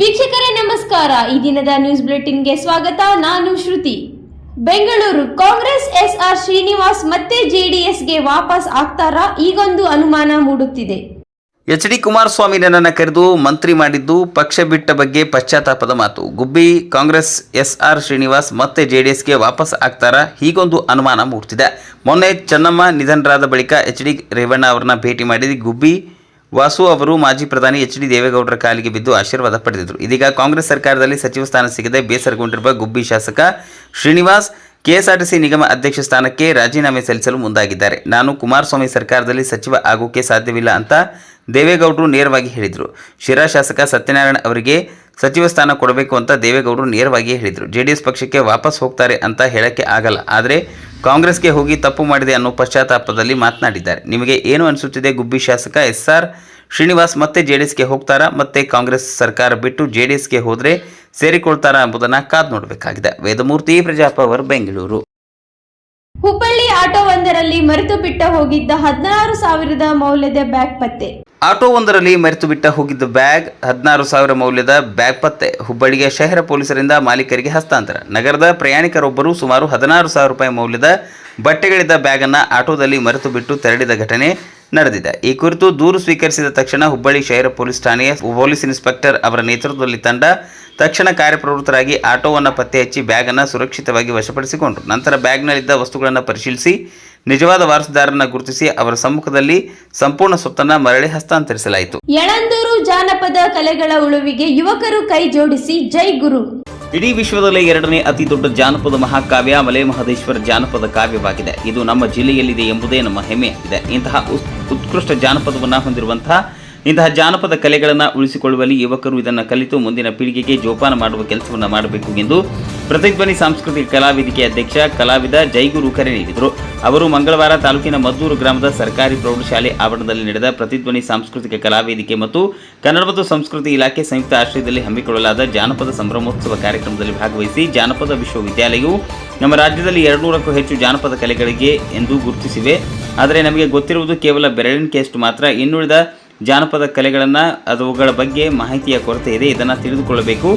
ವೀಕ್ಷಕರೇ ನಮಸ್ಕಾರ. ಈ ದಿನದ ನ್ಯೂಸ್ ಬುಲೆಟಿನ್ಗೆ ಸ್ವಾಗತ. ನಾನು ಶ್ರುತಿ. ಬೆಂಗಳೂರು ಕಾಂಗ್ರೆಸ್ ಎಸ್ಆರ್ ಶ್ರೀನಿವಾಸ್ ಮತ್ತೆ ಜೆಡಿಎಸ್ಗೆ ವಾಪಸ್ ಆಗ್ತಾರಾ? ಈಗೊಂದು ಅನುಮಾನ ಮೂಡುತ್ತಿದೆ. ಎಚ್.ಡಿ. ಕುಮಾರಸ್ವಾಮಿನನ್ನ ಕರೆದು ಮಂತ್ರಿ ಮಾಡಿದ್ದು ಪಕ್ಷ ಬಿಟ್ಟ ಬಗ್ಗೆ ಪಶ್ಚಾತ್ತಾಪದ ಮಾತು. ಗುಬ್ಬಿ ಕಾಂಗ್ರೆಸ್ ಎಸ್ಆರ್ ಶ್ರೀನಿವಾಸ್ ಮತ್ತೆ ಜೆಡಿಎಸ್ಗೆ ವಾಪಸ್ ಆಗ್ತಾರಾ? ಹೀಗೊಂದು ಅನುಮಾನ ಮೂಡ್ತಿದೆ. ಮೊನ್ನೆ ಚೆನ್ನಮ್ಮ ನಿಧನರಾದ ಬಳಿಕ ಎಚ್.ಡಿ. ರೇವಣ್ಣ ಅವರನ್ನ ಭೇಟಿ ಮಾಡಿದ ಗುಬ್ಬಿ ವಾಸು ಅವರು ಮಾಜಿ ಪ್ರಧಾನಿ ಎಚ್.ಡಿ. ದೇವೇಗೌಡರ ಕಾಲಿಗೆ ಬಿದ್ದು ಆಶೀರ್ವಾದ ಪಡೆದಿದ್ದರು. ಇದೀಗ ಕಾಂಗ್ರೆಸ್ ಸರ್ಕಾರದಲ್ಲಿ ಸಚಿವ ಸ್ಥಾನ ಸಿಗದೆ ಬೇಸರಗೊಂಡಿರುವ ಗುಬ್ಬಿ ಶಾಸಕ ಶ್ರೀನಿವಾಸ್ ಕೆಎಸ್ಆರ್ಟಿಸಿ ನಿಗಮ ಅಧ್ಯಕ್ಷ ಸ್ಥಾನಕ್ಕೆ ರಾಜೀನಾಮೆ ಸಲ್ಲಿಸಲು ಮುಂದಾಗಿದ್ದಾರೆ. ನಾನು ಕುಮಾರಸ್ವಾಮಿ ಸರ್ಕಾರದಲ್ಲಿ ಸಚಿವ ಆಗೋಕೆ ಸಾಧ್ಯವಿಲ್ಲ ಅಂತ ದೇವೇಗೌಡರು ನೇರವಾಗಿ ಹೇಳಿದರು. ಶಿರಾ ಶಾಸಕ ಸತ್ಯನಾರಾಯಣ ಅವರಿಗೆ ಸಚಿವ ಸ್ಥಾನ ಕೊಡಬೇಕು ಅಂತ ದೇವೇಗೌಡರು ನೇರವಾಗಿ ಹೇಳಿದರು. ಜೆಡಿಎಸ್ ಪಕ್ಷಕ್ಕೆ ವಾಪಸ್ ಹೋಗ್ತಾರೆ ಅಂತ ಹೇಳಕ್ಕೆ ಆಗಲ್ಲ, ಆದರೆ ಕಾಂಗ್ರೆಸ್ಗೆ ಹೋಗಿ ತಪ್ಪು ಮಾಡಿದೆ ಅನ್ನೋ ಪಶ್ಚಾತ್ತಾಪದಲ್ಲಿ ಮಾತನಾಡಿದ್ದಾರೆ. ನಿಮಗೆ ಏನು ಅನಿಸುತ್ತಿದೆ? ಗುಬ್ಬಿ ಶಾಸಕ ಎಸ್ಆರ್ ಶ್ರೀನಿವಾಸ್ ಮತ್ತೆ ಜೆಡಿಎಸ್ಗೆ ಹೋಗ್ತಾರಾ? ಮತ್ತೆ ಕಾಂಗ್ರೆಸ್ ಸರ್ಕಾರ ಬಿಟ್ಟು ಜೆಡಿಎಸ್ಗೆ ಹೋದರೆ ಸೇರಿಕೊಳ್ತಾರಾ ಎಂಬುದನ್ನು ಕಾದು ನೋಡಬೇಕಾಗಿದೆ. ವೇದಮೂರ್ತಿ, ಪ್ರಜಾಪವರ್, ಬೆಂಗಳೂರು. ಹುಬ್ಬಳ್ಳಿ ಆಟೋವೊಂದರಲ್ಲಿ ಮರೆತು ಬಿಟ್ಟ ಹೋಗಿದ್ದ 16,000 ಮೌಲ್ಯದ ಬ್ಯಾಗ್ ಪತ್ತೆ. ಆಟೋವೊಂದರಲ್ಲಿ ಮರೆತು ಬಿಟ್ಟ ಹೋಗಿದ್ದ ಬ್ಯಾಗ್ 16,000 ಮೌಲ್ಯದ ಬ್ಯಾಗ್ ಪತ್ತೆ. ಹುಬ್ಬಳ್ಳಿಗೆ ಶಹರ ಪೊಲೀಸರಿಂದ ಮಾಲೀಕರಿಗೆ ಹಸ್ತಾಂತರ. ನಗರದ ಪ್ರಯಾಣಿಕರೊಬ್ಬರು ಸುಮಾರು 16,000 ರೂಪಾಯಿ ಮೌಲ್ಯದ ಬಟ್ಟೆಗಳಿದ್ದ ಬ್ಯಾಗನ್ನು ಆಟೋದಲ್ಲಿ ಮರೆತು ಬಿಟ್ಟು ತೆರಳಿದ ಘಟನೆ ನಡೆದಿದೆ. ಈ ಕುರಿತು ದೂರು ಸ್ವೀಕರಿಸಿದ ತಕ್ಷಣ ಹುಬ್ಬಳ್ಳಿ ಶಹರ ಪೊಲೀಸ್ ಠಾಣೆಯ ಪೊಲೀಸ್ ಇನ್ಸ್ಪೆಕ್ಟರ್ ಅವರ ನೇತೃತ್ವದಲ್ಲಿ ತಂಡ ತಕ್ಷಣ ಕಾರ್ಯಪ್ರವೃತ್ತರಾಗಿ ಆಟೋವನ್ನು ಪತ್ತೆ ಹಚ್ಚಿ ಬ್ಯಾಗನ್ನು ಸುರಕ್ಷಿತವಾಗಿ ವಶಪಡಿಸಿಕೊಂಡರು. ನಂತರ ಬ್ಯಾಗ್ನಲ್ಲಿದ್ದ ವಸ್ತುಗಳನ್ನು ಪರಿಶೀಲಿಸಿ ನಿಜವಾದ ವಾರಸುದಾರರನ್ನು ಗುರುತಿಸಿ ಅವರ ಸಮ್ಮುಖದಲ್ಲಿ ಸಂಪೂರ್ಣ ಸ್ವತ್ತನ್ನು ಮರಳಿ ಹಸ್ತಾಂತರಿಸಲಾಯಿತು. ಯಳಂದೂರು ಜಾನಪದ ಕಲೆಗಳ ಉಳುವಿಗೆ ಯುವಕರು ಕೈ ಜೋಡಿಸಿ ಜೈ ಗುರು. ಇಡೀ ವಿಶ್ವದಲ್ಲೇ 2ನೇ ಅತಿ ದೊಡ್ಡ ಜಾನಪದ ಮಹಾಕಾವ್ಯ ಮಲೆ ಮಹದೇಶ್ವರ ಜಾನಪದ ಕಾವ್ಯವಾಗಿದೆ. ಇದು ನಮ್ಮ ಜಿಲ್ಲೆಯಲ್ಲಿದೆ ಎಂಬುದೇ ನಮ್ಮ ಹೆಮ್ಮೆಯಾಗಿದೆ. ಇಂತಹ ಉತ್ಕೃಷ್ಟ ಜಾನಪದವನ್ನು ಹೊಂದಿರುವಂತಹ ಇಂತಹ ಜಾನಪದ ಕಲೆಗಳನ್ನು ಉಳಿಸಿಕೊಳ್ಳುವಲ್ಲಿ ಯುವಕರು ಇದನ್ನು ಕಲಿತು ಮುಂದಿನ ಪೀಳಿಗೆಗೆ ಜೋಪಾನ ಮಾಡುವ ಕೆಲಸವನ್ನು ಮಾಡಬೇಕು ಎಂದು ಪ್ರತಿಧ್ವನಿ ಸಾಂಸ್ಕೃತಿಕ ಕಲಾವೇದಿಕೆ ಅಧ್ಯಕ್ಷ ಕಲಾವಿದ ಜೈಗುರು ಕರೆ ನೀಡಿದರು. ಅವರು ಮಂಗಳವಾರ ತಾಲೂಕಿನ ಮದ್ದೂರು ಗ್ರಾಮದ ಸರ್ಕಾರಿ ಪ್ರೌಢಶಾಲೆ ಆವರಣದಲ್ಲಿ ನಡೆದ ಪ್ರತಿಧ್ವನಿ ಸಾಂಸ್ಕೃತಿಕ ಕಲಾವೇದಿಕೆ ಮತ್ತು ಕನ್ನಡ ಮತ್ತು ಸಂಸ್ಕೃತಿ ಇಲಾಖೆ ಸಂಯುಕ್ತ ಆಶ್ರಯದಲ್ಲಿ ಹಮ್ಮಿಕೊಳ್ಳಲಾದ ಜಾನಪದ ಸಂಭ್ರಮೋತ್ಸವ ಕಾರ್ಯಕ್ರಮದಲ್ಲಿ ಭಾಗವಹಿಸಿ ಜಾನಪದ ವಿಶ್ವವಿದ್ಯಾಲಯವು ನಮ್ಮ ರಾಜ್ಯದಲ್ಲಿ 200ಕ್ಕೂ ಹೆಚ್ಚು ಜಾನಪದ ಕಲೆಗಳಿಗೆ ಎಂದು ಗುರುತಿಸಿವೆ. ಆದರೆ ನಮಗೆ ಗೊತ್ತಿರುವುದು ಕೇವಲ ಬೆರಳಿನಕೆಯಷ್ಟು ಮಾತ್ರ. ಇನ್ನುಳಿದ ಜಾನಪದ ಕಲೆಗಳನ್ನು ಅವುಗಳ ಬಗ್ಗೆ ಮಾಹಿತಿಯ ಕೊರತೆ ಇದೆ. ಇದನ್ನು ತಿಳಿದುಕೊಳ್ಳಬೇಕು.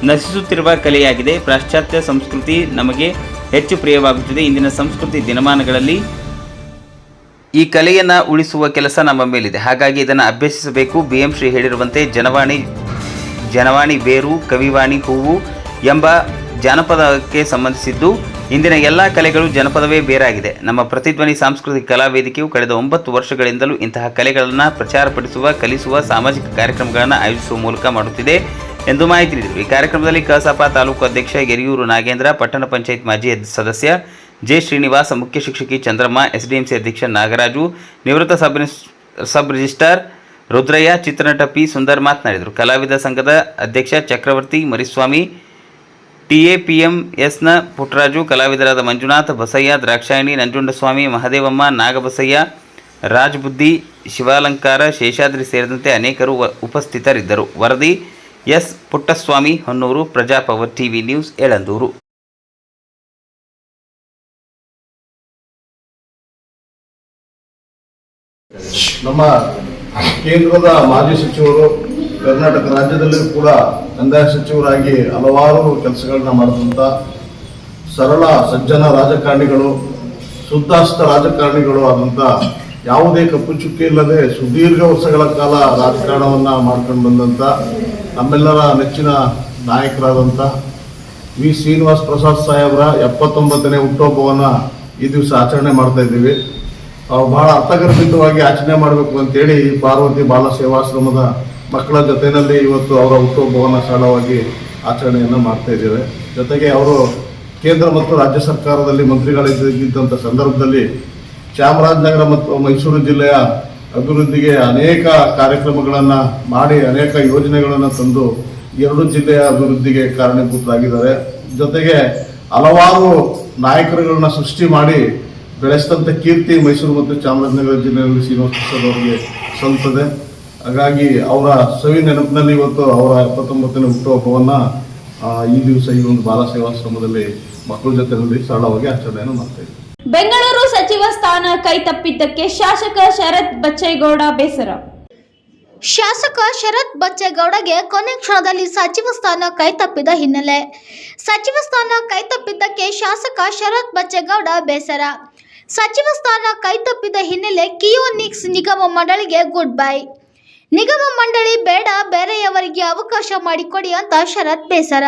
ನಶಿಸುತ್ತಿರುವ ಕಲೆಯಾಗಿದೆ. ಪಾಶ್ಚಾತ್ಯ ಸಂಸ್ಕೃತಿ ನಮಗೆ ಹೆಚ್ಚು ಪ್ರಿಯವಾಗುತ್ತಿದೆ. ಇಂದಿನ ಸಂಸ್ಕೃತಿ ದಿನಮಾನಗಳಲ್ಲಿ ಈ ಕಲೆಯನ್ನು ಉಳಿಸುವ ಕೆಲಸ ನಮ್ಮ ಮೇಲಿದೆ. ಹಾಗಾಗಿ ಇದನ್ನು ಅಭ್ಯಸಿಸಬೇಕು. BM ಶ್ರೀ ಹೇಳಿರುವಂತೆ ಜನವಾಣಿ ಬೇರು, ಕವಿವಾಣಿ ಹೂವು ಎಂಬ ಜಾನಪದಕ್ಕೆ ಸಂಬಂಧಿಸಿದ್ದು ಇಂದಿನ ಎಲ್ಲ ಕಲೆಗಳು ಜನಪದವೇ ಬೇರಾಗಿದೆ. ನಮ್ಮ ಪ್ರತಿಧ್ವನಿ ಸಾಂಸ್ಕೃತಿಕ ಕಲಾವೇದಿಕೆಯು ಕಳೆದ 9 ವರ್ಷಗಳಿಂದಲೂ ಇಂತಹ ಕಲೆಗಳನ್ನು ಪ್ರಚಾರಪಡಿಸುವ, ಕಲಿಸುವ ಸಾಮಾಜಿಕ ಕಾರ್ಯಕ್ರಮಗಳನ್ನು ಆಯೋಜಿಸುವ ಮೂಲಕ ಮಾಡುತ್ತಿದೆ ಎಂದು ಮಾಹಿತಿ ನೀಡಿದರು. ಈ ಕಾರ್ಯಕ್ರಮದಲ್ಲಿ ಕಸಾಪ ತಾಲೂಕು ಅಧ್ಯಕ್ಷ ಯರಿಯೂರು ನಾಗೇಂದ್ರ, ಪಟ್ಟಣ ಪಂಚಾಯತ್ ಮಾಜಿ ಸದಸ್ಯ ಜೆ. ಶ್ರೀನಿವಾಸ, ಮುಖ್ಯ ಶಿಕ್ಷಕಿ ಚಂದ್ರಮ್ಮ, SDMC ಅಧ್ಯಕ್ಷ ನಾಗರಾಜು, ನಿವೃತ್ತ ಸಬ್ ರಿಜಿಸ್ಟ್ರಾರ್ ರುದ್ರಯ್ಯ, ಚಿತ್ರನಟ ಪಿ. ಸುಂದರ್ ಮಾತನಾಡಿದರು. ಕಲಾವಿದ ಸಂಘದ ಅಧ್ಯಕ್ಷ ಚಕ್ರವರ್ತಿ ಮರಿಸ್ವಾಮಿ, TAPMSನ ಪುಟ್ಟರಾಜು, ಕಲಾವಿದರಾದ ಮಂಜುನಾಥ್, ಬಸಯ್ಯ, ದ್ರಾಕ್ಷಾಯಣಿ, ನಂಜುಂಡಸ್ವಾಮಿ, ಮಹದೇವಮ್ಮ, ನಾಗಬಸಯ್ಯ, ರಾಜ್ಬುದ್ದಿ, ಶಿವಾಲಂಕಾರ, ಶೇಷಾದ್ರಿ ಸೇರಿದಂತೆ ಅನೇಕರು ಉಪಸ್ಥಿತರಿದ್ದರು. ವರದಿ S. Puttaswamy, Honnur, Prajapower TV news, Yelandur. ನಮ್ಮ ಕೇಂದ್ರದ ಮಾಜಿ ಸಚಿವರು ಕರ್ನಾಟಕ ರಾಜ್ಯದಲ್ಲಿಯೂ ಕೂಡ ಕಂದಾಯ ಸಚಿವರಾಗಿ ಹಲವಾರು ಕೆಲಸಗಳನ್ನ ಮಾಡಿದಂಥ ಸರಳ ಸಜ್ಜನ ರಾಜಕಾರಣಿಗಳು, ಶುದ್ಧಾಸ್ತ ರಾಜಕಾರಣಿಗಳು ಆದಂಥ, ಯಾವುದೇ ಕಪ್ಪು ಚುಕ್ಕಿ ಇಲ್ಲದೆ ಸುದೀರ್ಘ ವರ್ಷಗಳ ಕಾಲ ರಾಜಕಾರಣವನ್ನು ಮಾಡ್ಕೊಂಡು ಬಂದಂಥ ನಮ್ಮೆಲ್ಲರ ನೆಚ್ಚಿನ ನಾಯಕರಾದಂಥ ವಿ. ಶ್ರೀನಿವಾಸ್ ಪ್ರಸಾದ್ ಸಾಹೇಬ್ರ 79ನೇ ಹುಟ್ಟುಹಬ್ಬವನ್ನು ಈ ದಿವಸ ಆಚರಣೆ ಮಾಡ್ತಾ ಇದ್ದೀವಿ. ಬಹಳ ಅರ್ಥಗರ್ಭಿತವಾಗಿ ಆಚರಣೆ ಮಾಡಬೇಕು ಅಂತೇಳಿ ಈ ಪಾರ್ವತಿ ಬಾಲ ಸೇವಾಶ್ರಮದ ಮಕ್ಕಳ ಜೊತೆಯಲ್ಲಿ ಇವತ್ತು ಅವರ ಹುಟ್ಟುಹಬ್ಬವನ್ನು ಸರಳವಾಗಿ ಆಚರಣೆಯನ್ನು ಮಾಡ್ತಾ ಇದ್ದೇವೆ. ಜೊತೆಗೆ ಅವರು ಕೇಂದ್ರ ಮತ್ತು ರಾಜ್ಯ ಸರ್ಕಾರದಲ್ಲಿ ಮಂತ್ರಿಗಳಿದ್ದಂಥ ಸಂದರ್ಭದಲ್ಲಿ ಚಾಮರಾಜನಗರ ಮತ್ತು ಮೈಸೂರು ಜಿಲ್ಲೆಯ ಅಭಿವೃದ್ಧಿಗೆ ಅನೇಕ ಕಾರ್ಯಕ್ರಮಗಳನ್ನು ಮಾಡಿ ಅನೇಕ ಯೋಜನೆಗಳನ್ನು ತಂದು 2 ಜಿಲ್ಲೆಯ ಅಭಿವೃದ್ಧಿಗೆ ಕಾರಣೀಭೂತರಾಗಿದ್ದಾರೆ. ಜೊತೆಗೆ ಹಲವಾರು ನಾಯಕರುಗಳನ್ನ ಸೃಷ್ಟಿ ಮಾಡಿ ಬೆಳೆಸಿದಂಥ ಕೀರ್ತಿ ಮೈಸೂರು ಮತ್ತು ಚಾಮರಾಜನಗರ ಜಿಲ್ಲೆಯಲ್ಲಿ ಶ್ರೀನಿವಾಸ ಪ್ರಸಾದ್ ಅವರಿಗೆ ಸಲ್ಲುತ್ತದೆ. ಹಾಗಾಗಿ ಅವರ ಸವಿ ನೆನಪಿನಲ್ಲಿ ಇವತ್ತು ಅವರ 79ನೇ ಹುಟ್ಟುಹಬ್ಬವನ್ನು ಈ ದಿವಸ ಈ ಒಂದು ಬಾಲ ಸೇವಾಶ್ರಮದಲ್ಲಿ ಮಕ್ಕಳ ಜೊತೆಯಲ್ಲಿ ಸರಳವಾಗಿ ಆಚರಣೆಯನ್ನು ಮಾಡ್ತಾ ಇದ್ದೀವಿ. ಬೆಂಗಳೂರು ಸಚಿವ ಸ್ಥಾನ ಕೈ ತಪ್ಪಿದ್ದಕ್ಕೆ ಶಾಸಕ ಶರತ್ ಬಚ್ಚೇಗೌಡ ಬೇಸರ. ಶಾಸಕ ಶರತ್ ಬಚ್ಚೇಗೌಡಗೆ ಕೊನೆ ಕ್ಷಣದಲ್ಲಿ ಸಚಿವ ಸ್ಥಾನ ಕೈತಪ್ಪಿದ ಹಿನ್ನೆಲೆ ಸಚಿವ ಸ್ಥಾನ ಕೈತಪ್ಪಿದ್ದಕ್ಕೆ ಶಾಸಕ ಶರತ್ ಬಚ್ಚೇಗೌಡ ಬೇಸರ. ಸಚಿವ ಸ್ಥಾನ ಕೈತಪ್ಪಿದ ಹಿನ್ನೆಲೆ ಕಿಯೋನಿಕ್ಸ್ ನಿಗಮ ಮಂಡಳಿಗೆ ಗುಡ್ ಬೈ. ನಿಗಮ ಮಂಡಳಿ ಬೇಡ, ಬೇರೆಯವರಿಗೆ ಅವಕಾಶ ಮಾಡಿಕೊಡಿ ಅಂತ ಶರತ್ ಬೇಸರ.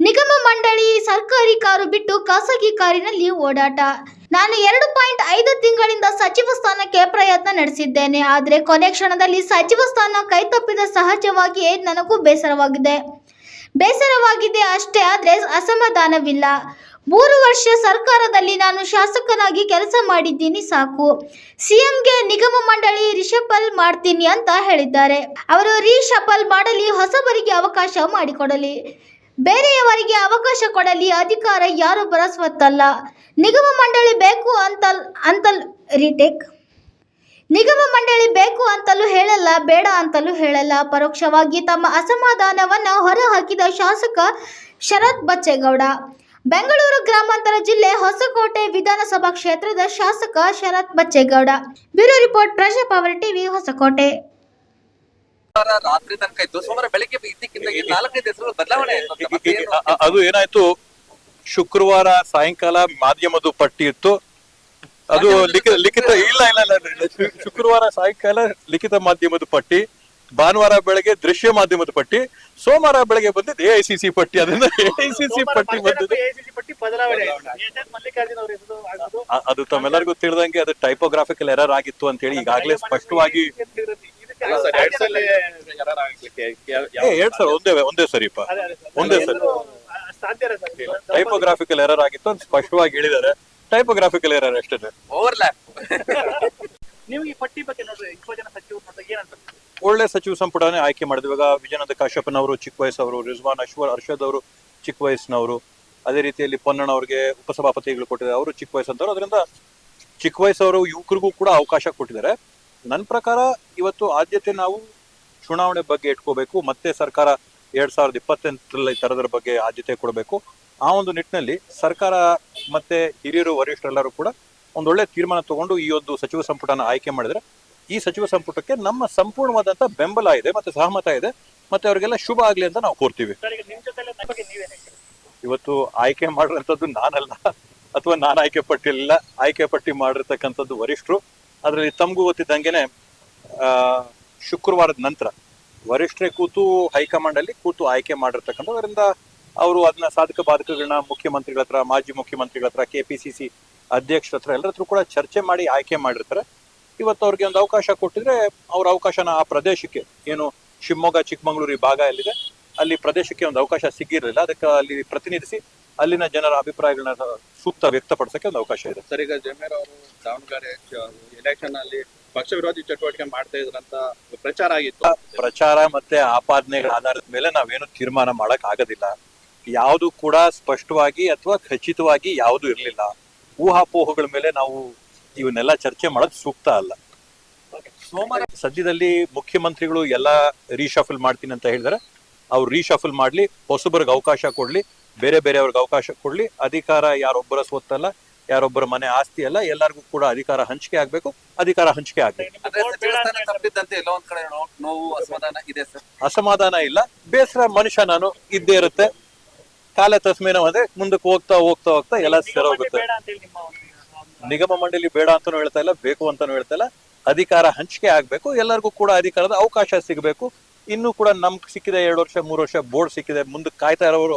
ನಿಗಮ ಮಂಡಳಿ ಸರ್ಕಾರಿ ಕಾರು ಬಿಟ್ಟು ಖಾಸಗಿ ಕಾರಿನಲ್ಲಿ ಓಡಾಟ. ನಾನು 2.5 ತಿಂಗಳಿಂದ ಸಚಿವ ಸ್ಥಾನಕ್ಕೆ ಪ್ರಯತ್ನ ನಡೆಸಿದ್ದೇನೆ. ಆದರೆ ಕೊನೆ ಕ್ಷಣದಲ್ಲಿ ಸಚಿವ ಸ್ಥಾನ ಕೈತಪ್ಪಿದ ಸಹಜವಾಗಿಯೇ ನನಗೂ ಬೇಸರವಾಗಿದೆ ಅಷ್ಟೇ. ಆದರೆ ಅಸಮಾಧಾನವಿಲ್ಲ. 3 ವರ್ಷ ಸರ್ಕಾರದಲ್ಲಿ ನಾನು ಶಾಸಕನಾಗಿ ಕೆಲಸ ಮಾಡಿದ್ದೀನಿ, ಸಾಕು. ಸಿಎಂಗೆ ನಿಗಮ ಮಂಡಳಿ ರಿಶಫಲ್ ಮಾಡ್ತೀನಿ ಅಂತ ಹೇಳಿದ್ದಾರೆ. ಅವರು ರಿಶಫಲ್ ಮಾಡಲಿ, ಹೊಸಬರಿಗೆ ಅವಕಾಶ ಮಾಡಿಕೊಡಲಿ, ಬೇರೆಯವರಿಗೆ ಅವಕಾಶ ಕೊಡಲಿ. ಅಧಿಕಾರ ಯಾರೊಬ್ಬರ ಸ್ವತ್ತಲ್ಲ. ನಿಗಮ ಮಂಡಳಿ ಬೇಕು ನಿಗಮ ಮಂಡಳಿ ಬೇಕು ಅಂತಲೂ ಹೇಳಲ್ಲ, ಬೇಡ ಅಂತಲೂ ಹೇಳಲ್ಲ. ಪರೋಕ್ಷವಾಗಿ ತಮ್ಮ ಅಸಮಾಧಾನವನ್ನು ಹೊರಹಾಕಿದ ಶಾಸಕ ಶರತ್ ಬಚ್ಚೇಗೌಡ. ಬೆಂಗಳೂರು ಗ್ರಾಮಾಂತರ ಜಿಲ್ಲೆ ಹೊಸಕೋಟೆ ವಿಧಾನಸಭಾ ಕ್ಷೇತ್ರದ ಶಾಸಕ ಶರತ್ ಬಚ್ಚೇಗೌಡ. ಬ್ಯೂರೋ ರಿಪೋರ್ಟ್, ಪ್ರಜಾ ಪವರ್ ಟಿವಿ, ಹೊಸಕೋಟೆ. ರಾತ್ರಿ ತನಕ ಇತ್ತು. ಸೋಮವಾರ ಬೆಳಿಗ್ಗೆ ಇದ್ದಕ್ಕಿಂತ 4-5 ಹೆಸರು ಬದಲಾವಣೆ ಆಯ್ತು. ಅದು ಏನಾಯ್ತು, ಶುಕ್ರವಾರ ಸಾಯಂಕಾಲ ಮಾಧ್ಯಮದ ಪಟ್ಟಿ ಇತ್ತು. ಅದು ಲಿಖಿತ ಇಲ್ಲ ಶುಕ್ರವಾರ ಸಾಯಂಕಾಲ ಲಿಖಿತ ಮಾಧ್ಯಮದ ಪಟ್ಟಿ, ಭಾನುವಾರ ಬೆಳಗ್ಗೆ ದೃಶ್ಯ ಮಾಧ್ಯಮದ ಪಟ್ಟಿ, ಸೋಮವಾರ ಬೆಳಗ್ಗೆ ಬಂದಿದ್ದು AICC ಪಟ್ಟಿ. ಅದರಿಂದ AICC ಪಟ್ಟಿ ಬಂದಿದ್ದು. ಅದು ತಮ್ಮೆಲ್ಲರಿಗೂ ತಿಳಿದಂಗೆ ಅದು ಟೈಪೋಗ್ರಾಫಿಕಲ್ ಎರರ್ ಆಗಿತ್ತು ಅಂತ ಹೇಳಿ ಈಗಾಗಲೇ ಸ್ಪಷ್ಟವಾಗಿ 2 ಸಲ ಒಂದೇ ಸರಿಪ ಒಂದೇ ಸರಿ ಟೈಪೋಗ್ರಾಫಿಕಲ್ ಎರರ್ ಆಗಿತ್ತು ಅಂತ ಸ್ಪಷ್ಟವಾಗಿ ಹೇಳಿದ್ದಾರೆ. ಟೈಪೋಗ್ರಾಫಿಕಲ್ ಎರರ್ ಅಷ್ಟೇ. ಓವರ್ಲ್ಯಾಪ್. ನೀವು ಈ ಪಟ್ಟಿ ಬಗ್ಗೆ ನೋಡ್ರಿ, 20 ಜನ ಸಚಿವರು ಏನಂತ ಒಳ್ಳೆ ಸಚಿವ ಸಂಪುಟನೇ ಆಯ್ಕೆ ಮಾಡಿದ್ವಿ. ಇವಾಗ ವಿಜಯನಂದ ಕಾಶ್ಯಪ್ಪನವರು ಚಿಕ್ಕ ವಯಸ್ಸವರು, ರಿಜ್ವಾನ್ ಅರ್ಷದ್ ಅವರು ಚಿಕ್ಕ ವಯಸ್ಸಿನವರು, ಅದೇ ರೀತಿಯಲ್ಲಿ ಪೊನ್ನಣ್ಣ ಅವ್ರಿಗೆ ಉಪಸಭಾಪತಿಗಳು ಕೊಟ್ಟಿದ್ದಾರೆ, ಅವರು ಚಿಕ್ಕ ವಯಸ್ಸಂತವ್ರು. ಅದರಿಂದ ಚಿಕ್ಕ ವಯಸ್ಸವರು ಯುವಕರಿಗೂ ಕೂಡ ಅವಕಾಶ ಕೊಟ್ಟಿದ್ದಾರೆ. ನನ್ನ ಪ್ರಕಾರ ಇವತ್ತು ಆದ್ಯತೆ ನಾವು ಚುನಾವಣೆ ಬಗ್ಗೆ ಇಟ್ಕೋಬೇಕು. ಮತ್ತೆ ಸರ್ಕಾರ 2028ರಲ್ಲಿ ತರದ್ರ ಬಗ್ಗೆ ಆದ್ಯತೆ ಕೊಡಬೇಕು. ಆ ಒಂದು ನಿಟ್ಟಿನಲ್ಲಿ ಸರ್ಕಾರ ಮತ್ತೆ ಹಿರಿಯರು, ವರಿಷ್ಠರೆಲ್ಲರೂ ಕೂಡ ಒಂದೊಳ್ಳೆ ತೀರ್ಮಾನ ತಗೊಂಡು ಈ ಒಂದು ಸಚಿವ ಸಂಪುಟನ ಆಯ್ಕೆ ಮಾಡಿದ್ರೆ ಈ ಸಚಿವ ಸಂಪುಟಕ್ಕೆ ನಮ್ಮ ಸಂಪೂರ್ಣವಾದಂತ ಬೆಂಬಲ ಇದೆ ಮತ್ತೆ ಸಹಮತ ಇದೆ. ಮತ್ತೆ ಅವರಿಗೆಲ್ಲ ಶುಭ ಆಗ್ಲಿ ಅಂತ ನಾವು ಕೋರ್ತೀವಿ. ಇವತ್ತು ಆಯ್ಕೆ ಮಾಡಿರೋಂಥದ್ದು ನಾನಲ್ಲ, ಅಥವಾ ನಾನು ಆಯ್ಕೆ ಪಟ್ಟಿಲ್ಲ. ಆಯ್ಕೆ ಪಟ್ಟಿ ಮಾಡಿರ್ತಕ್ಕಂಥದ್ದು ವರಿಷ್ಠರು. ಅದರಲ್ಲಿ ತಮಗೂ ಗೊತ್ತಿದ್ದಂಗೆನೆ ಶುಕ್ರವಾರದ ನಂತರ ವರಿಷ್ಠರೇ ಕೂತು ಹೈಕಮಾಂಡ್ ಅಲ್ಲಿ ಕೂತು ಆಯ್ಕೆ ಮಾಡಿರ್ತಕ್ಕಂಥ. ಅದರಿಂದ ಅವರು ಅದನ್ನ ಸಾಧಕ ಬಾಧಕಗಳನ್ನ ಮುಖ್ಯಮಂತ್ರಿಗಳ ಹತ್ರ, ಮಾಜಿ ಮುಖ್ಯಮಂತ್ರಿಗಳ ಹತ್ರ, KPCC ಅಧ್ಯಕ್ಷರ ಹತ್ರ ಎಲ್ಲರ ಹತ್ರ ಕೂಡ ಚರ್ಚೆ ಮಾಡಿ ಆಯ್ಕೆ ಮಾಡಿರ್ತಾರೆ. ಇವತ್ತು ಅವ್ರಿಗೆ ಒಂದು ಅವಕಾಶ ಕೊಟ್ಟಿದ್ರೆ ಅವ್ರ ಅವಕಾಶನ ಆ ಪ್ರದೇಶಕ್ಕೆ, ಏನು ಶಿವಮೊಗ್ಗ ಚಿಕ್ಕಮಗಳೂರು ಈ ಭಾಗ ಎಲ್ಲಿದೆ ಅಲ್ಲಿ ಪ್ರದೇಶಕ್ಕೆ ಒಂದು ಅವಕಾಶ ಸಿಗಿರಲಿಲ್ಲ. ಅದಕ್ಕೆ ಅಲ್ಲಿ ಪ್ರತಿನಿಧಿಸಿ ಅಲ್ಲಿನ ಜನರ ಅಭಿಪ್ರಾಯಗಳನ್ನ ಸೂಕ್ತ ವ್ಯಕ್ತಪಡಿಸಕ್ಕೆ ಒಂದು ಅವಕಾಶ ಇದೆ. ಸರ್, ಈಗ ಜಮೀರ್ ಅವರು ದಾವಣಗೆರೆ ಎಲೆಕ್ಷನ್ ಅಲ್ಲಿ ಪಕ್ಷ ವಿರೋಧಿ ಚಟುವಟಿಕೆ ಮಾಡ್ತಾ ಇದ್ರಂತ ಪ್ರಚಾರ ಆಗಿತ್ತು. ಪ್ರಚಾರ ಮತ್ತೆ ಆಪಾದನೆಗಳ ಆಧಾರದ ಮೇಲೆ ನಾವೇನು ತೀರ್ಮಾನ ಮಾಡಕ್ ಆಗೋದಿಲ್ಲ. ಯಾವುದು ಕೂಡ ಸ್ಪಷ್ಟವಾಗಿ ಅಥವಾ ಖಚಿತವಾಗಿ ಯಾವುದು ಇರಲಿಲ್ಲ. ಊಹಾಪೋಹಗಳ ಮೇಲೆ ನಾವು ಇವನ್ನೆಲ್ಲ ಚರ್ಚೆ ಮಾಡೋದು ಸೂಕ್ತ ಅಲ್ಲ. ಸೋಮವಾರ ಸದ್ಯದಲ್ಲಿ ಮುಖ್ಯಮಂತ್ರಿಗಳು ಎಲ್ಲ ರೀಶಫಲ್ ಮಾಡ್ತೀನಿ ಅಂತ ಹೇಳಿದ್ರೆ ಅವ್ರು ರೀಶಫಲ್ ಮಾಡ್ಲಿ, ಹೊಸಬರಿಗೆ ಅವಕಾಶ ಕೊಡ್ಲಿ, ಬೇರೆಯವ್ರಿಗೆ ಅವಕಾಶ ಕೊಡ್ಲಿ. ಅಧಿಕಾರ ಯಾರೊಬ್ಬರ ಸ್ವತ್ತಲ್ಲ, ಯಾರೊಬ್ಬರ ಮನೆ ಆಸ್ತಿ ಅಲ್ಲ. ಎಲ್ಲರಿಗೂ ಕೂಡ ಅಧಿಕಾರ ಹಂಚಿಕೆ ಆಗ್ಬೇಕು. ಅಧಿಕಾರ ಹಂಚಿಕೆ ಆಗ್ಬೇಕು. ತಪ್ಪಿದ್ದಂತೆ ಎಲ್ಲ ಒಂದ್ ಕಡೆ ನೋವು, ಅಸಮಾಧಾನ ಇದೆ ಸರ್. ಅಸಮಾಧಾನ ಇಲ್ಲ, ಬೇಸರ ಮನುಷ್ಯ ನಾನು ಇದ್ದೇ ಇರುತ್ತೆ. ಕಾಲ ತಸ್ಮೇನ ಅಂದ್ರೆ ಮುಂದಕ್ಕೆ ಹೋಗ್ತಾ ಎಲ್ಲ ಸರೋಗುತ್ತೆ. ನಿಗಮ ಮಂಡಳಿ ಬೇಡ ಅಂತಾನು ಹೇಳ್ತಾ ಇಲ್ಲ, ಬೇಕು ಅಂತಾನು ಹೇಳ್ತಾ ಇಲ್ಲ. ಅಧಿಕಾರ ಹಂಚಿಕೆ ಆಗ್ಬೇಕು, ಎಲ್ಲರಿಗೂ ಕೂಡ ಅಧಿಕಾರದ ಅವಕಾಶ ಸಿಗಬೇಕು. ಇನ್ನು ಕೂಡ ನಮ್ಗೆ ಸಿಕ್ಕಿದೆ 2 ವರ್ಷ 3 ವರ್ಷ ಬೋರ್ಡ್ ಸಿಕ್ಕಿದೆ, ಮುಂದಕ್ಕೆ ಕಾಯ್ತಾ ಇರೋರು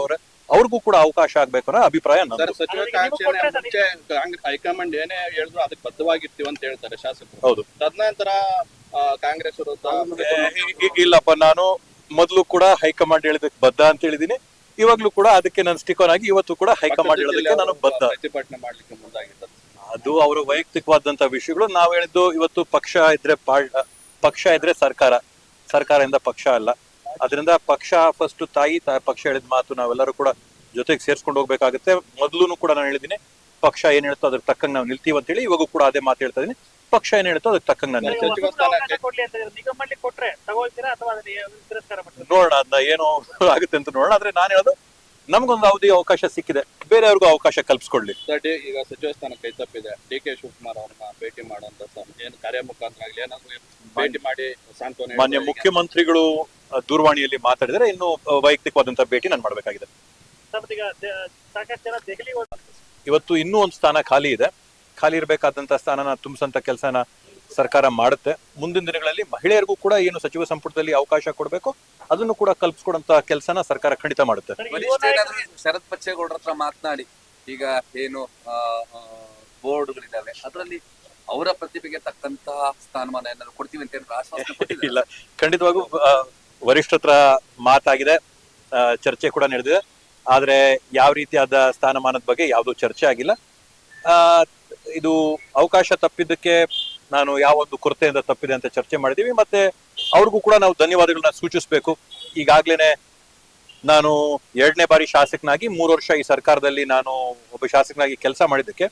ಅವ್ರಿಗೂ ಕೂಡ ಅವಕಾಶ ಆಗ್ಬೇಕು ಅನ್ನೋ ಅಭಿಪ್ರಾಯ ನಂದು. ಹೈಕಮಾಂಡ್ ಏನೇ ಹೇಳಿದ್ರು ಅದಕ್ಕೆ ಬದ್ಧವಾಗಿರ್ತೀವಿ ಅಂತ ಹೇಳ್ತಾರೆ ಶಾಸಕರು. ಹೌದು. ತದನಂತರ ಕಾಂಗ್ರೆಸ್ ಇಲ್ಲಪ್ಪ, ನಾನು ಮೊದಲು ಕೂಡ ಹೈಕಮಾಂಡ್ ಹೇಳಿದಕ್ಕೆ ಬದ್ಧ ಅಂತ ಹೇಳಿದೀನಿ. ಇವಾಗ್ಲೂ ಕೂಡ ಅದಕ್ಕೆ ನಾನು ಸ್ಟಿಕ್ ಆನ್ ಆಗಿ ಇವತ್ತು ಕೂಡ ಹೈಕಮಾಂಡ್ ಹೇಳೋದಕ್ಕೆ ನಾನು ಬದ್ಧ. ಪ್ರತಿಭಟನೆ ಮಾಡ್ಲಿಕ್ಕೆ ಮುಂದಾಗಿದ್ದಾರೆ. ಅದು ಅವರ ವೈಯಕ್ತಿಕವಾದಂತ ವಿಷಯಗಳು. ನಾವ್ ಹೇಳಿದ್ದು ಇವತ್ತು ಪಕ್ಷ ಇದ್ರೆ ಸರ್ಕಾರದಿಂದ ಪಕ್ಷ ಅಲ್ಲ. ಅದರಿಂದ ಪಕ್ಷ ಫಸ್ಟ್ ತಾಯಿ, ಪಕ್ಷ ಹೇಳಿದ ಮಾತು ನಾವೆಲ್ಲರೂ ಕೂಡ ಜೊತೆಗೆ ಸೇರ್ಸ್ಕೊಂಡು ಹೋಗ್ಬೇಕಾಗುತ್ತೆ. ಮೊದಲು ಕೂಡ ನಾನು ಹೇಳಿದೀನಿ, ಪಕ್ಷ ಏನ್ ಹೇಳ್ತೋ ಅದ್ರ ತಕ್ಕಂಗೆ ನಾವು ನಿಲ್ತೀವಿ ಅಂತ ಹೇಳಿ. ಇವಾಗೂ ಕೂಡ ಅದೇ ಮಾತು ಹೇಳ್ತಾ ಇದೀನಿ, ಪಕ್ಷ ಏನ್ ಹೇಳ್ತೋ ಅದಕ್ಕೆ ತಕ್ಕಂಗೆ ನಾನು ನಿಲ್ತೀನಿ. ನೋಡೋಣ, ಅದನ್ನ ಏನು ಆಗುತ್ತೆ ಅಂತ ನೋಡೋಣ. ಆದ್ರೆ ನಾನು ಹೇಳೋದು ನಮಗೊಂದು ಯಾವುದೇ ಅವಕಾಶ ಸಿಕ್ಕಿದೆ, ಬೇರೆಯವ್ರಿಗೂ ಅವಕಾಶ ಕಲ್ಪಿಸ್ಕೊಡ್ಲಿ. ಈಗ ಸಚಿವ ಸ್ಥಾನ ಕೈ ತಪ್ಪಿದೆ, ಡಿ.ಕೆ. ಶಿವಕುಮಾರ್ ಅವ್ರನ್ನ ಭೇಟಿ ಮಾಡುವಂತ ಏನು ಕಾರ್ಯ ಮುಖಾಂತರ ಆಗಲಿ ಏನಾದ್ರು ಭೇಟಿ ಮಾಡಿ ಸಾಂತ್ವನ ಮಾನ್ಯ ಮುಖ್ಯಮಂತ್ರಿಗಳು ದೂರವಾಣಿಯಲ್ಲಿ ಮಾತಾಡಿದರೆ ಇನ್ನು ವೈಯಕ್ತಿಕವಾದಂತಹ ಭೇಟಿ ನಾನು ಮಾಡಬೇಕಾಗಿದೆ. ಸಾಕಷ್ಟು ಜನ ದೆಹಲಿ ಇವತ್ತು ಇನ್ನೂ ಒಂದು ಸ್ಥಾನ ಖಾಲಿ ಇದೆ. ಖಾಲಿ ಇರಬೇಕಾದಂತಹ ಸ್ಥಾನನ ತುಂಬಿಸಂತ ಕೆಲಸನ ಸರ್ಕಾರ ಮಾಡುತ್ತೆ. ಮುಂದಿನ ದಿನಗಳಲ್ಲಿ ಮಹಿಳೆಯರಿಗೂ ಕೂಡ ಏನು ಸಚಿವ ಸಂಪುಟದಲ್ಲಿ ಅವಕಾಶ ಕೊಡಬೇಕು ಅದನ್ನು ಕೂಡ ಕಲ್ಪಿಸ್ಕೊಡಂತ ಕೆಲಸನ ಸರ್ಕಾರ ಖಂಡಿತ ಮಾಡುತ್ತೆ. ಶರತ್ ಬಚ್ಚೇಗೌಡರ ಹತ್ರ ಮಾತನಾಡಿ ಈಗ ಏನು ಬೋರ್ಡ್ಗಳಿದಾವೆ ಅದರಲ್ಲಿ ಅವರ ಪ್ರತಿಭೆಗೆ ತಕ್ಕಂತಹ ಸ್ಥಾನಮಾನ ಏನಾದ್ರು ಕೊಡ್ತೀವಿ ಅಂತ ಆಶ್ವಾಸನೆ ಕೊಟ್ಟಿದ್ದಾರೆ. ಇಲ್ಲ, ಖಂಡಿತವಾಗೂ ವರಿಷ್ಠರ ಹತ್ರ ಮಾತಾಗಿದೆ, ಚರ್ಚೆ ಕೂಡ ನಡೆದಿದೆ. ಆದ್ರೆ ಯಾವ ರೀತಿಯಾದ ಸ್ಥಾನಮಾನದ ಬಗ್ಗೆ ಯಾವುದೂ ಚರ್ಚೆ ಆಗಿಲ್ಲ. ಇದು ಅವಕಾಶ ತಪ್ಪಿದ್ದಕ್ಕೆ ನಾನು ಯಾವ ಒಂದು ಕೊರತೆಯಿಂದ ತಪ್ಪಿದೆ ಅಂತ ಚರ್ಚೆ ಮಾಡಿದೀವಿ. ಮತ್ತೆ ಅವ್ರಿಗೂ ಕೂಡ ನಾವು ಧನ್ಯವಾದಗಳನ್ನ ಸೂಚಿಸಬೇಕು. ಈಗಾಗ್ಲೇನೆ ನಾನು 2ನೇ ಬಾರಿ ಶಾಸಕನಾಗಿ 3 ವರ್ಷ ಈ ಸರ್ಕಾರದಲ್ಲಿ ನಾನು ಒಬ್ಬ ಶಾಸಕನಾಗಿ ಕೆಲಸ ಮಾಡಿದ್ದಕ್ಕೆ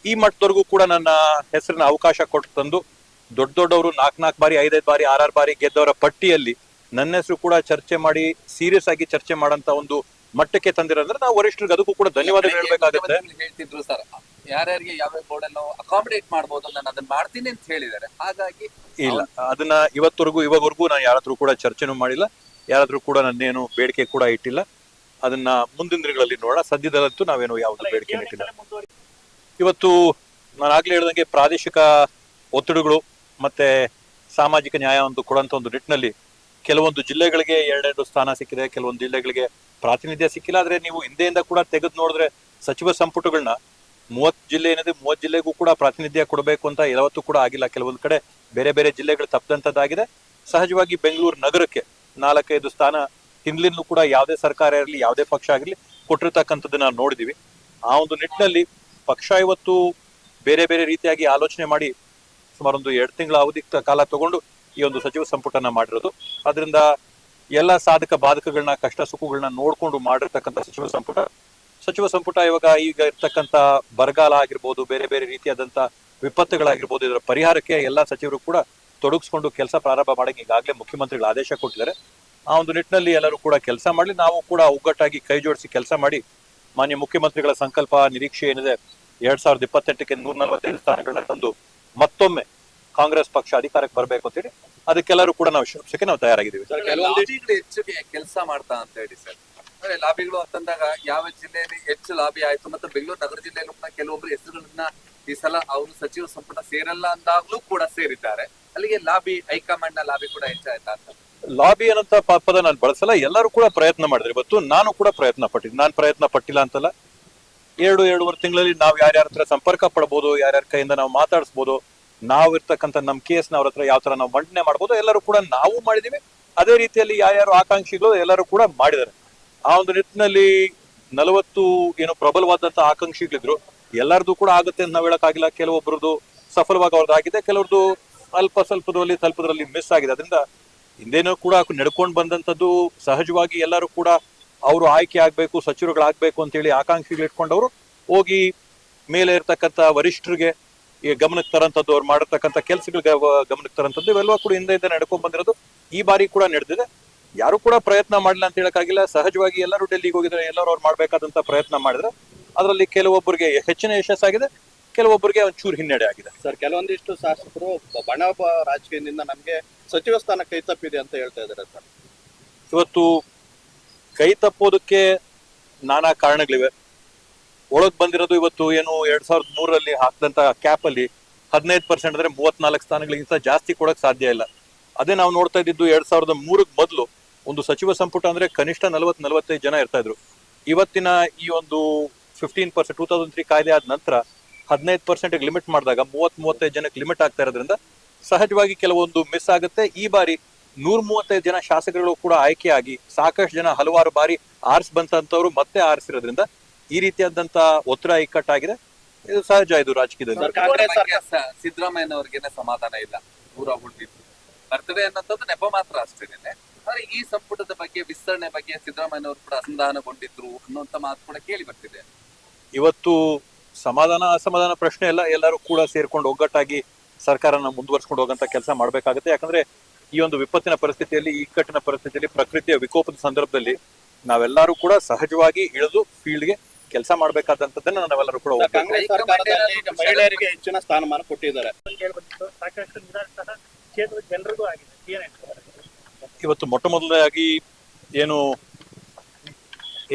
ಈ ಮಟ್ಟದವರೆಗೂ ಕೂಡ ನನ್ನ ಹೆಸರಿನ ಅವಕಾಶ ಕೊಟ್ಟು ತಂದು ದೊಡ್ಡವರು 4 ಬಾರಿ 5 ಬಾರಿ 6 ಬಾರಿ ಗೆದ್ದವರ ಪಟ್ಟಿಯಲ್ಲಿ ನನ್ನ ಹೆಸರು ಕೂಡ ಚರ್ಚೆ ಮಾಡಿ ಸೀರಿಯಸ್ ಆಗಿ ಚರ್ಚೆ ಮಾಡಂತ ಒಂದು ಮಟ್ಟಕ್ಕೆ ತಂದಿರೋದ್ರೆ ನಾವು ವರಿಷ್ಠರಿಗೆ ಅದಕ್ಕೂ ಕೂಡ ಧನ್ಯವಾದಗಳು ಹೇಳ್ಬೇಕಾಗುತ್ತೆ. ಹೇಳ್ತಿದ್ರು ಸರ್, ಯಾರ್ಯಾರಿಗೆ ಯಾವ ಬೋರ್ಡ್ ಅನ್ನು ಅಕಾಮಿಡೇಟ್ ಮಾಡಬಹುದು, ನಾನು ಅದನ್ನ ಮಾಡ್ತೀನಿ ಅಂತ ಹೇಳಿದ್ದಾರೆ. ಹಾಗಾಗಿ ಇಲ್ಲ, ಅದನ್ನ ಇವಾಗವರೆಗೂ ನಾನು ಯಾರಾದ್ರೂ ಕೂಡ ಚರ್ಚೆನೂ ಮಾಡಿಲ್ಲ, ಯಾರಾದ್ರೂ ಕೂಡ ನನ್ನೇನು ಬೇಡಿಕೆ ಕೂಡ ಇಟ್ಟಿಲ್ಲ. ಅದನ್ನ ಮುಂದಿನ ದಿನಗಳಲ್ಲಿ ನೋಡೋಣ. ಸದ್ಯದಲ್ಲಂತೂ ನಾವೇನು ಯಾವ್ದು ಬೇಡಿಕೆ ಇಟ್ಟಿಲ್ಲ. ಇವತ್ತು ನಾನು ಆಗ್ಲೇ ಹೇಳ್ದಂಗೆ ಪ್ರಾದೇಶಿಕ ಒತ್ತಡಗಳು ಮತ್ತೆ ಸಾಮಾಜಿಕ ನ್ಯಾಯವನ್ನು ಕೊಡುವಂತ ಒಂದು ನಿಟ್ಟಿನಲ್ಲಿ ಕೆಲವೊಂದು ಜಿಲ್ಲೆಗಳಿಗೆ 2 ಸ್ಥಾನ ಸಿಕ್ಕಿದೆ, ಕೆಲವೊಂದು ಜಿಲ್ಲೆಗಳಿಗೆ ಪ್ರಾತಿನಿಧ್ಯ ಸಿಕ್ಕಿಲ್ಲ. ಆದ್ರೆ ನೀವು ಹಿಂದೆಯಿಂದ ಕೂಡ ತೆಗೆದು ನೋಡಿದ್ರೆ ಸಚಿವ ಸಂಪುಟಗಳನ್ನ 30 ಜಿಲ್ಲೆ ಏನಿದೆ 30 ಜಿಲ್ಲೆಗೂ ಕೂಡ ಪ್ರಾತಿನಿಧ್ಯ ಕೊಡಬೇಕು ಅಂತ ಯಾವತ್ತೂ ಕೂಡ ಆಗಿಲ್ಲ. ಕೆಲವೊಂದು ಕಡೆ ಬೇರೆ ಬೇರೆ ಜಿಲ್ಲೆಗಳು ತಪ್ಪದಂತದ್ದಾಗಿದೆ. ಸಹಜವಾಗಿ ಬೆಂಗಳೂರು ನಗರಕ್ಕೆ 4-5 ಸ್ಥಾನ ಹಿಂದ್ಲಿಂದಲೂ ಕೂಡ ಯಾವುದೇ ಸರ್ಕಾರ ಇರಲಿ ಯಾವುದೇ ಪಕ್ಷ ಆಗಿರ್ಲಿ ಕೊಟ್ಟಿರ್ತಕ್ಕಂಥದ್ದನ್ನ ನೋಡಿದೀವಿ. ಆ ಒಂದು ನಿಟ್ಟಿನಲ್ಲಿ ಪಕ್ಷ ಇವತ್ತು ಬೇರೆ ಬೇರೆ ರೀತಿಯಾಗಿ ಆಲೋಚನೆ ಮಾಡಿ ಸುಮಾರು 2 ತಿಂಗಳ ಅವಧಿ ಕಾಲ ತಗೊಂಡು ಈ ಒಂದು ಸಚಿವ ಸಂಪುಟನ ಮಾಡಿರೋದು. ಅದರಿಂದ ಎಲ್ಲ ಸಾಧಕ ಬಾಧಕಗಳನ್ನ ಕಷ್ಟ ಸುಖಗಳನ್ನ ನೋಡ್ಕೊಂಡು ಮಾಡಿರ್ತಕ್ಕಂಥ ಸಚಿವ ಸಂಪುಟ ಇವಾಗ ಈಗ ಇರ್ತಕ್ಕಂಥ ಬರಗಾಲ ಆಗಿರ್ಬೋದು, ಬೇರೆ ಬೇರೆ ರೀತಿಯಾದಂತ ವಿಪತ್ತುಗಳಾಗಿರ್ಬೋದು, ಇದರ ಪರಿಹಾರಕ್ಕೆ ಎಲ್ಲಾ ಸಚಿವರು ಕೂಡ ತೊಡಗಿಸ್ಕೊಂಡು ಕೆಲಸ ಪ್ರಾರಂಭ ಮಾಡಕ್ಕೆ ಈಗಾಗಲೇ ಮುಖ್ಯಮಂತ್ರಿಗಳು ಆದೇಶ ಕೊಟ್ಟಿದ್ದಾರೆ. ಆ ಒಂದು ನಿಟ್ಟಿನಲ್ಲಿ ಎಲ್ಲರೂ ಕೂಡ ಕೆಲಸ ಮಾಡಲಿ, ನಾವು ಕೂಡ ಒಗ್ಗಟ್ಟಾಗಿ ಕೈ ಜೋಡಿಸಿ ಕೆಲಸ ಮಾಡಿ ಮಾನ್ಯ ಮುಖ್ಯಮಂತ್ರಿಗಳ ಸಂಕಲ್ಪ ನಿರೀಕ್ಷೆ ಏನಿದೆ 2028ಕ್ಕೆ 145 ಸ್ಥಾನಗಳನ್ನ ತಂದು ಮತ್ತೊಮ್ಮೆ ಕಾಂಗ್ರೆಸ್ ಪಕ್ಷ ಅಧಿಕಾರಕ್ಕೆ ಬರಬೇಕು ಅಂತೇಳಿ ಅದಕ್ಕೆಲ್ಲರೂ ಕೂಡ ನಾವು ಶ್ರಮಿಸಕ್ಕೆ ನಾವು ತಯಾರಾಗಿದ್ದೀವಿ. ಹೆಚ್ಚು ಕೆಲಸ ಮಾಡ್ತಾ ಅಂತ ಹೇಳಿ ಸರ್, ಅಂದ್ರೆ ಲಾಬಿಗಳು ಅಂತಂದಾಗ ಯಾವ ಜಿಲ್ಲೆಯಲ್ಲಿ ಹೆಚ್ಚು ಲಾಬಿ ಆಯ್ತು, ಮತ್ತೆ ಬೆಂಗಳೂರು ನಗರ ಜಿಲ್ಲೆಯಲ್ಲೂ ಕೂಡ ಕೆಲವೊಬ್ರು ಹೆಸರುಗಳನ್ನ ಈ ಸಲ ಅವರು ಸಚಿವ ಸಂಪುಟ ಸೇರಲ್ಲ ಅಂದಾಗ್ಲೂ ಕೂಡ ಸೇರಿದ್ದಾರೆ. ಅಲ್ಲಿಗೆ ಲಾಬಿ ಹೈಕಮಾಂಡ್ ನ ಲಾಬಿ ಕೂಡ ಹೆಚ್ಚಾಯ್ತಾ ಅಂತ. ಲಾಬಿ ಅನ್ನಂತ ಪದ ನಾನು ಬಳಸಲ್ಲ, ಎಲ್ಲರೂ ಕೂಡ ಪ್ರಯತ್ನ ಮಾಡಿದ್ರೆ ಇವತ್ತು ನಾನು ಕೂಡ ಪ್ರಯತ್ನ ಪಟ್ಟಿದ್ದೆ. ನಾನು ಪ್ರಯತ್ನ ಪಟ್ಟಿಲ್ಲ ಅಂತಲ್ಲ. 2-2.5 ತಿಂಗಳಲ್ಲಿ ನಾವು ಯಾರ್ಯಾರ ಹತ್ರ ಸಂಪರ್ಕ ಪಡಬಹುದು, ಯಾರ್ಯಾರ ಕೈಯಿಂದ ನಾವು ಮಾತಾಡಿಸ್ಬೋದು, ನಾವು ಇರ್ತಕ್ಕಂಥ ನಮ್ಮ ಕೇಸ್ನ ಅವ್ರ ಹತ್ರ ಯಾವ ತರ ನಾವು ಮಂಡನೆ ಮಾಡ್ಬೋದು, ಎಲ್ಲರೂ ಕೂಡ ನಾವು ಮಾಡಿದೀವಿ. ಅದೇ ರೀತಿಯಲ್ಲಿ ಯಾರ್ಯಾರು ಆಕಾಂಕ್ಷಿಗಳು ಎಲ್ಲರೂ ಕೂಡ ಮಾಡಿದ್ದಾರೆ. ಆ ಒಂದು ನಿಟ್ಟಿನಲ್ಲಿ 40 ಏನು ಪ್ರಬಲವಾದಂತಹ ಆಕಾಂಕ್ಷಿಗಳಿದ್ರು, ಎಲ್ಲರದು ಕೂಡ ಆಗುತ್ತೆ ಅಂತ ನಾವು ಹೇಳಕ್ಕಾಗಿಲ್ಲ. ಕೆಲವೊಬ್ಬರದು ಸಫಲವಾಗಿ ಅವ್ರದ್ದಾಗಿದೆ, ಕೆಲವ್ರದ್ದು ಅಲ್ಪ ಸ್ವಲ್ಪದಲ್ಲಿ ತಲುಪದ್ರಲ್ಲಿ ಮಿಸ್ ಆಗಿದೆ. ಅದರಿಂದ ಹಿಂದೇನೂ ಕೂಡ ನಡ್ಕೊಂಡು ಬಂದಂತದ್ದು ಸಹಜವಾಗಿ ಎಲ್ಲರೂ ಕೂಡ ಅವರು ಆಯ್ಕೆ ಆಗ್ಬೇಕು, ಸಚಿವರುಗಳಾಗ್ಬೇಕು ಅಂತೇಳಿ ಆಕಾಂಕ್ಷಿಗಳು ಇಟ್ಕೊಂಡವರು ಹೋಗಿ ಮೇಲೆ ಇರ್ತಕ್ಕಂಥ ವರಿಷ್ಠರಿಗೆ ಈ ಗಮನಕ್ಕೆ ತರಂತದ್ದು, ಅವ್ರು ಮಾಡಿರ್ತಕ್ಕಂಥ ಕೆಲಸಗಳಿಗೆ ಗಮನಕ್ಕೆ ತರಂತದ್ದು ಇವೆಲ್ಲ ಕೂಡ ಹಿಂದೆ ನಡ್ಕೊಂಡ್ ಬಂದಿರೋದು ಈ ಬಾರಿ ಕೂಡ ನಡೆದಿದೆ. ಯಾರು ಕೂಡ ಪ್ರಯತ್ನ ಮಾಡಿಲ್ಲ ಅಂತ ಹೇಳಕ್ಕಾಗಿಲ್ಲ. ಸಹಜವಾಗಿ ಎಲ್ಲರೂ ಡೆಲ್ಲಿಗೆ ಹೋಗಿದ್ರೆ ಎಲ್ಲರೂ ಅವ್ರು ಮಾಡ್ಬೇಕಾದಂತ ಪ್ರಯತ್ನ ಮಾಡಿದ್ರೆ ಅದರಲ್ಲಿ ಕೆಲವೊಬ್ಬರಿಗೆ ಹೆಚ್ಚಿನ ಯಶಸ್ಸಾಗಿದೆ, ಕೆಲವೊಬ್ಬರಿಗೆ ಒಂಚೂರು ಹಿನ್ನಡೆ ಆಗಿದೆ. ಸರ್, ಕೆಲವೊಂದಿಷ್ಟು ಶಾಸಕರು ಬಣ ರಾಜಕೀಯದಿಂದ ನಮ್ಗೆ ಸಚಿವ ಸ್ಥಾನ ಕೈ ತಪ್ಪಿದೆ ಅಂತ ಹೇಳ್ತಾ ಇದ್ದಾರೆ ಸರ್. ಇವತ್ತು ಕೈ ತಪ್ಪೋದಕ್ಕೆ ನಾನಾ ಕಾರಣಗಳಿವೆ. ಒಳಗ್ ಬಂದಿರೋದು ಇವತ್ತು ಏನು 2003ರಲ್ಲಿ ಹಾಕಿದಂತ ಕ್ಯಾಪ್ ಅಲ್ಲಿ 15% ಅಂದ್ರೆ 34 ಸ್ಥಾನಗಳಿಗಿಂತ ಜಾಸ್ತಿ ಕೊಡಕ್ ಸಾಧ್ಯ ಇಲ್ಲ. ಅದೇ ನಾವು ನೋಡ್ತಾ ಇದ್ದಿದ್ದು 2003ಕ್ಕೆ ಮೊದಲು ಒಂದು ಸಚಿವ ಸಂಪುಟ ಅಂದ್ರೆ ಕನಿಷ್ಠ 40-45 ಜನ ಇರ್ತಾ ಇದ್ರು. ಇವತ್ತಿನ ಈ ಒಂದು 15% 2003 ಕಾಯ್ದೆ ಆದ ನಂತರ 15% ಲಿಮಿಟ್ ಮಾಡಿದಾಗ 30-35 ಜನಕ್ಕೆ ಲಿಮಿಟ್ ಆಗ್ತಾ ಇರೋದ್ರಿಂದ ಸಹಜವಾಗಿ ಕೆಲವೊಂದು ಮಿಸ್ ಆಗುತ್ತೆ. ಈ ಬಾರಿ 135 ಜನ ಶಾಸಕರು ಕೂಡ ಆಯ್ಕೆಯಾಗಿ ಸಾಕಷ್ಟು ಜನ ಹಲವಾರು ಬಾರಿ ಬಂತಂತವ್ರು ಮತ್ತೆ ಆರಿಸಿರೋದ್ರಿಂದ ಈ ರೀತಿಯಾದಂತ ಒತ್ತಡ ಇಕ್ಕಟ್ಟಾಗಿದೆ. ಇದು ಸಹಜ, ಇದು ರಾಜಕೀಯದಲ್ಲಿ. ಸಿದ್ದರಾಮಯ್ಯನವ್ರಿಗೇನೆ ಸಮಾಧಾನ ಇಲ್ಲ, ದೂರ ಉಳಿದಿತ್ತು ಬರ್ತದೆ ಅನ್ನೋದು ನೆಪ ಮಾತ್ರ ಅಷ್ಟೇನೆ. ಆದ್ರೆ ಈ ಸಂಪುಟದ ಬಗ್ಗೆ ವಿಸ್ತರಣೆ ಬಗ್ಗೆ ಸಿದ್ದರಾಮಯ್ಯನವರು ಕೂಡ ಅಸಮಾಧಾನಗೊಂಡಿದ್ರು ಅನ್ನುವಂತ ಮಾತು ಕೂಡ ಕೇಳಿ ಬರ್ತಿದೆ. ಇವತ್ತು ಸಮಾಧಾನ ಅಸಮಾಧಾನ ಪ್ರಶ್ನೆ ಇಲ್ಲ, ಎಲ್ಲರೂ ಕೂಡ ಸೇರ್ಕೊಂಡು ಒಗ್ಗಟ್ಟಾಗಿ ಸರ್ಕಾರನ ಮುಂದುವರ್ಸ್ಕೊಂಡು ಹೋಗಂತ ಕೆಲಸ ಮಾಡ್ಬೇಕಾಗುತ್ತೆ. ಯಾಕಂದ್ರೆ ಈ ಒಂದು ವಿಪತ್ತಿನ ಪರಿಸ್ಥಿತಿಯಲ್ಲಿ, ಈ ಇಕ್ಕಟ್ಟಿನ ಪರಿಸ್ಥಿತಿಯಲ್ಲಿ, ಪ್ರಕೃತಿಯ ವಿಕೋಪದ ಸಂದರ್ಭದಲ್ಲಿ ನಾವೆಲ್ಲರೂ ಕೂಡ ಸಹಜವಾಗಿ ಇಳಿದು ಫೀಲ್ಡ್ಗೆ ಕೆಲಸ ಮಾಡ್ಬೇಕಾದಂತದ್ದನ್ನ ನಾವೆಲ್ಲರೂ ಕೂಡ ಒಪ್ಪಿದ್ದೀವಿ. ಕಾಂಗ್ರೆಸ್ ಸರ್ಕಾರದಲ್ಲಿ ಈಗ ಮಹಿಳೆಯರಿಗೆ ಹೆಚ್ಚಿನ ಸ್ಥಾನಮಾನ ಕೊಟ್ಟಿದ್ದಾರೆ. ಸಾಕಷ್ಟು ನಿರಾಶೆ ಕ್ಷೇತ್ರದ ಜನರಿಗೂ ಆಗಿದೆ. ಏನ್ ಹೇಳ್ತಾರೆ? ಇವತ್ತು ಮೊಟ್ಟ ಮೊದಲನೇದಾಗಿ ಏನು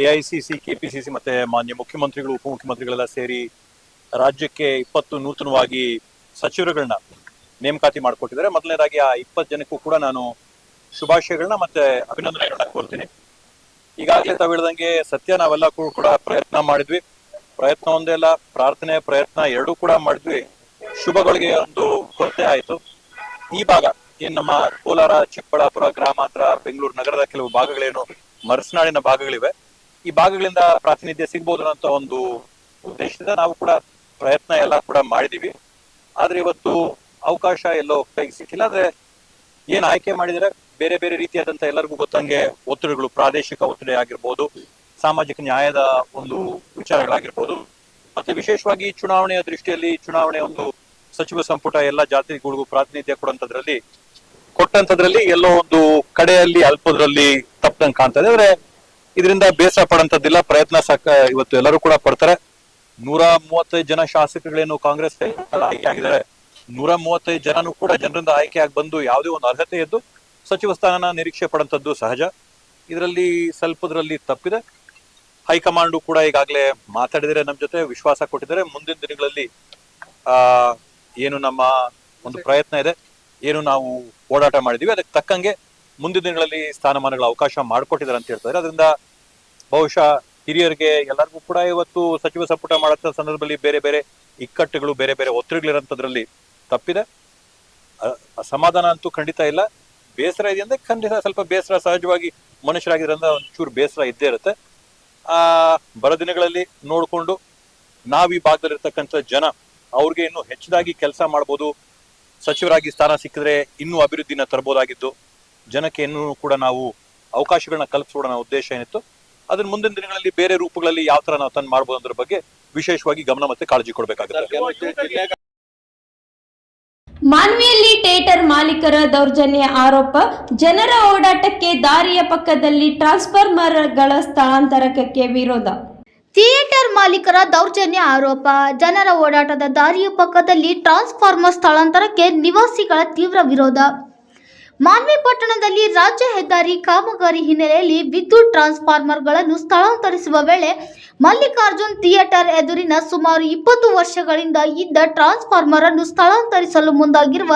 AICC, KPCC ಮತ್ತೆ ಮಾನ್ಯ ಮುಖ್ಯಮಂತ್ರಿಗಳು, ಉಪಮುಖ್ಯಮಂತ್ರಿಗಳೆಲ್ಲ ಸೇರಿ ರಾಜ್ಯಕ್ಕೆ 20 ನೂತನವಾಗಿ ಸಚಿವರುಗಳನ್ನ ನೇಮಕಾತಿ ಮಾಡಿಕೊಟ್ಟಿದ್ದಾರೆ. ಮೊದಲನೇದಾಗಿ ಆ 20 ಜನಕ್ಕೂ ಕೂಡ ನಾನು ಶುಭಾಶಯಗಳನ್ನ ಮತ್ತೆ ಅಭಿನಂದನೆಗಳನ್ನ ಕೋರ್ತೀನಿ. ಈಗಾಗಲೇ ತಾವು ಹೇಳ್ದಂಗೆ ಸತ್ಯ, ನಾವೆಲ್ಲ ಕೂಡ ಪ್ರಯತ್ನ ಮಾಡಿದ್ವಿ. ಪ್ರಯತ್ನ ಒಂದೇ ಅಲ್ಲ, ಪ್ರಾರ್ಥನೆ ಪ್ರಯತ್ನ ಎರಡೂ ಕೂಡ ಮಾಡಿದ್ವಿ. ಶುಭಗಳಿಗೆ ಒಂದು ಕೊರತೆ ಆಯ್ತು. ಈ ಭಾಗ ಏನ್ ನಮ್ಮ ಕೋಲಾರ, ಚಿಕ್ಕಬಳ್ಳಾಪುರ, ಗ್ರಾಮಾಂತರ, ಬೆಂಗಳೂರು ನಗರದ ಕೆಲವು ಭಾಗಗಳೇನು ಮರಸ್ನಾಡಿನ ಭಾಗಗಳಿವೆ, ಈ ಭಾಗಗಳಿಂದ ಪ್ರಾತಿನಿಧ್ಯ ಸಿಗ್ಬೋದು ಅಂತ ಒಂದು ಉದ್ದೇಶದಿಂದ ನಾವು ಕೂಡ ಪ್ರಯತ್ನ ಎಲ್ಲ ಕೂಡ ಮಾಡಿದೀವಿ. ಆದ್ರೆ ಇವತ್ತು ಅವಕಾಶ ಎಲ್ಲೋ ಕೈಗೆ ಸಿಕ್ಕಿಲ್ಲ. ಆದ್ರೆ ಏನ್ ಆಯ್ಕೆ ಮಾಡಿದರೆ ಬೇರೆ ಬೇರೆ ರೀತಿಯಾದಂತ ಎಲ್ಲರಿಗೂ ಗೊತ್ತಂಗೆ ಒತ್ತಡಗಳು, ಪ್ರಾದೇಶಿಕ ಒತ್ತಡ ಆಗಿರ್ಬೋದು, ಸಾಮಾಜಿಕ ನ್ಯಾಯದ ಒಂದು ವಿಚಾರಗಳಾಗಿರ್ಬೋದು, ಮತ್ತೆ ವಿಶೇಷವಾಗಿ ಚುನಾವಣೆಯ ದೃಷ್ಟಿಯಲ್ಲಿ ಚುನಾವಣೆ ಒಂದು ಸಚಿವ ಸಂಪುಟ ಎಲ್ಲ ಜಾತಿಗಳಿಗೂ ಪ್ರಾತಿನಿಧ್ಯ ಕೊಟ್ಟಂತದ್ರಲ್ಲಿ ಎಲ್ಲೋ ಒಂದು ಕಡೆಯಲ್ಲಿ ಅಲ್ಪದ್ರಲ್ಲಿ ತಪ್ಪದಂಗೆ ಕಾಣ್ತದೆ. ಆದ್ರೆ ಇದರಿಂದ ಬೇಸರ ಪಡಂತದ್ದಿಲ್ಲ. ಪ್ರಯತ್ನ ಇವತ್ತು ಎಲ್ಲರೂ ಕೂಡ ಪಡ್ತಾರೆ. 135 ಜನ ಶಾಸಕರುಗಳೇನು ಕಾಂಗ್ರೆಸ್ ಆಯ್ಕೆ ಆಗಿದ್ದಾರೆ, 135 ಜನನು ಕೂಡ ಜನರಿಂದ ಆಯ್ಕೆಯಾಗಿ ಬಂದು ಯಾವುದೇ ಒಂದು ಅರ್ಹತೆ ಇದ್ದು ಸಚಿವ ಸ್ಥಾನನ ನಿರೀಕ್ಷೆ ಪಡಂತದ್ದು ಸಹಜ. ಇದರಲ್ಲಿ ಸ್ವಲ್ಪದ್ರಲ್ಲಿ ತಪ್ಪಿದೆ. ಹೈಕಮಾಂಡು ಕೂಡ ಈಗಾಗಲೇ ಮಾತಾಡಿದರೆ, ನಮ್ಮ ಜೊತೆ ವಿಶ್ವಾಸ ಕೊಟ್ಟಿದ್ದಾರೆ. ಮುಂದಿನ ದಿನಗಳಲ್ಲಿ ಏನು ನಮ್ಮ ಒಂದು ಪ್ರಯತ್ನ ಇದೆ, ಏನು ನಾವು ಓಡಾಟ ಮಾಡಿದೀವಿ, ಅದಕ್ಕೆ ತಕ್ಕಂಗೆ ಮುಂದಿನ ದಿನಗಳಲ್ಲಿ ಸ್ಥಾನಮಾನಗಳ ಅವಕಾಶ ಮಾಡಿಕೊಟ್ಟಿದ್ದಾರೆ ಅಂತ ಹೇಳ್ತಾರೆ. ಅದರಿಂದ ಬಹುಶಃ ಹಿರಿಯರಿಗೆ ಎಲ್ಲರಿಗೂ ಕೂಡ ಇವತ್ತು ಸಚಿವ ಸಂಪುಟ ಮಾಡೋ ಸಂದರ್ಭದಲ್ಲಿ ಬೇರೆ ಬೇರೆ ಇಕ್ಕಟ್ಟುಗಳು, ಬೇರೆ ಬೇರೆ ಒತ್ತಡಗಳಿರೋಂಥದ್ರಲ್ಲಿ ತಪ್ಪಿದೆ. ಅಸಮಾಧಾನ ಅಂತೂ ಖಂಡಿತ ಇಲ್ಲ. ಬೇಸರ ಇದೆ ಅಂದ್ರೆ ಖಂಡಿತ ಸ್ವಲ್ಪ ಬೇಸರ, ಸಹಜವಾಗಿ ಮನುಷ್ಯರಾಗಿರೋದ್ರಿಂದ ಒಂಚೂರು ಬೇಸರ ಇದ್ದೇ ಇರುತ್ತೆ. ಬರೋ ದಿನಗಳಲ್ಲಿ ನೋಡ್ಕೊಂಡು ನಾವ್ ಈ ಭಾಗದಲ್ಲಿರ್ತಕ್ಕಂಥ ಜನ ಅವ್ರಿಗೆ ಇನ್ನೂ ಹೆಚ್ಚಿದಾಗಿ ಕೆಲಸ ಮಾಡ್ಬೋದು, ಸಚಿವರಾಗಿ ಸ್ಥಾನ ಸಿಕ್ಕಿದ್ರೆ ಇನ್ನೂ ಅಭಿವೃದ್ಧಿನ ತರಬಹುದಾಗಿದ್ದು, ಜನಕ್ಕೆ ಇನ್ನೂ ಕೂಡ ನಾವು ಅವಕಾಶಗಳನ್ನ ಕಲ್ಪಿಸೋಣ ಉದ್ದೇಶ ಏನಿತ್ತು, ಅದನ್ನ ಮುಂದಿನ ದಿನಗಳಲ್ಲಿ ಬೇರೆ ರೂಪಗಳಲ್ಲಿ ಯಾವ ತರ ನಾವು ತಂದು ಮಾಡ್ಬೋದು ಅನ್ನೋದ್ರ ಬಗ್ಗೆ ವಿಶೇಷವಾಗಿ ಗಮನ ಮತ್ತೆ ಕಾಳಜಿ ಕೊಡಬೇಕಾಗುತ್ತೆ. ಮಾನ್ವಿಯಲ್ಲಿ ಥಿಯೇಟರ್ ಮಾಲೀಕರ ದೌರ್ಜನ್ಯ ಆರೋಪ. ಜನರ ಓಡಾಟಕ್ಕೆ ದಾರಿಯ ಪಕ್ಕದಲ್ಲಿ ಟ್ರಾನ್ಸ್ಫಾರ್ಮರ್ಗಳ ಸ್ಥಳಾಂತರಕ್ಕೆ ವಿರೋಧ. ಥಿಯೇಟರ್ ಮಾಲೀಕರ ದೌರ್ಜನ್ಯ ಆರೋಪ. ಜನರ ಓಡಾಟದ ದಾರಿಯ ಪಕ್ಕದಲ್ಲಿ ಟ್ರಾನ್ಸ್ಫಾರ್ಮರ್ ಸ್ಥಳಾಂತರಕ್ಕೆ ನಿವಾಸಿಗಳ ತೀವ್ರ ವಿರೋಧ. ಮಾನ್ವಿ ಪಟ್ಟಣದಲ್ಲಿ ರಾಜ್ಯ ಹೆದ್ದಾರಿ ಕಾಮಗಾರಿ ಹಿನ್ನೆಲೆಯಲ್ಲಿ ವಿದ್ಯುತ್ ಟ್ರಾನ್ಸ್ಫಾರ್ಮರ್ಗಳನ್ನು ಸ್ಥಳಾಂತರಿಸುವ ವೇಳೆ ಮಲ್ಲಿಕಾರ್ಜುನ್ ಥಿಯೇಟರ್ ಎದುರಿನ ಸುಮಾರು 20 ವರ್ಷಗಳಿಂದ ಇದ್ದ ಟ್ರಾನ್ಸ್ಫಾರ್ಮರ್ ಅನ್ನು ಸ್ಥಳಾಂತರಿಸಲು ಮುಂದಾಗಿರುವ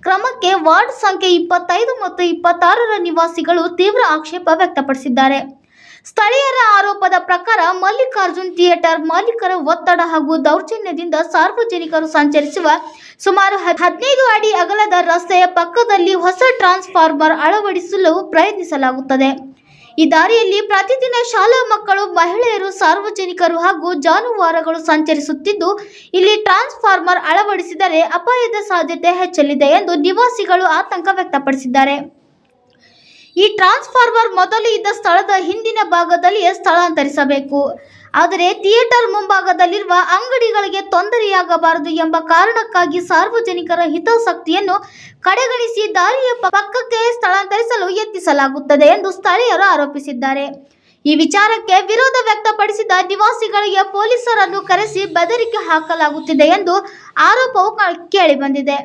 ಕ್ರಮಕ್ಕೆ ವಾರ್ಡ್ ಸಂಖ್ಯೆ 25 ಮತ್ತು 26ರ ನಿವಾಸಿಗಳು ತೀವ್ರ ಆಕ್ಷೇಪ ವ್ಯಕ್ತಪಡಿಸಿದ್ದಾರೆ. ಸ್ಥಳೀಯರ ಆರೋಪದ ಪ್ರಕಾರ ಮಲ್ಲಿಕಾರ್ಜುನ್ ಥಿಯೇಟರ್ ಮಾಲೀಕರ ಒತ್ತಡ ಹಾಗೂ ದೌರ್ಜನ್ಯದಿಂದ ಸಾರ್ವಜನಿಕರು ಸಂಚರಿಸುವ ಸುಮಾರು 15 ಅಡಿ ಅಗಲದ ರಸ್ತೆಯ ಪಕ್ಕದಲ್ಲಿ ಹೊಸ ಟ್ರಾನ್ಸ್ಫಾರ್ಮರ್ ಅಳವಡಿಸಲು ಪ್ರಯತ್ನಿಸಲಾಗುತ್ತದೆ. ಈ ದಾರಿಯಲ್ಲಿ ಪ್ರತಿದಿನ ಶಾಲಾ ಮಕ್ಕಳು, ಮಹಿಳೆಯರು, ಸಾರ್ವಜನಿಕರು ಹಾಗೂ ಜಾನುವಾರುಗಳು ಸಂಚರಿಸುತ್ತಿದ್ದು, ಇಲ್ಲಿ ಟ್ರಾನ್ಸ್ಫಾರ್ಮರ್ ಅಳವಡಿಸಿದರೆ ಅಪಾಯದ ಸಾಧ್ಯತೆ ಹೆಚ್ಚಲಿದೆ ಎಂದು ನಿವಾಸಿಗಳು ಆತಂಕ ವ್ಯಕ್ತಪಡಿಸಿದ್ದಾರೆ. ಈ ಟ್ರಾನ್ಸ್ಫಾರ್ಮರ್ ಮೊದಲು ಇದ್ದ ಸ್ಥಳದ ಹಿಂದಿನ ಭಾಗದಲ್ಲಿಯೇ ಸ್ಥಳಾಂತರಿಸಬೇಕು. ಆದರೆ ಥಿಯೇಟರ್ ಮುಂಭಾಗದಲ್ಲಿರುವ ಅಂಗಡಿಗಳಿಗೆ ತೊಂದರೆಯಾಗಬಾರದು ಎಂಬ ಕಾರಣಕ್ಕಾಗಿ ಸಾರ್ವಜನಿಕರ ಹಿತಾಸಕ್ತಿಯನ್ನು ಕಡೆಗಣಿಸಿ ದಾರಿಯ ಪಕ್ಕಕ್ಕೆ ಸ್ಥಳಾಂತರಿಸಲು ಯತ್ನಿಸಲಾಗುತ್ತದೆ ಎಂದು ಸ್ಥಳೀಯರು ಆರೋಪಿಸಿದ್ದಾರೆ. ಈ ವಿಚಾರಕ್ಕೆ ವಿರೋಧ ವ್ಯಕ್ತಪಡಿಸಿದ ನಿವಾಸಿಗಳಿಗೆ ಪೊಲೀಸರನ್ನು ಕರೆಸಿ ಬೆದರಿಕೆ ಹಾಕಲಾಗುತ್ತಿದೆ ಎಂದು ಆರೋಪವು ಕೇಳಿಬಂದಿದೆ.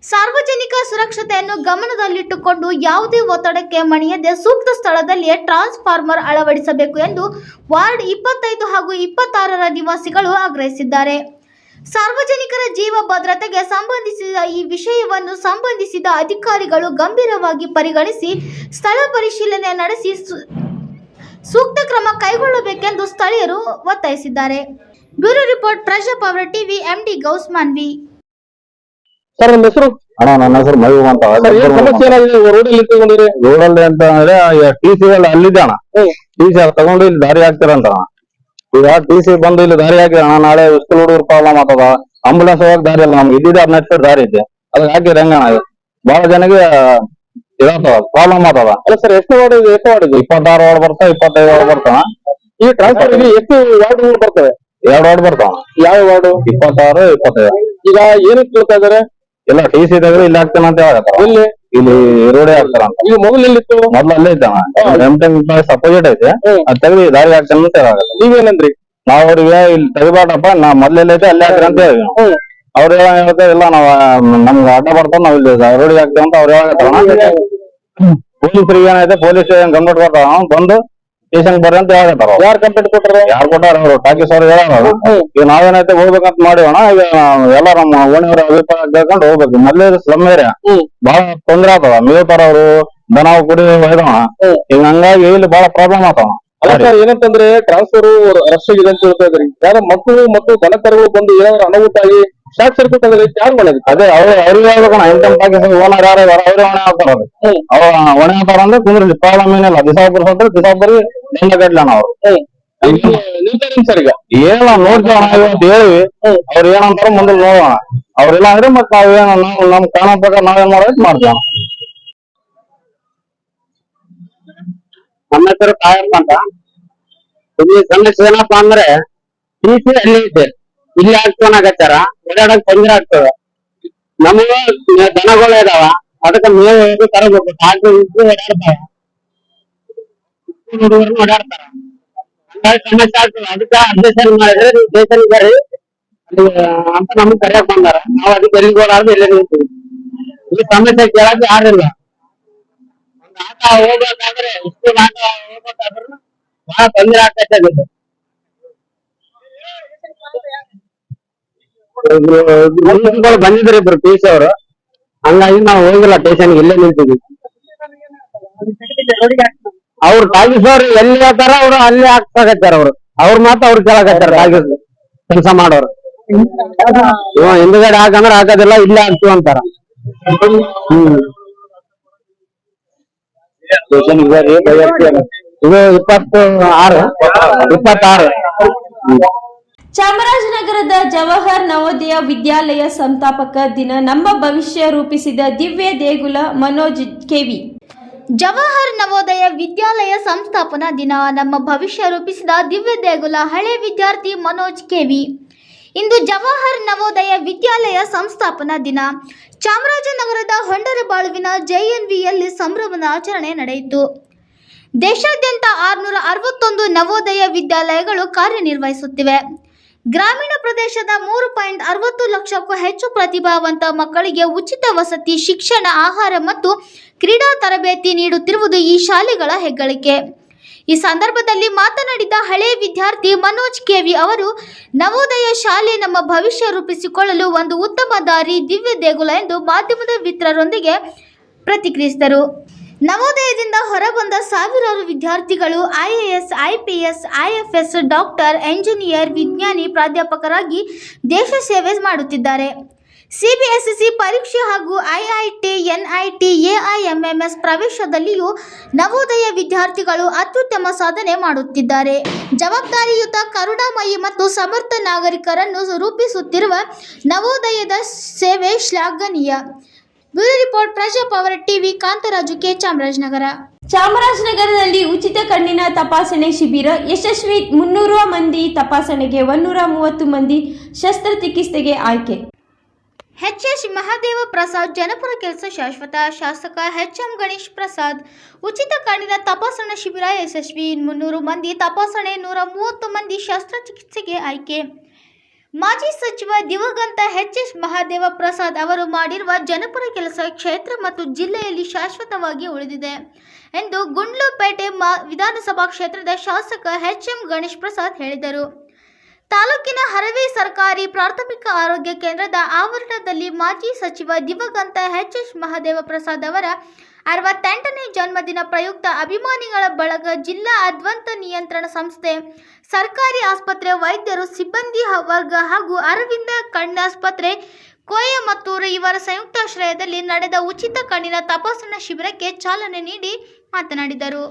ಸಾರ್ವಜನಿಕ ಸುರಕ್ಷತೆಯನ್ನು ಗಮನದಲ್ಲಿಟ್ಟುಕೊಂಡು ಯಾವುದೇ ಒತ್ತಡಕ್ಕೆ ಮಣಿಯದೆ ಸೂಕ್ತ ಸ್ಥಳದಲ್ಲಿಯೇ ಟ್ರಾನ್ಸ್ಫಾರ್ಮರ್ ಅಳವಡಿಸಬೇಕು ಎಂದು ವಾರ್ಡ್ 25 ಹಾಗೂ 26ರ ನಿವಾಸಿಗಳು ಆಗ್ರಹಿಸಿದ್ದಾರೆ. ಸಾರ್ವಜನಿಕರ ಜೀವ ಭದ್ರತೆಗೆ ಸಂಬಂಧಿಸಿದ ಈ ವಿಷಯವನ್ನು ಸಂಬಂಧಿಸಿದ ಅಧಿಕಾರಿಗಳು ಗಂಭೀರವಾಗಿ ಪರಿಗಣಿಸಿ ಸ್ಥಳ ಪರಿಶೀಲನೆ ನಡೆಸಿ ಸೂಕ್ತ ಕ್ರಮ ಕೈಗೊಳ್ಳಬೇಕೆಂದು ಸ್ಥಳೀಯರು ಒತ್ತಾಯಿಸಿದ್ದಾರೆ. Bureau report, Prajapower TV, MD Gous Manvi. Sir ನಿಮ್ಮ ಹೆಸರು? ಅಣ್ಣ ನನ್ನ ಹೆಸರು ಮೈಬೂಬ್ ಅಂತ. ಸಮಸ್ಯೆ ಏನಾಗಿದೆ ರೋಡಲ್ಲಿ ಅಂತ ಅಂದ್ರೆ TC ಅಲ್ಲಿದೆ ಅಣ್ಣ. TC ತಗೊಂಡು ಇಲ್ಲಿ ದಾರಿ ಹಾಕ್ತಿರಂತ. ಈಗ TC ಬಂದು ಇಲ್ಲಿ ದಾರಿ ಹಾಕಿ ಅಣ್ಣ, ನಾಳೆ ಸ್ಕೂಲ್ ಹುಡುಗರು ಪ್ರಾಬ್ಲಮ್ ಆಗ್ತದ, ಆಂಬುಲೆನ್ಸ್ ಹೋಗಕ್ ದಾರಿ ಅಲ್ಲ ನಮ್ಗೆ. ಇದ್ದಿದ್ದೆ 15 ಫೀಟ್ ದಾರಿ ಐತೆ, ಅದಕ್ಕೆ ಹಾಕಿದ್ರೆ ಹೆಂಗಣ್ಣ? ಬಹಳ ಜನಗೆ ಇದಾಗ್ತದ, ಪ್ರಾಬ್ಲಮ್ ಆಗ್ತದ. ಅಲ್ಲ ಸರ್, ಎಷ್ಟು ವಾರ್ಡ್ ಇದೆ? 26 ವಾರ್ಡ್ ಬರ್ತಾವ, 25 ವಾರ್ಡ್ ಬರ್ತಾವ. ಈ ಟ್ರಾನ್ಸ್ಫರ್ ಎಷ್ಟು ವಾರ್ಡ್ ಬರ್ತವೆ? 2 ವಾರ್ಡ್ ಬರ್ತಾವ. ಯಾವ ವಾರ್ಡ್? 26, 25. ಈಗ ಏನಕ್ಕೆ ಕೇಳ್ತಾ ಇದಾರೆ? ಇಲ್ಲ TC ತೆಗೆದ್ರೆ ಇಲ್ಲಿ ಹಾಕ್ತೇನೆ ಅಂತ ಹೇಳಕತ್ತಾರ. ಇಲ್ಲಿ ರೋಡೇ ಹಾಕ್ತಾರಂತ. ಈಗ ಮೊದಲು ಎಲ್ಲಿತ್ತು? ಮೊದ್ಲು ಅಲ್ಲೇ ಇದ್ದಾನ ಅಪೋಸಿಟ್ ಐತೆ ಅದ್ ತೆಗ್ದು ದಾರಿ ಹಾಕ್ತಾನ ಅಂತ ಹೇಳಾಗಲ್ಲ. ನೀವೇನಂದ್ರಿ? ನಾವ್ ಅವ್ರಿಗೆ ಇಲ್ಲಿ ತೆಗಿಬಾರ್ದಪ್ಪ, ನಾ ಮೊದ್ಲೆಲ್ಲ ಐತೆ ಅಲ್ಲೇ ಹಾಕ್ರಿ ಅಂತ ಹೇಳಿ ಅವ್ರು ಹೇಳ್ತಾರೆ ಇಲ್ಲ ನಾವ್ ನಮ್ಗೆ ಅಡ್ಡ ಬರ್ತಾವ ನಾವ್ ಇಲ್ಲಿ ರೋಡಿಗೆ ಹಾಕ್ತೇವೆ ಅಂತ ಅವ್ರು ಹೇಳಕತ್ತಾರ. ಪೊಲೀಸರಿಗೆ ಏನೈತೆ ಪೊಲೀಸ್ ಕಂಪ್ಲೇಂಟ್ ಕೊಡ್ತಾರ, ಬಂದು ಸ್ಟೇಷನ್ ಬರ್ರಿ ಅಂತ ಹೇಳಕತ್ತಾರ. ಯಾರು ಕಂಪ್ಲೇಂಟ್ ಕೊಟ್ಟಾರ? ಯಾರು ಕೊಟ್ಟಾರ? ಅವ್ರು ಟಾಕೀಸ್ ಅವ್ರು ಹೇಳೋರು. ಈಗ ನಾವೇನೈತೆ ಹೋಗ್ಬೇಕಂತ ಮಾಡಿವಣ, ಈಗ ಎಲ್ಲ ನಮ್ಮ ಓಣಿಯವರ ಅಭಿಪ್ರಾಯ ಕೇಳ್ಕೊಂಡು ಹೋಗ್ಬೇಕು. ಮೊದ್ಲೇ ಸ್ಲಮ್ ಏರಿಯಾ ಬಹಳ ತೊಂದ್ರೆ ಆಗ್ತಾವ, ಮೇವ್ತಾರ ಅವ್ರು, ದನ ಕುಡಿ ಒಯ್ದವ. ಈಗ ಹಂಗಾಗಿ ಇಲ್ಲಿ ಬಹಳ ಪ್ರಾಬ್ಲಮ್ ಆಗ್ತಾವ. ಅಲ್ಲ ಸರ್, ಏನಂತಂದ್ರೆ ಟ್ರಾನ್ಸ್ಫರ್ ರಶ್ ಆಗಿದೆ ಅಂತ ಹೇಳ್ತಾ ಇದ್ರಿ. ಯಾರು ಮಕ್ಕಳು ಮತ್ತು ದನಕರುಗಳು ಬಂದು ಏನಾದ್ರು ಅನಾಹುತ ಆಗಿ ಶಾರ್ಟ್ ಸರ್ಕ್ಯೂಟ್ ಅಂದ್ರೆ ಯಾರು ಮಾಡೋದು? ಅದೇ ಅವ್ರಿಗೆ ಹೇಳ್ಬೇಕಣ, ಇನ್ಕಮ್ ಟ್ಯಾಕ್ಸ್ ಓನರ್ ಯಾರು ಅವ್ರೇ ಹೊಣೆ ಆಗ್ತಾರ. ಅವ್ರ ಹೊಣೆ ಆಗ್ತಾರ ಅಂದ್ರೆ ಕುಂದ್ರಲ್ಲಿ ಪ್ರಾಬ್ಲಮ್ ಏನಿಲ್ಲ. ದಿಸಾಪುರ ಸತ್ರ ದಿಸಾಪುರಿ ದಂಡ ಕಟ್ಲಣ ಅವ್ರು. ನಿಲ್ತಾರೇನ್ ಸರ್? ಈಗ ಏನ ನೋಡ್ತೇವಣ ಇವತ್ತು ಹೇಳಿವಿ, ಅವ್ರು ಏನಂತಾರ ಮುಂದೆ ನೋಡೋಣ. ಅವ್ರಿಲ್ಲ ಅಂದ್ರೆ ಮತ್ ನಾವೇನ ನಮ್ ಕಾನೂನು ಪ್ರಕಾರ ನಾವೇನ್ ಮಾಡೋದು ಮಾಡ್ತೇವ. ನಮ್ಮ ಹೆಸರು ಕಾಯಪ್ಪ ಅಂತ. ಇಲ್ಲಿ ಸಮಸ್ಯೆ ಏನಪ್ಪಾ ಅಂದ್ರೆ ಟಿಸಿ ಅಲ್ಲಿ ಇದೆ, ಇಲ್ಲಿ ಹಾಕ್ತಾರ, ಓಡಾಡಕ್ ತೊಂದ್ರೆ ಆಗ್ತದ. ನಮಗ ದನಗಳು ಇದಾವ, ಅದಕ್ಕೆ ಮೇವು ತರಬೇಕು. ಟ್ರಾಕ್ಟರ್ ಓಡಾಡ್ತಾವ, ಹುಡುಗರು ಓಡಾಡ್ತಾರ, ಹಂಗಾಗಿ ಸಮಸ್ಯೆ ಆಗ್ತದ. ಅದಕ್ಕೆ ಅಡ್ಮಿಷನ್ ಮಾಡಿದ್ರೆ ನೀವು ಸ್ಟೇಷನ್ ಬರ್ರಿ ಅಂತ ನಮಗ್ ಕರೆಯಕ್ ಬಂದಾರ. ನಾವ್ ಅದಕ್ಕೆ ಎಲ್ಲಿಗೆ ಓಡಾಡ್ದು ಎಲ್ಲೇ ನಿಲ್ತೀವಿ. ಈ ಸಮಸ್ಯೆ ಕೇಳಕ್ ಯಾರಿಲ್ಲ. ಒಂದ್ ಆಟ ಹೋಗ್ಬೇಕಾದ್ರೆ ಸ್ಕೂಲ್ ಆಟ ಹೋಗ್ಬೇಕಾದ್ರೂ ಬಹಳ ತೊಂದರೆ ಆಗ್ತೈತೆ. ಬಂದಿದ್ರು ಇಬ್ರು ಟಿಸಿ ಅವರು, ಹಂಗಾಗಿ ನಾವು ಹೋಗಿಲ್ಲ ಸ್ಟೇಷನ್ಗೆ, ಇಲ್ಲೇ ನಿಲ್ತೀವಿ. ಅವ್ರು ಟಾಕೀಸ್ ಅವ್ರು ಎಲ್ಲಿ ಹೇಳ್ತಾರ ಅವ್ರು ಅಲ್ಲಿ ಹಾಕ್ಸಾಕತ್ತಾರ. ಅವ್ರ ಮಾತ್ರ ಅವ್ರು ಕೇಳಕತ್ತಾರ. ಟಾಕೀಸ್ ಕೆಲಸ ಮಾಡೋರು ಹಿಂದ್ಗಡೆ ಹಾಕಂದ್ರೆ ಹಾಕೋದಿಲ್ಲ, ಇಲ್ಲೇ ಹಾಕ್ತಿವಿ ಅಂತಾರ. ಇದು 26. ಚಾಮರಾಜನಗರದ ಜವಾಹರ್ ನವೋದಯ ವಿದ್ಯಾಲಯ ಸಂಸ್ಥಾಪಕ ದಿನ ನಮ್ಮ ಭವಿಷ್ಯ ರೂಪಿಸಿದ ದಿವ್ಯ ದೇಗುಲ ಮನೋಜ್ ಕೆವಿ. ಜವಾಹರ್ ನವೋದಯ ವಿದ್ಯಾಲಯ ಸಂಸ್ಥಾಪನಾ ದಿನ ನಮ್ಮ ಭವಿಷ್ಯ ರೂಪಿಸಿದ ದಿವ್ಯ ದೇಗುಲ ಹಳೆ ವಿದ್ಯಾರ್ಥಿ ಮನೋಜ್ ಕೆವಿ. ಇಂದು ಜವಾಹರ್ ನವೋದಯ ವಿದ್ಯಾಲಯ ಸಂಸ್ಥಾಪನಾ ದಿನ. ಚಾಮರಾಜನಗರದ ಹೊಂಡರಬಾಳುವಿನ JNVಯಲ್ಲಿ ಸಂಭ್ರಮದ ಆಚರಣೆ ನಡೆಯಿತು. ದೇಶಾದ್ಯಂತ 661 ನವೋದಯ ವಿದ್ಯಾಲಯಗಳು ಕಾರ್ಯನಿರ್ವಹಿಸುತ್ತಿವೆ. ಗ್ರಾಮೀಣ ಪ್ರದೇಶದ 3.60 ಲಕ್ಷಕ್ಕೂ ಹೆಚ್ಚು ಪ್ರತಿಭಾವಂತ ಮಕ್ಕಳಿಗೆ ಉಚಿತ ವಸತಿ, ಶಿಕ್ಷಣ, ಆಹಾರ ಮತ್ತು ಕ್ರೀಡಾ ತರಬೇತಿ ನೀಡುತ್ತಿರುವುದು ಈ ಶಾಲೆಗಳ ಹೆಗ್ಗಳಿಕೆ. ಈ ಸಂದರ್ಭದಲ್ಲಿ ಮಾತನಾಡಿದ ಹಳೆ ವಿದ್ಯಾರ್ಥಿ ಮನೋಜ್ ಕೆವಿ ಅವರು, ನವೋದಯ ಶಾಲೆ ನಮ್ಮ ಭವಿಷ್ಯ ರೂಪಿಸಿಕೊಳ್ಳಲು ಒಂದು ಉತ್ತಮ ದಾರಿ, ದಿವ್ಯ ದೇಗುಲ ಎಂದು ಮಾಧ್ಯಮದ ಮಿತ್ರರೊಂದಿಗೆ ಪ್ರತಿಕ್ರಿಯಿಸಿದರು. ನವೋದಯದಿಂದ ಹೊರಬಂದ ಸಾವಿರಾರು ವಿದ್ಯಾರ್ಥಿಗಳು IAS, IPS, IFS, doctor, engineer, ವಿಜ್ಞಾನಿ, ಪ್ರಾಧ್ಯಾಪಕರಾಗಿ ದೇಶ ಸೇವೆ ಮಾಡುತ್ತಿದ್ದಾರೆ. CBSE ಪರೀಕ್ಷೆ ಹಾಗೂ IIT, NIT, AIMMS ಪ್ರವೇಶದಲ್ಲಿಯೂ ನವೋದಯ ವಿದ್ಯಾರ್ಥಿಗಳು ಅತ್ಯುತ್ತಮ ಸಾಧನೆ ಮಾಡುತ್ತಿದ್ದಾರೆ. ಜವಾಬ್ದಾರಿಯುತ, ಕರುಣಾಮಯಿ ಮತ್ತು ಸಮರ್ಥ ನಾಗರಿಕರನ್ನು ರೂಪಿಸುತ್ತಿರುವ ನವೋದಯದ ಸೇವೆ ಶ್ಲಾಘನೀಯ. Bureau report, Prajapower TV, Kantharaju K, Chamarajanagar. ಚಾಮರಾಜನಗರದಲ್ಲಿ ಉಚಿತ ಕಣ್ಣಿನ ತಪಾಸಣೆ ಶಿಬಿರ ಯಶಸ್ವಿ. 300 ಮಂದಿ ತಪಾಸಣೆಗೆ, 130 ಮಂದಿ ಶಸ್ತ್ರಚಿಕಿತ್ಸೆಗೆ ಆಯ್ಕೆ. HH ಮಹಾದೇವ ಪ್ರಸಾದ್, ಜನಪರ ಕೆಲಸ ಶಾಶ್ವತ. ಶಾಸಕ HM ಗಣೇಶ್ ಪ್ರಸಾದ್. ಉಚಿತ ಕಣ್ಣಿನ ತಪಾಸಣಾ ಶಿಬಿರ ಯಶಸ್ವಿ. 300 ಮಂದಿ ತಪಾಸಣೆ, 130 ಮಂದಿ ಶಸ್ತ್ರಚಿಕಿತ್ಸೆಗೆ ಆಯ್ಕೆ. ಮಾಜಿ ಸಚಿವ ದಿವಂಗತ HH ಮಹಾದೇವ ಪ್ರಸಾದ್ ಅವರು ಮಾಡಿರುವ ಜನಪರ ಕೆಲಸ ಕ್ಷೇತ್ರ ಮತ್ತು ಜಿಲ್ಲೆಯಲ್ಲಿ ಶಾಶ್ವತವಾಗಿ ಉಳಿದಿದೆ ಎಂದು ಗುಂಡ್ಲುಪೇಟೆ ವಿಧಾನಸಭಾ ಕ್ಷೇತ್ರದ ಶಾಸಕ HM ಗಣೇಶ್ ಪ್ರಸಾದ್ ಹೇಳಿದರು. ತಾಲೂಕಿನ ಹರವೆ ಸರ್ಕಾರಿ ಪ್ರಾಥಮಿಕ ಆರೋಗ್ಯ ಕೇಂದ್ರದ ಆವರಣದಲ್ಲಿ ಮಾಜಿ ಸಚಿವ ದಿವಂಗತ HH ಮಹಾದೇವ ಪ್ರಸಾದ್ ಅವರ 68ನೇ ಜನ್ಮದಿನ ಪ್ರಯುಕ್ತ ಅಭಿಮಾನಿಗಳ ಬಳಗ, ಜಿಲ್ಲಾ ಅದ್ವಂತ ನಿಯಂತ್ರಣ ಸಂಸ್ಥೆ, ಸರ್ಕಾರಿ ಆಸ್ಪತ್ರೆ ವೈದ್ಯರು, ಸಿಬ್ಬಂದಿ ವರ್ಗ ಹಾಗೂ ಅರವಿಂದ ಕಣ್ಣಾಸ್ಪತ್ರೆ ಕೊಯಮತ್ತೂರು ಇವರ ಸಂಯುಕ್ತಾಶ್ರಯದಲ್ಲಿ ನಡೆದ ಉಚಿತ ಕಣ್ಣಿನ ತಪಾಸಣಾ ಶಿಬಿರಕ್ಕೆ ಚಾಲನೆ ನೀಡಿ ಮಾತನಾಡಿದರು.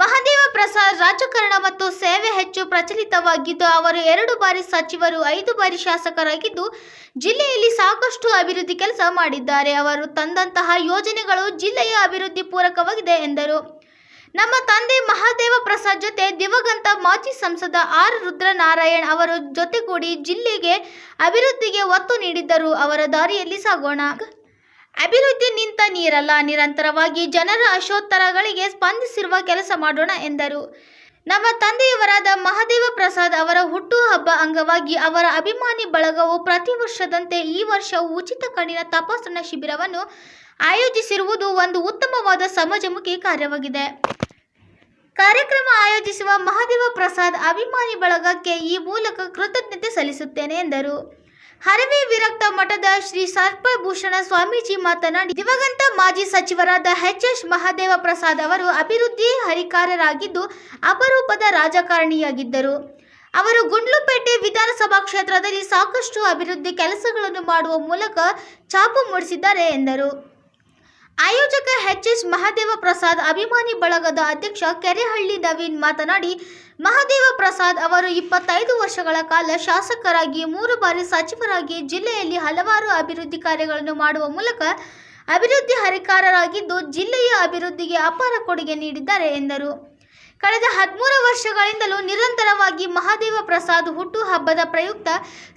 ಮಹಾದೇವ ಪ್ರಸಾದ್ ರಾಜಕಾರಣ ಮತ್ತು ಸೇವೆ ಹೆಚ್ಚು ಪ್ರಚಲಿತವಾಗಿದ್ದು, ಅವರು 2 ಬಾರಿ ಸಚಿವರು, 5 ಬಾರಿ ಶಾಸಕರಾಗಿದ್ದು ಜಿಲ್ಲೆಯಲ್ಲಿ ಸಾಕಷ್ಟು ಅಭಿವೃದ್ಧಿ ಕೆಲಸ ಮಾಡಿದ್ದಾರೆ. ಅವರು ತಂದಂತಹ ಯೋಜನೆಗಳು ಜಿಲ್ಲೆಯ ಅಭಿವೃದ್ಧಿ ಪೂರಕವಾಗಿದೆ ಎಂದರು. ನಮ್ಮ ತಂದೆ ಮಹಾದೇವ ಪ್ರಸಾದ್ ಜೊತೆ ದಿವಂಗತ ಮಾಜಿ ಸಂಸದ R ರುದ್ರನಾರಾಯಣ್ ಅವರು ಜೊತೆಗೂಡಿ ಜಿಲ್ಲೆಗೆ ಅಭಿವೃದ್ಧಿಗೆ ಒತ್ತು ನೀಡಿದ್ದರು. ಅವರ ದಾರಿಯಲ್ಲಿ ಸಾಗೋಣ. ಅಭಿವೃದ್ಧಿ ನಿಂತ ನೀರಲ್ಲ, ನಿರಂತರವಾಗಿ ಜನರ ಆಶೋತ್ತರಗಳಿಗೆ ಸ್ಪಂದಿಸಿರುವ ಕೆಲಸ ಮಾಡೋಣ ಎಂದರು. ನಮ್ಮ ತಂದೆಯವರಾದ ಮಹಾದೇವ ಪ್ರಸಾದ್ ಅವರ ಹುಟ್ಟುಹಬ್ಬ ಅಂಗವಾಗಿ ಅವರ ಅಭಿಮಾನಿ ಬಳಗವು ಪ್ರತಿ ವರ್ಷದಂತೆ ಈ ವರ್ಷವೂ ಉಚಿತ ಕಣ್ಣಿನ ತಪಾಸಣಾ ಶಿಬಿರವನ್ನು ಆಯೋಜಿಸಿರುವುದು ಒಂದು ಉತ್ತಮವಾದ ಸಮಾಜಮುಖಿ ಕಾರ್ಯವಾಗಿದೆ. ಕಾರ್ಯಕ್ರಮ ಆಯೋಜಿಸುವ ಮಹಾದೇವ ಪ್ರಸಾದ್ ಅಭಿಮಾನಿ ಬಳಗಕ್ಕೆ ಈ ಮೂಲಕ ಕೃತಜ್ಞತೆ ಸಲ್ಲಿಸುತ್ತೇನೆ ಎಂದರು. ಹರವಿ ವಿರಕ್ತ ಮಠದ ಶ್ರೀ ಸರ್ಪಭೂಷಣ ಸ್ವಾಮೀಜಿ ಮಾತನಾಡಿ, ದಿವಂಗತ ಮಾಜಿ ಸಚಿವರಾದ ಎಚ್ ಮಹಾದೇವ ಪ್ರಸಾದ್ ಅವರು ಅಭಿವೃದ್ಧಿ ಹರಿಕಾರರಾಗಿದ್ದು ಅಪರೂಪದ ರಾಜಕಾರಣಿಯಾಗಿದ್ದರು. ಅವರು ಗುಂಡ್ಲುಪೇಟೆ ವಿಧಾನಸಭಾ ಕ್ಷೇತ್ರದಲ್ಲಿ ಸಾಕಷ್ಟು ಅಭಿವೃದ್ಧಿ ಕೆಲಸಗಳನ್ನು ಮಾಡುವ ಮೂಲಕ ಛಾಪು ಮೂಡಿಸಿದ್ದಾರೆ ಎಂದರು. ಆಯೋಜಕ ಎಚ್ ಮಹಾದೇವ ಪ್ರಸಾದ್ ಅಭಿಮಾನಿ ಬಳಗದ ಅಧ್ಯಕ್ಷ ಕೆರೆಹಳ್ಳಿ ನವೀನ್ ಮಾತನಾಡಿ, ಮಹಾದೇವ ಪ್ರಸಾದ್ ಅವರು 25 ವರ್ಷಗಳ ಕಾಲ ಶಾಸಕರಾಗಿ 3 ಬಾರಿ ಸಚಿವರಾಗಿ ಜಿಲ್ಲೆಯಲ್ಲಿ ಹಲವಾರು ಅಭಿವೃದ್ಧಿ ಕಾರ್ಯಗಳನ್ನು ಮಾಡುವ ಮೂಲಕ ಅಭಿವೃದ್ಧಿ ಹರಿಕಾರರಾಗಿದ್ದು ಜಿಲ್ಲೆಯ ಅಭಿವೃದ್ಧಿಗೆ ಅಪಾರ ಕೊಡುಗೆ ನೀಡಿದ್ದಾರೆ ಎಂದರು. ಕಳೆದ 13 ವರ್ಷಗಳಿಂದಲೂ ನಿರಂತರವಾಗಿ ಮಹಾದೇವ ಪ್ರಸಾದ್ ಹುಟ್ಟುಹಬ್ಬದ ಪ್ರಯುಕ್ತ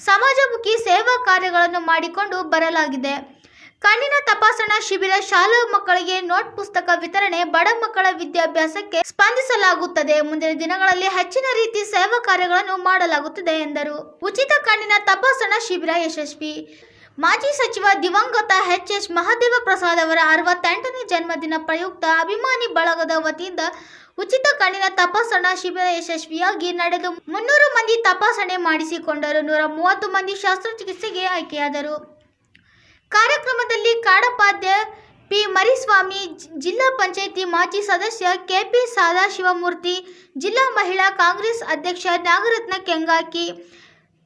ಸಮಾಜಮುಖಿ ಸೇವಾ ಕಾರ್ಯಗಳನ್ನು ಮಾಡಿಕೊಂಡು ಬರಲಾಗಿದೆ. ಕಣ್ಣಿನ ತಪಾಸಣಾ ಶಿಬಿರ, ಶಾಲಾ ಮಕ್ಕಳಿಗೆ ನೋಟ್ ಪುಸ್ತಕ ವಿತರಣೆ, ಬಡ ಮಕ್ಕಳ ವಿದ್ಯಾಭ್ಯಾಸಕ್ಕೆ ಸ್ಪಂದಿಸಲಾಗುತ್ತದೆ. ಮುಂದಿನ ದಿನಗಳಲ್ಲಿ ಹೆಚ್ಚಿನ ರೀತಿ ಸೇವಾ ಕಾರ್ಯಗಳನ್ನು ಮಾಡಲಾಗುತ್ತದೆ ಎಂದರು. ಉಚಿತ ಕಣ್ಣಿನ ತಪಾಸಣಾ ಶಿಬಿರ ಯಶಸ್ವಿ. ಮಾಜಿ ಸಚಿವ ದಿವಂಗತ ಎಚ್ ಮಹಾದೇವ ಪ್ರಸಾದ್ ಅವರ 68ನೇ ಜನ್ಮದಿನ ಪ್ರಯುಕ್ತ ಅಭಿಮಾನಿ ಬಳಗದ ವತಿಯಿಂದ ಉಚಿತ ಕಣ್ಣಿನ ತಪಾಸಣಾ ಶಿಬಿರ ಯಶಸ್ವಿಯಾಗಿ ನಡೆದು 300 ಮಂದಿ ತಪಾಸಣೆ ಮಾಡಿಸಿಕೊಂಡರು. 130 ಮಂದಿ ಶಸ್ತ್ರಚಿಕಿತ್ಸೆಗೆ ಆಯ್ಕೆಯಾದರು. ಕಾರ್ಯಕ್ರಮದಲ್ಲಿ ಕಾಡಪಾದ್ಯ ಪಿ ಮರಿಸ್ವಾಮಿ, ಜಿಲ್ಲಾ ಪಂಚಾಯಿತಿ ಮಾಜಿ ಸದಸ್ಯ ಕೆಪಿ ಸದಾಶಿವಮೂರ್ತಿ, ಜಿಲ್ಲಾ ಮಹಿಳಾ ಕಾಂಗ್ರೆಸ್ ಅಧ್ಯಕ್ಷ ನಾಗರತ್ನ ಕೆಂಗಾಕಿ,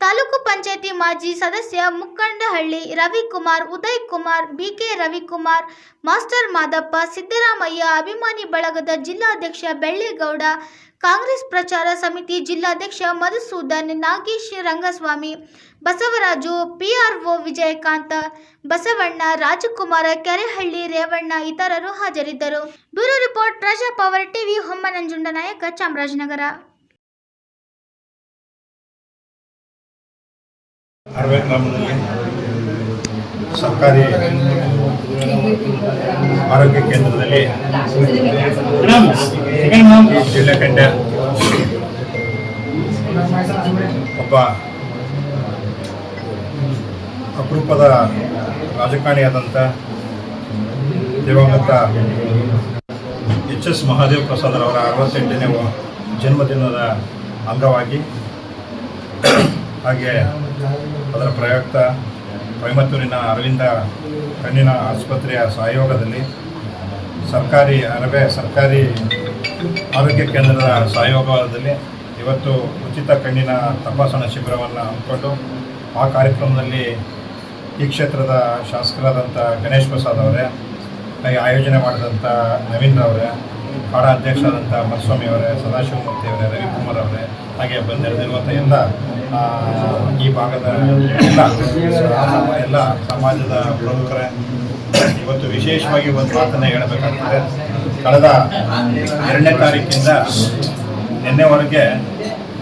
ತಾಲೂಕು ಪಂಚಾಯಿತಿ ಮಾಜಿ ಸದಸ್ಯ ಮುಕ್ಕಂಡಹಳ್ಳಿ ರವಿಕುಮಾರ್, ಉದಯ್ ಕುಮಾರ್, ಬಿಕೆ ರವಿಕುಮಾರ್, ಮಾಸ್ಟರ್ ಮಾದಪ್ಪ, ಸಿದ್ದರಾಮಯ್ಯ, ಅಭಿಮಾನಿ ಬಳಗದ ಜಿಲ್ಲಾಧ್ಯಕ್ಷ ಬೆಳ್ಳಿಗೌಡ, ಕಾಂಗ್ರೆಸ್ ಪ್ರಚಾರ ಸಮಿತಿ ಜಿಲ್ಲಾಧ್ಯಕ್ಷ ಮಧುಸೂದನ್, ನಾಗೇಶ್ ರಂಗಸ್ವಾಮಿ, ಬಸವರಾಜು, ಪಿಆರ್ಒ ವಿಜಯಕಾಂತ, ಬಸವಣ್ಣ, ರಾಜಕುಮಾರ, ಕೆರೆಹಳ್ಳಿ ರೇವಣ್ಣ ಇತರರು ಹಾಜರಿದ್ದರು. ಬ್ಯೂರೋ ರಿಪೋರ್ಟ್, ಪ್ರಜಾ ಪವರ್ ಟಿವಿ, ಹೊಮ್ಮನಂಜುಂಡ ನಾಯಕ, ಚಾಮರಾಜನಗರ. ಹರವೆ ಗ್ರಾಮದಲ್ಲಿ ಸರ್ಕಾರಿ ಆರೋಗ್ಯ ಕೇಂದ್ರದಲ್ಲಿ ಜಿಲ್ಲೆ ಕಂಡ ಒಬ್ಬ ಅಪರೂಪದ ರಾಜಕಾರಣಿಯಾದಂಥ ದಿವಂಗತ ಎಚ್ ಮಹಾದೇವ ಪ್ರಸಾದ್ ಅವರ 68ನೇ ಜನ್ಮದಿನದ ಅಂಗವಾಗಿ ಹಾಗೆ ಅದರ ಪ್ರಯುಕ್ತ ಕೊಯಮತ್ತೂರಿನ ಅರವಿಂದ ಕಣ್ಣಿನ ಆಸ್ಪತ್ರೆಯ ಸಹಯೋಗದಲ್ಲಿ ಸರ್ಕಾರಿ ಆರೋಗ್ಯ ಕೇಂದ್ರದ ಸಹಯೋಗದಲ್ಲಿ ಇವತ್ತು ಉಚಿತ ಕಣ್ಣಿನ ತಪಾಸಣಾ ಶಿಬಿರವನ್ನು ಹಮ್ಮಿಕೊಂಡು ಆ ಕಾರ್ಯಕ್ರಮದಲ್ಲಿ ಈ ಕ್ಷೇತ್ರದ ಶಾಸಕರಾದಂಥ ಗಣೇಶ್ ಪ್ರಸಾದ್ ಅವರೇ, ಹಾಗೆ ಆಯೋಜನೆ ಮಾಡಿದಂಥ ನವೀನ್ ಅವರೇ, ಕಾಡ ಅಧ್ಯಕ್ಷರಾದಂಥ ಮರಿಸ್ವಾಮಿ ಅವರೇ, ಸದಾಶಿವಮೂರ್ತಿ ಅವರೇ, ರವಿಕುಮಾರ್ ಅವರೇ, ಹಾಗೆ ಬಂದಿರುವಂಥ ಈ ಭಾಗದ ಎಲ್ಲ ಸಮಾಜದ ಪ್ರಮುಖರೇ, ಇವತ್ತು ವಿಶೇಷವಾಗಿ ಒಂದು ಮಾತನ್ನು ಹೇಳಬೇಕಾಗ್ತದೆ. ಕಳೆದ 2ನೇ ತಾರೀಕಿಂದ ನಿನ್ನೆವರೆಗೆ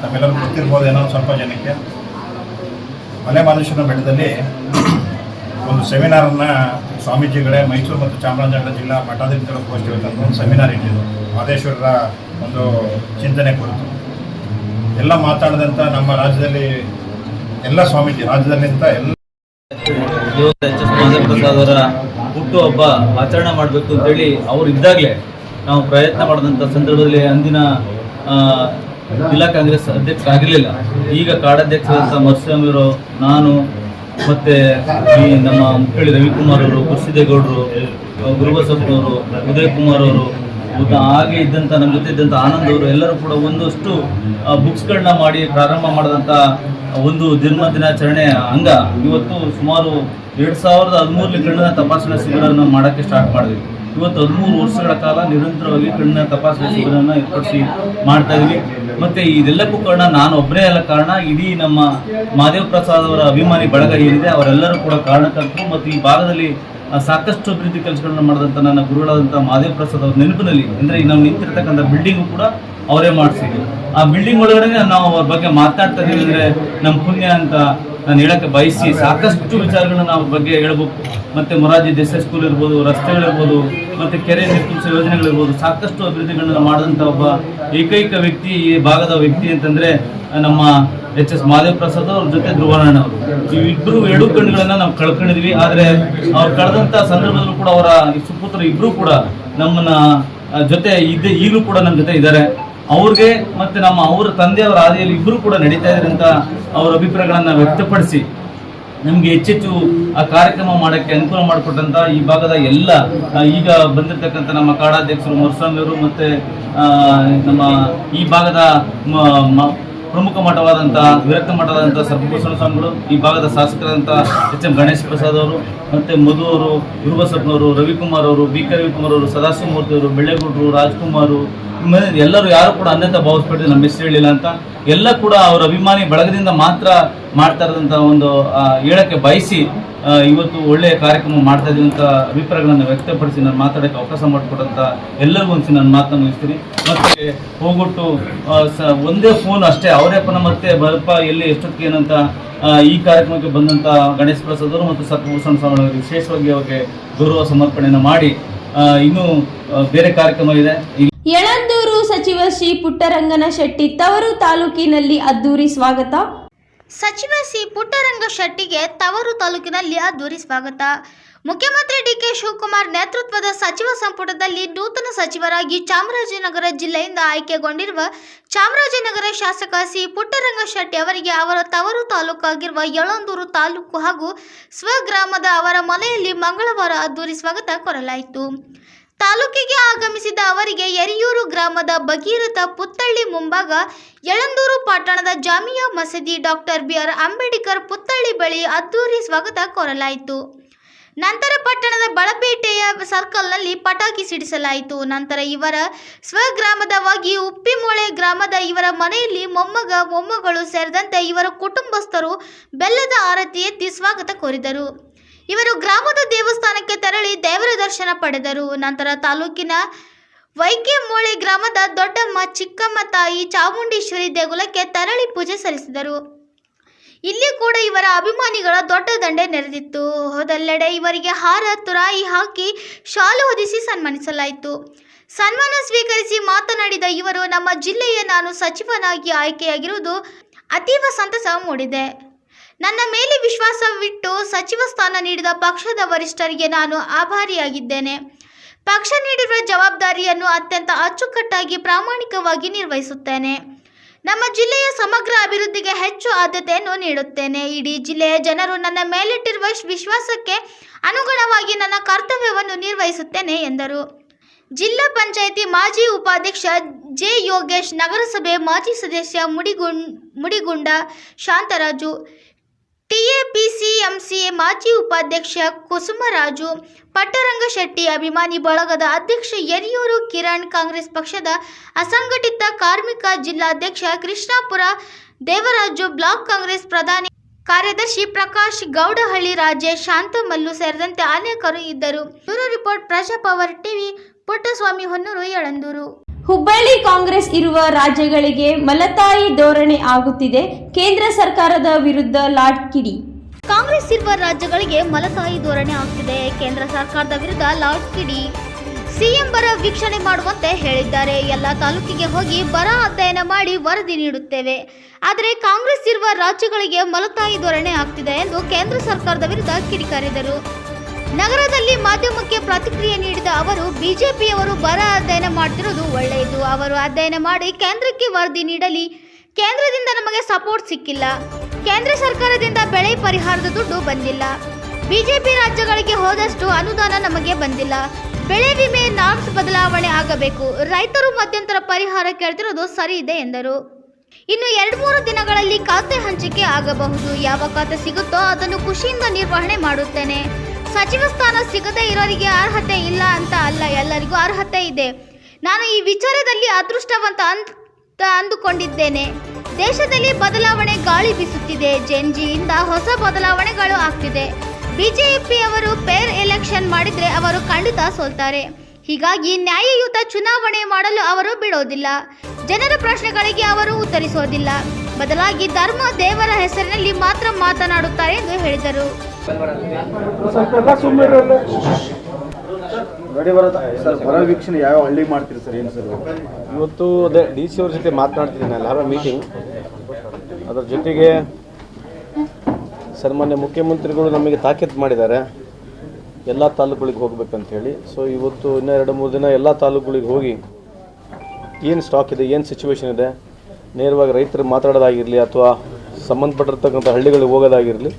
ನಮ್ಮೆಲ್ಲರೂ ಗೊತ್ತಿರ್ಬೋದು ಏನೋ ಸ್ವಲ್ಪ ಜನಕ್ಕೆ, ಮಲೆ ಮಹದೇಶ್ವರ ಬೆಟ್ಟದಲ್ಲಿ ಒಂದು ಸೆಮಿನಾರನ್ನು ಸ್ವಾಮೀಜಿಗಳೇ ಮೈಸೂರು ಮತ್ತು ಚಾಮರಾಜನಗರ ಜಿಲ್ಲಾ ಮಠಾಧೀಶರ ಗೋಷ್ಠಿ ಒಂದು ಸೆಮಿನಾರ್ ಇಟ್ಟಿದ್ದು ಮಹದೇಶ್ವರರ ಒಂದು ಚಿಂತನೆ ಕುರಿತು ಎಲ್ಲ ಮಾತಾಡಿದಂಥ ನಮ್ಮ ರಾಜ್ಯದಲ್ಲಿ ಎಲ್ಲ ಸ್ವಾಮೀಜಿ ರಾಜ್ಯದಲ್ಲಿಂತ ಎಲ್ಲ ಮಹಾದೇವ ಪ್ರಸಾದ್ ಅವರ ಹುಟ್ಟುಹಬ್ಬ ಆಚರಣೆ ಮಾಡಬೇಕು ಅಂತೇಳಿ ಅವರು ಇದ್ದಾಗಲೇ ನಾವು ಪ್ರಯತ್ನ ಮಾಡಿದಂಥ ಸಂದರ್ಭದಲ್ಲಿ ಅಂದಿನ ಜಿಲ್ಲಾ ಕಾಂಗ್ರೆಸ್ ಅಧ್ಯಕ್ಷ ಆಗಿರಲಿಲ್ಲ. ಈಗ ಕಾಡಾಧ್ಯಕ್ಷರಾದಂಥ ಮರಿಸ್ವಾಮಿಯವರು, ನಾನು ಮತ್ತು ಈ ನಮ್ಮ ಮುಕ್ಕಳ್ಳಿ ರವಿಕುಮಾರ್ ಅವರು, ಕುರ್ಸಿದೇಗೌಡರು, ಗುರುಬಸಪ್ಪನವರು, ಉದಯ್ ಕುಮಾರ್ ಅವರು, ಹಾಗೆ ಇದ್ದಂಥ ನಮ್ಮ ಜೊತೆ ಇದ್ದಂಥ ಆನಂದ್ ಅವರು ಎಲ್ಲರೂ ಕೂಡ ಒಂದಷ್ಟು ಬುಕ್ಸ್ಗಳನ್ನ ಮಾಡಿ ಪ್ರಾರಂಭ ಮಾಡಿದಂಥ ಒಂದು ದಿನಾಚರಣೆ ಅಂಗ ಇವತ್ತು ಸುಮಾರು 2013 ಕಣ್ಣಿನ ತಪಾಸಣಾ ಶಿಬಿರವನ್ನು ಮಾಡೋಕ್ಕೆ ಸ್ಟಾರ್ಟ್ ಮಾಡಿದ್ವಿ. ಇವತ್ತು 13 ವರ್ಷಗಳ ಕಾಲ ನಿರಂತರವಾಗಿ ಕಣ್ಣಿನ ತಪಾಸಣಾ ಶಿಬಿರವನ್ನು ಏರ್ಪಡಿಸಿ ಮಾಡ್ತಾ ಇದ್ವಿ. ಮತ್ತು ಇದೆಲ್ಲಕ್ಕೂ ಕಾರಣ ನಾನು ಒಬ್ಬರೇ ಅಲ್ಲ, ಕಾರಣ ಇಡೀ ನಮ್ಮ ಮಹಾದೇವ ಪ್ರಸಾದ್ ಅವರ ಅಭಿಮಾನಿ ಬಳಗ ಏನಿದೆ ಅವರೆಲ್ಲರೂ ಕೂಡ ಕಾರಣಕರ್ತರು. ಮತ್ತು ಈ ಭಾಗದಲ್ಲಿ ಸಾಕಷ್ಟು ಅಭಿವೃದ್ಧಿ ಕೆಲಸಗಳನ್ನ ಮಾಡಿದಂಥ ನನ್ನ ಗುರುಗಳಾದಂಥ ಮಹಾದೇವ ಪ್ರಸಾದ್ ಅವ್ರ ನೆನಪಿನಲ್ಲಿ, ಅಂದರೆ ನಾವು ನಿಂತಿರ್ತಕ್ಕಂಥ ಬಿಲ್ಡಿಂಗು ಕೂಡ ಅವರೇ ಮಾಡಿಸಿದ್ರು. ಆ ಬಿಲ್ಡಿಂಗ್ ಒಳಗಡೆ ನಾವು ಅವ್ರ ಬಗ್ಗೆ ಮಾತಾಡ್ತಾ ಇದ್ದೀವಿ ಅಂದರೆ ನಮ್ಮ ಪುಣ್ಯ ಅಂತ ನಾನು ಹೇಳಕ್ಕೆ ಬಯಸಿ, ಸಾಕಷ್ಟು ವಿಚಾರಗಳನ್ನ ನಾವು ಅವ್ರ ಬಗ್ಗೆ ಹೇಳ್ಬೇಕು. ಮತ್ತು ಮೊರಾರ್ಜಿ ದೇಸಾಯಿ ಸ್ಕೂಲ್ ಇರ್ಬೋದು, ರಸ್ತೆಗಳಿರ್ಬೋದು, ಮತ್ತು ಕೆರೆ ನೀರು ಯೋಜನೆಗಳಿರ್ಬೋದು, ಸಾಕಷ್ಟು ಅಭಿವೃದ್ಧಿಗಳನ್ನ ಮಾಡಿದಂಥ ಒಬ್ಬ ಏಕೈಕ ವ್ಯಕ್ತಿ, ಈ ಭಾಗದ ವ್ಯಕ್ತಿ ಅಂತಂದರೆ ನಮ್ಮ ಎಚ್.ಎಸ್. ಮಹಾದೇವ ಪ್ರಸಾದ್ ಅವ್ರ ಜೊತೆ ಧ್ರುವನಾರಾಯಣ ಅವರು. ಇವಿಬ್ಬರು ಎರಡು ಕಣ್ಣುಗಳನ್ನ ನಾವು ಕಳ್ಕೊಂಡಿದ್ವಿ. ಆದರೆ ಅವ್ರು ಕಳೆದಂಥ ಸಂದರ್ಭದಲ್ಲೂ ಕೂಡ ಅವರ ಸುಪುತ್ರ ಇಬ್ಬರು ಕೂಡ ನಮ್ಮನ್ನ ಜೊತೆ ಈಗಲೂ ಕೂಡ ನಮ್ಮ ಜೊತೆ ಇದ್ದಾರೆ. ಅವ್ರಿಗೆ ಮತ್ತು ಅವರ ತಂದೆಯವರ ಹಾದಿಯಲ್ಲಿ ಇಬ್ಬರು ಕೂಡ ನಡೀತಾ ಇದ್ದಾರೆ ಅಂತ ಅವರ ಅಭಿಪ್ರಾಯಗಳನ್ನು ವ್ಯಕ್ತಪಡಿಸಿ ನಮಗೆ ಹೆಚ್ಚೆಚ್ಚು ಆ ಕಾರ್ಯಕ್ರಮ ಮಾಡೋಕ್ಕೆ ಅನುಕೂಲ ಮಾಡಿಕೊಟ್ಟಂತ ಈ ಭಾಗದ ಎಲ್ಲ ಈಗ ಬಂದಿರತಕ್ಕಂಥ ನಮ್ಮ ಕಾಡಾಧ್ಯಕ್ಷರು ಮರುಸ್ವಾಮಿ ಅವರು, ಮತ್ತು ನಮ್ಮ ಈ ಭಾಗದ ಪ್ರಮುಖ ಮಠವಾದಂಥ ವಿರಕ್ತ ಮಠವಾದಂಥ ಸರ್ಪಭೂಷಣ ಸ್ವಾಮಿಗಳು, ಈ ಭಾಗದ ಶಾಸಕರಾದಂಥ ಎಚ್.ಎಂ. ಗಣೇಶ್ ಪ್ರಸಾದ್ ಅವರು, ಮತ್ತು ಮಧು ಅವರು, ಗುರುಬಸಪ್ಪನವರು, ರವಿಕುಮಾರ್ ಅವರು, ಬಿ.ಕೆ. ರವಿಕುಮಾರ್ ಅವರು, ಸದಾಶಿವಮೂರ್ತಿ ಅವರು, ಬೆಳ್ಳೆಗೌಡರು, ರಾಜ್ಕುಮಾರ್, ಎಲ್ಲರೂ ಯಾರು ಕೂಡ ಅನ್ಯತಾ ಭಾವಿಸ್ಬಿಟ್ಟು ನಮ್ಮ ಹೆಸರು ಹೇಳಿಲ್ಲ ಅಂತ ಎಲ್ಲ ಕೂಡ ಅವರ ಅಭಿಮಾನಿ ಬಳಗದಿಂದ ಮಾತ್ರ ಮಾಡ್ತಾ ಇರೋದಂಥ ಒಂದು ಹೇಳಕ್ಕೆ ಬಯಸಿ ಇವತ್ತು ಒಳ್ಳೆಯ ಕಾರ್ಯಕ್ರಮ ಮಾಡ್ತಾ ಇದೀವಿ ಅಂತ ಅಭಿಪ್ರಾಯಗಳನ್ನು ವ್ಯಕ್ತಪಡಿಸಿ ನಾನು ಮಾತಾಡೋಕ್ಕೆ ಅವಕಾಶ ಮಾಡಿಕೊಟ್ಟಂತ ಎಲ್ಲರಿಗೂ ಒಂದ್ಸಿ ನಾನು ಮಾತನ್ನು ಮುಗಿಸ್ತೀನಿ. ಮತ್ತೆ ಹೋಗ್ಬಿಟ್ಟು ಒಂದೇ ಫೋನ್ ಅಷ್ಟೇ ಅವರೇಪ್ಪನ ಮತ್ತೆ ಬರಪ್ಪ ಎಲ್ಲಿ ಎಷ್ಟೊತ್ತಿಗೆ ಏನಂತ ಈ ಕಾರ್ಯಕ್ರಮಕ್ಕೆ ಬಂದಂಥ ಗಣೇಶ್ ಪ್ರಸಾದ್ ಅವರು ಮತ್ತು ಸರ್ಪಭೂಷಣ ಸ್ವಾಮಿ ವಿಶೇಷವಾಗಿ ಅವರಿಗೆ ಗೌರವ ಸಮರ್ಪಣೆಯನ್ನು ಮಾಡಿ ಇನ್ನೂ ಬೇರೆ ಕಾರ್ಯಕ್ರಮ ಇದೆ. ಯಳಂದೂರು ಸಚಿವ ಶ್ರೀ ಪುಟ್ಟರಂಗನ ಶೆಟ್ಟಿ ತವರು ತಾಲೂಕಿನಲ್ಲಿ ಅದ್ದೂರಿ ಸ್ವಾಗತ. ಸಚಿವ ಸಿ ಪುಟ್ಟರಂಗ ಶೆಟ್ಟಿಗೆ ತವರು ತಾಲೂಕಿನಲ್ಲಿ ಅದ್ದೂರಿ ಸ್ವಾಗತ. ಮುಖ್ಯಮಂತ್ರಿ ಡಿ.ಕೆ. ಶಿವಕುಮಾರ್ ನೇತೃತ್ವದ ಸಚಿವ ಸಂಪುಟದಲ್ಲಿ ನೂತನ ಸಚಿವರಾಗಿ ಚಾಮರಾಜನಗರ ಜಿಲ್ಲೆಯಿಂದ ಆಯ್ಕೆಗೊಂಡಿರುವ ಚಾಮರಾಜನಗರ ಶಾಸಕ ಸಿ ಪುಟ್ಟರಂಗ ಶೆಟ್ಟಿ ಅವರಿಗೆ ಅವರ ತವರು ತಾಲೂಕಾಗಿರುವ ಯಳಂದೂರು ತಾಲೂಕು ಹಾಗೂ ಸ್ವಗ್ರಾಮದ ಅವರ ಮನೆಯಲ್ಲಿ ಮಂಗಳವಾರ ಅದ್ದೂರಿ ಸ್ವಾಗತ ಕೋರಲಾಯಿತು. ತಾಲೂಕಿಗೆ ಆಗಮಿಸಿದ ಅವರಿಗೆ ಯರಿಯೂರು ಗ್ರಾಮದ ಭಗೀರಥ ಪುತ್ತಳ್ಳಿ ಮುಂಭಾಗ, ಯಳಂದೂರು ಪಟ್ಟಣದ ಜಾಮಿಯಾ ಮಸೀದಿ, ಡಾಕ್ಟರ್ ಬಿ.ಆರ್. ಅಂಬೇಡ್ಕರ್ ಪುತ್ತಳ್ಳಿ ಬಳಿ ಅದ್ದೂರಿ ಸ್ವಾಗತ ಕೋರಲಾಯಿತು. ನಂತರ ಪಟ್ಟಣದ ಬಳಪೇಟೆಯ ಸರ್ಕಲ್ನಲ್ಲಿ ಪಟಾಕಿ ಸಿಡಿಸಲಾಯಿತು. ನಂತರ ಇವರ ಸ್ವಗ್ರಾಮದವಾಗಿ ಉಪ್ಪಿಮೊಳೆ ಗ್ರಾಮದ ಇವರ ಮನೆಯಲ್ಲಿ ಮೊಮ್ಮಗ ಮೊಮ್ಮಗಳು ಸೇರಿದಂತೆ ಇವರ ಕುಟುಂಬಸ್ಥರು ಬೆಲ್ಲದ ಆರತಿ ಎತ್ತಿ ಸ್ವಾಗತ ಕೋರಿದರು. ಇವರು ಗ್ರಾಮದ ದೇವಸ್ಥಾನಕ್ಕೆ ತೆರಳಿ ದೇವರ ದರ್ಶನ ಪಡೆದರು. ನಂತರ ತಾಲೂಕಿನ ವೈಕೆಮೋಳೆ ಗ್ರಾಮದ ದೊಡ್ಡಮ್ಮ ಚಿಕ್ಕಮ್ಮ ತಾಯಿ ಚಾಮುಂಡೇಶ್ವರಿ ದೇಗುಲಕ್ಕೆ ತೆರಳಿ ಪೂಜೆ ಸಲ್ಲಿಸಿದರು. ಇಲ್ಲಿ ಕೂಡ ಇವರ ಅಭಿಮಾನಿಗಳ ದೊಡ್ಡ ದಂಡೆ ನೆರೆದಿತ್ತು. ಹೋದೆಲ್ಲೆಡೆ ಇವರಿಗೆ ಹಾರ ತುರಾಯಿ ಹಾಕಿ ಶಾಲು ಹೊದಿಸಿ ಸನ್ಮಾನಿಸಲಾಯಿತು. ಸನ್ಮಾನ ಸ್ವೀಕರಿಸಿ ಮಾತನಾಡಿದ ಇವರು, ನಮ್ಮ ಜಿಲ್ಲೆಯ ನಾನು ಸಚಿವನಾಗಿ ಆಯ್ಕೆಯಾಗಿರುವುದು ಅತೀವ ಸಂತಸ ಮೂಡಿದೆ. ನನ್ನ ಮೇಲೆ ವಿಶ್ವಾಸವಿಟ್ಟು ಸಚಿವ ಸ್ಥಾನ ನೀಡಿದ ಪಕ್ಷದ ವರಿಷ್ಠರಿಗೆ ನಾನು ಆಭಾರಿಯಾಗಿದ್ದೇನೆ. ಪಕ್ಷ ನೀಡಿರುವ ಜವಾಬ್ದಾರಿಯನ್ನು ಅತ್ಯಂತ ಅಚ್ಚುಕಟ್ಟಾಗಿ ಪ್ರಾಮಾಣಿಕವಾಗಿ ನಿರ್ವಹಿಸುತ್ತೇನೆ. ನಮ್ಮ ಜಿಲ್ಲೆಯ ಸಮಗ್ರ ಅಭಿವೃದ್ಧಿಗೆ ಹೆಚ್ಚು ಆದ್ಯತೆಯನ್ನು ನೀಡುತ್ತೇನೆ. ಇಡೀ ಜಿಲ್ಲೆಯ ಜನರು ನನ್ನ ಮೇಲಿಟ್ಟಿರುವ ವಿಶ್ವಾಸಕ್ಕೆ ಅನುಗುಣವಾಗಿ ನನ್ನ ಕರ್ತವ್ಯವನ್ನು ನಿರ್ವಹಿಸುತ್ತೇನೆ ಎಂದರು. ಜಿಲ್ಲಾ ಪಂಚಾಯಿತಿ ಮಾಜಿ ಉಪಾಧ್ಯಕ್ಷ ಜೆ. ಯೋಗೇಶ್, ನಗರಸಭೆ ಮಾಜಿ ಸದಸ್ಯ ಮುಡಿಗುಂಡ ಶಾಂತರಾಜು, ಟಿಎಪಿಸಿಎಂಸಿ ಮಾಜಿ ಉಪಾಧ್ಯಕ್ಷ ಕುಸುಮರಾಜು, ಪಟ್ಟರಂಗ ಶೆಟ್ಟಿ ಅಭಿಮಾನಿ ಬಳಗದ ಅಧ್ಯಕ್ಷ ಯರಿಯೂರು ಕಿರಣ್, ಕಾಂಗ್ರೆಸ್ ಪಕ್ಷದ ಅಸಂಘಟಿತ ಕಾರ್ಮಿಕ ಜಿಲ್ಲಾಧ್ಯಕ್ಷ ಕೃಷ್ಣಾಪುರ ದೇವರಾಜು, ಬ್ಲಾಕ್ ಕಾಂಗ್ರೆಸ್ ಪ್ರಧಾನಿ ಕಾರ್ಯದರ್ಶಿ ಪ್ರಕಾಶ್ ಗೌಡಹಳ್ಳಿ, ರಾಜೇಶ್, ಶಾಂತಮಲ್ಲು ಸೇರಿದಂತೆ ಅನೇಕರು ಇದ್ದರು. Bureau report, Prajapower TV, Puttaswamy Honnur, Yelandur. Hubballi Congress ಇರುವ ರಾಜ್ಯಗಳಿಗೆ ಮಲತಾಯಿ ಧೋರಣೆ ಆಗುತ್ತಿದೆ. ಕೇಂದ್ರ ಸರ್ಕಾರದ ವಿರುದ್ಧ ಲಾಡ್ ಕಿಡಿ. ಕಾಂಗ್ರೆಸ್ ಇರುವ ರಾಜ್ಯಗಳಿಗೆ ಮಲತಾಯಿ ಧೋರಣೆ ಆಗ್ತಿದೆ. ಕೇಂದ್ರ ಸರ್ಕಾರದ ವಿರುದ್ಧ ಲಾಡ್ ಕಿಡಿ. ಸಿಎಂ ಬರ ವೀಕ್ಷಣೆ ಮಾಡುವಂತೆ ಹೇಳಿದ್ದಾರೆ. ಎಲ್ಲ ತಾಲೂಕಿಗೆ ಹೋಗಿ ಬರ ಅಧ್ಯಯನ ಮಾಡಿ ವರದಿ ನೀಡುತ್ತೇವೆ. ಆದರೆ ಕಾಂಗ್ರೆಸ್ ಇರುವ ರಾಜ್ಯಗಳಿಗೆ ಮಲತಾಯಿ ಧೋರಣೆ ಆಗ್ತಿದೆ ಎಂದು ಕೇಂದ್ರ ಸರ್ಕಾರದ ವಿರುದ್ಧ ಕಿಡಿಕಾರಿದರು. ನಗರದಲ್ಲಿ ಮಾಧ್ಯಮಕ್ಕೆ ಪ್ರತಿಕ್ರಿಯೆ ನೀಡಿದ ಅವರು, ಬಿಜೆಪಿಯವರು ಬರ ಅಧ್ಯಯನ ಮಾಡ್ತಿರೋದು ಒಳ್ಳೆಯದು. ಅವರು ಅಧ್ಯಯನ ಮಾಡಿ ಕೇಂದ್ರಕ್ಕೆ ವರದಿ ನೀಡಲಿ. ಕೇಂದ್ರದಿಂದ ನಮಗೆ ಸಪೋರ್ಟ್ ಸಿಕ್ಕಿಲ್ಲ. ಕೇಂದ್ರ ಸರ್ಕಾರದಿಂದ ಬೆಳೆ ಪರಿಹಾರದ ದುಡ್ಡು ಬಂದಿಲ್ಲ. ಬಿಜೆಪಿ ರಾಜ್ಯಗಳಿಗೆ ಹೋದಷ್ಟು ಅನುದಾನ ನಮಗೆ ಬಂದಿಲ್ಲ. ಬೆಳೆ ವಿಮೆ ನಾರ್ಮ್ಸ್ ಬದಲಾವಣೆ ಆಗಬೇಕು. ರೈತರು ಮಧ್ಯಂತರ ಪರಿಹಾರ ಕೇಳ್ತಿರೋದು ಸರಿ ಇದೆ ಎಂದರು. ಇನ್ನು 2-3 ದಿನಗಳಲ್ಲಿ ಖಾತೆ ಹಂಚಿಕೆ ಆಗಬಹುದು. ಯಾವ ಖಾತೆ ಸಿಗುತ್ತೋ ಅದನ್ನು ಖುಷಿಯಿಂದ ನಿರ್ವಹಣೆ ಮಾಡುತ್ತೇನೆ. ಸಚಿವ ಸ್ಥಾನ ಸಿಗದೇ ಇರೋರಿಗೆ ಅರ್ಹತೆ ಇಲ್ಲ ಅಂತ ಅಲ್ಲ, ಎಲ್ಲರಿಗೂ ಅರ್ಹತೆ ಇದೆ. ನಾನು ಈ ವಿಚಾರದಲ್ಲಿ ಅದೃಷ್ಟವಂತ ಅಂತ ಅಂದುಕೊಂಡಿದ್ದೇನೆ. ದೇಶದಲ್ಲಿ ಬದಲಾವಣೆ ಗಾಳಿ ಬೀಸುತ್ತಿದೆ. ಜೆನ್ಜಿಯಿಂದ ಹೊಸ ಬದಲಾವಣೆಗಳು ಆಗ್ತಿದೆ. ಬಿಜೆಪಿ ಅವರು ಪೇರ್ ಎಲೆಕ್ಷನ್ ಮಾಡಿದ್ರೆ ಅವರು ಖಂಡಿತ ಸೋಲ್ತಾರೆ. ಹೀಗಾಗಿ ನ್ಯಾಯಯುತ ಚುನಾವಣೆ ಮಾಡಲು ಅವರು ಬಿಡೋದಿಲ್ಲ. ಜನರ ಪ್ರಶ್ನೆಗಳಿಗೆ ಅವರು ಉತ್ತರಿಸೋದಿಲ್ಲ. ಬದಲಾಗಿ ಧರ್ಮ ದೇವರ ಹೆಸರಿನಲ್ಲಿ ಮಾತ್ರ ಮಾತನಾಡುತ್ತಾರೆ ಎಂದು ಹೇಳಿದರು. ಬರ ವೀಕ್ಷಣೆ ಯಾವ ಹಳ್ಳಿ ಮಾಡ್ತೀರಿ ಸರ್? ಏನು ಸರ್ ಇವತ್ತು ಅದೇ DC ಅವ್ರ ಜೊತೆ ಮಾತನಾಡ್ತಿದ್ದೀನಿ. I have a meeting. ಅದರ ಜೊತೆಗೆ ಸನ್ಮಾನ್ಯ ಮುಖ್ಯಮಂತ್ರಿಗಳು ನಮಗೆ ತಾಕೀತು ಮಾಡಿದ್ದಾರೆ ಎಲ್ಲ ತಾಲೂಕುಗಳಿಗೆ ಹೋಗ್ಬೇಕಂತ ಹೇಳಿ. ಸೊ ಇವತ್ತು ಇನ್ನೂ 2-3 ದಿನ ಎಲ್ಲ ತಾಲೂಕುಗಳಿಗೆ ಹೋಗಿ ಏನು ಸ್ಟಾಕ್ ಇದೆ, ಏನು ಸಿಚುವೇಶನ್ ಇದೆ, ನೇರವಾಗಿ ರೈತರು ಮಾತಾಡೋದಾಗಿರಲಿ ಅಥವಾ ಸಂಬಂಧಪಟ್ಟಿರ್ತಕ್ಕಂಥ ಹಳ್ಳಿಗಳಿಗೆ ಹೋಗೋದಾಗಿರಲಿ,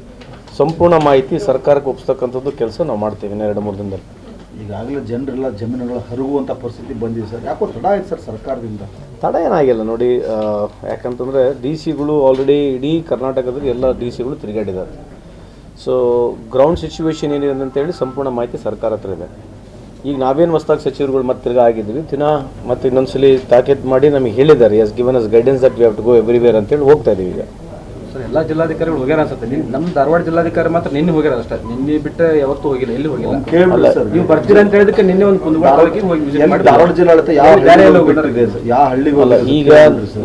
ಸಂಪೂರ್ಣ ಮಾಹಿತಿ ಸರ್ಕಾರಕ್ಕೆ ಒಪ್ಪಿಸ್ತಕ್ಕಂಥದ್ದು ಕೆಲಸ ನಾವು ಮಾಡ್ತೀವಿ ಇನ್ನೂ 2-3 ದಿನದಲ್ಲಿ. ಈಗಾಗಲೇ ಜನರೆಲ್ಲ ಜಮೀನುಗಳು ಹರುಗುವಂಥ ಪರಿಸ್ಥಿತಿ ಬಂದಿದೆ ಸರ್. ಯಾಕೋ ತಡ ಆಯ್ತು ಸರ್ ಸರ್ಕಾರದಿಂದ? ತಡ ಏನಾಗಿಲ್ಲ ನೋಡಿ. ಯಾಕಂತಂದರೆ DCಗಳು ಆಲ್ರೆಡಿ ಇಡೀ ಕರ್ನಾಟಕದಲ್ಲಿ ಎಲ್ಲ DCಗಳು ತಿರುಗಾಡಿದ್ದಾರೆ. ಸೊ ಗ್ರೌಂಡ್ ಸಿಚುವೇಶನ್ ಏನಿದೆ ಅಂತೇಳಿ ಸಂಪೂರ್ಣ ಮಾಹಿತಿ ಸರ್ಕಾರ ಹತ್ರ ಇದೆ. ಈಗ ನಾವೇನು ಹೊಸದಾಗಿ ಸಚಿವರುಗಳು ಮತ್ತೆ ತಿರ್ಗಾ ಆಗಿದ್ವಿ, ಮತ್ತೆ ಇನ್ನೊಂದ್ಸಲಿ ತಾಕೀತು ಮಾಡಿ ನಮಗೆ ಹೇಳಿದ್ದಾರೆ, as given us guidance that we have to go everywhere ಅಂತೇಳಿ ಹೋಗ್ತಾ ಇದೀವಿ ಈಗ. ಸರ್ ಎಲ್ಲ ಜಿಲ್ಲಾಧಿಕಾರಿಗಳು ಹೋಗ್ಯಾರ ಅನ್ಸುತ್ತೆ. ನಮ್ಮ ಧಾರವಾಡ ಜಿಲ್ಲಾಧಿಕಾರಿ ಮಾತ್ರ ನಿನ್ನೆ ಹೋಗ್ಯಾರ ಅಷ್ಟೇ. ನಿನ್ನೆ ಬಿಟ್ಟರೆ ಯಾವತ್ತೂ ಹೋಗಿಲ್ಲ, ಎಲ್ಲಿ ಹೋಗಿಲ್ಲ. ನೀವು ಬರ್ತೀರಾ ಅಂತ ಹೇಳಿದಕ್ಕೆ ನಿನ್ನೆ ಒಂದು ಕುಂದಗೋಳಕ್ಕೆ ಹೋಗಿ ಧಾರವಾಡ ಜಿಲ್ಲಾಡಳಿತ ಯಾವ ಹಳ್ಳಿಗೂ ಅಲ್ಲ. ಈಗ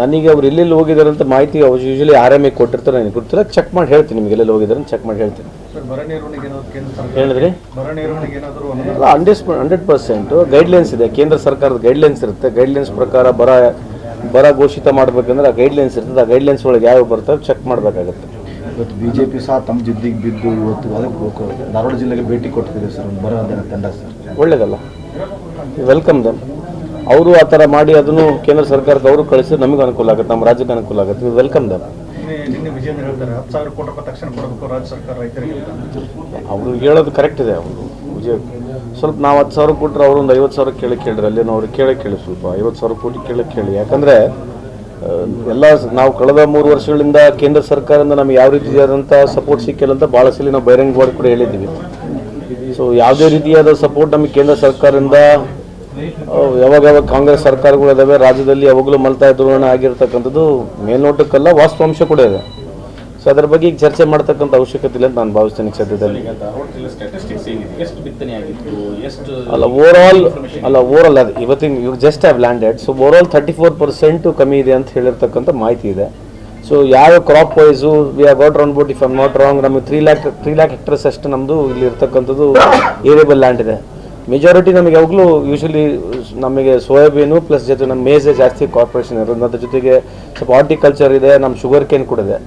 ನನಗೆ ಅವ್ರು ಎಲ್ಲೆಲ್ಲಿ ಹೋಗಿದ್ದಾರೆ ಅಂತ ಮಾಹಿತಿ ಯೂಶಲಿ RMA ಕೊಟ್ಟಿರ್ತಾರೆ, ನನಗೆ ಗೊತ್ತಿಲ್ಲ. ಚೆಕ್ ಮಾಡಿ ಹೇಳ್ತೀನಿ ನಿಮಗೆ ಎಲ್ಲೆಲ್ಲಿ ಹೋಗಿದ್ದಾರೆ ಅಂತ ಚೆಕ್ ಮಾಡಿ ಹೇಳ್ತೀನಿ. ಹೇಳಿದ್ರಿ ಅಲ್ಲ 100% ಗೈಡ್ಲೈನ್ಸ್ ಇದೆ. ಕೇಂದ್ರ ಸರ್ಕಾರದ ಗೈಡ್ಲೈನ್ಸ್ ಇರುತ್ತೆ. ಗೈಡ್ಲೈನ್ಸ್ ಪ್ರಕಾರ ಬರ ಘೋಷಿತ ಮಾಡಬೇಕಂದ್ರೆ ಆ ಗೈಡ್ಲೈನ್ಸ್ ಇರ್ತದೆ. ಆ ಗೈಡ್ಲೈನ್ಸ್ ಒಳಗೆ ಯಾವ ಬರ್ತವೆ ಚೆಕ್ ಮಾಡಬೇಕಾಗುತ್ತೆ. ಇವತ್ತು BJP ಸಹ ತಮ್ಮ ಜಿದ್ದಿಗೆ ಬಿದ್ದು ಇವತ್ತು ಅದಕ್ಕೆ ಧಾರವಾಡ ಜಿಲ್ಲೆಗೆ ಭೇಟಿ ಕೊಟ್ಟಿದ್ದೀರಿ ಸರ್. ಒಂದು ಬರೋ ತಂಡ ಸರ್, ಒಳ್ಳೇದಲ್ಲ, ವೆಲ್ಕಮ್ ದಮ್. ಅವರು ಆ ಥರ ಮಾಡಿ ಅದನ್ನು ಕೇಂದ್ರ ಸರ್ಕಾರಕ್ಕೆ ಅವರು ಕಳಿಸಿದ್ರೆ ನಮಗೆ ಅನುಕೂಲ ಆಗುತ್ತೆ, ನಮ್ಮ ರಾಜ್ಯಕ್ಕೆ ಅನುಕೂಲ ಆಗುತ್ತೆ. ವೆಲ್ಕಮ್ ದಮ್. ಅವರು ಹೇಳೋದು ಕರೆಕ್ಟ್ ಇದೆ. ಅವರು ವಿಜಯ್ ಸ್ವಲ್ಪ ನಾವು 10,000 ಕೊಟ್ಟರೆ ಅವರು ಒಂದು 50,000 ಕೇಳ್ರಿ. ಅಲ್ಲಿ ನಾವು ಅವ್ರಿಗೆ ಕೇಳಿ ಸ್ವಲ್ಪ 50,000 ಕೋಟಿ ಕೇಳಿ. ಯಾಕಂದರೆ ಎಲ್ಲ ನಾವು ಕಳೆದ 3 ವರ್ಷಗಳಿಂದ ಕೇಂದ್ರ ಸರ್ಕಾರದಿಂದ ನಮಗೆ ಯಾವ ರೀತಿಯಾದಂಥ ಸಪೋರ್ಟ್ ಸಿಕ್ಕಿಲ್ಲ ಅಂತ ಭಾಳ ಸಲ ನಾವು ಬಹಿರಂಗವಾಗಿ ಕೂಡ ಹೇಳಿದ್ದೀವಿ. ಸೊ ಯಾವುದೇ ರೀತಿಯಾದ ಸಪೋರ್ಟ್ ನಮಗೆ ಕೇಂದ್ರ ಸರ್ಕಾರದಿಂದ ಯಾವಾಗ ಕಾಂಗ್ರೆಸ್ ಸರ್ಕಾರಗಳು ಇದಾವೆ ರಾಜ್ಯದಲ್ಲಿ ಯಾವಾಗಲೂ ಮಲ್ತಾಯ ಧೋರಣೆ ಆಗಿರ್ತಕ್ಕಂಥದ್ದು ಮೇಲ್ನೋಟಕ್ಕಲ್ಲ, ವಾಸ್ತವಾಂಶ ಕೂಡ ಇದೆ. ಸೊ ಅದರ ಬಗ್ಗೆ ಈಗ ಚರ್ಚೆ ಮಾಡ್ತಕ್ಕಂಥ ಅವಶ್ಯಕತೆ ಇಲ್ಲ ಅಂತ ನಾನು ಭಾವಿಸ್ತೇನೆ ಸದ್ಯದಲ್ಲಿ. ಓವರಾಲ್ ಅದು ಇವತ್ತಿನ ಇವಾಗ just have landed. So overall 34% ಕಮ್ಮಿ ಇದೆ ಅಂತ ಹೇಳಿರ್ತಕ್ಕಂಥ ಮಾಹಿತಿ ಇದೆ. ಸೊ ಯಾವ crop wise we have got round about, if I am not wrong, ನಮಗೆ 3 lakh ಹೆಕ್ಟರ್ಸ್ ಅಷ್ಟು ನಮ್ಮದು ಇಲ್ಲಿ ಇರ್ತಕ್ಕಂಥದ್ದು ಏರಿಯಬಲ್ ಲ್ಯಾಂಡ್ ಇದೆ. ಮೆಜಾರಿಟಿ ನಮಗೆ ಯಾವಾಗಲೂ ಯೂಶಲಿ ನಮಗೆ ಸೋಯಾಬೀನು ಪ್ಲಸ್ ಜೊತೆ ನಮ್ಮ ಮೇಜೆ ಜಾಸ್ತಿ ಕಾರ್ಪೊರೇಷನ್ ಇರೋದು, ಅದ್ರ ಜೊತೆಗೆ ಸ್ವಲ್ಪ ಹಾರ್ಟಿಕಲ್ಚರ್ ಇದೆ, ನಮ್ಮ ಶುಗರ್ ಕೇನ್ ಕೂಡ ಇದೆ.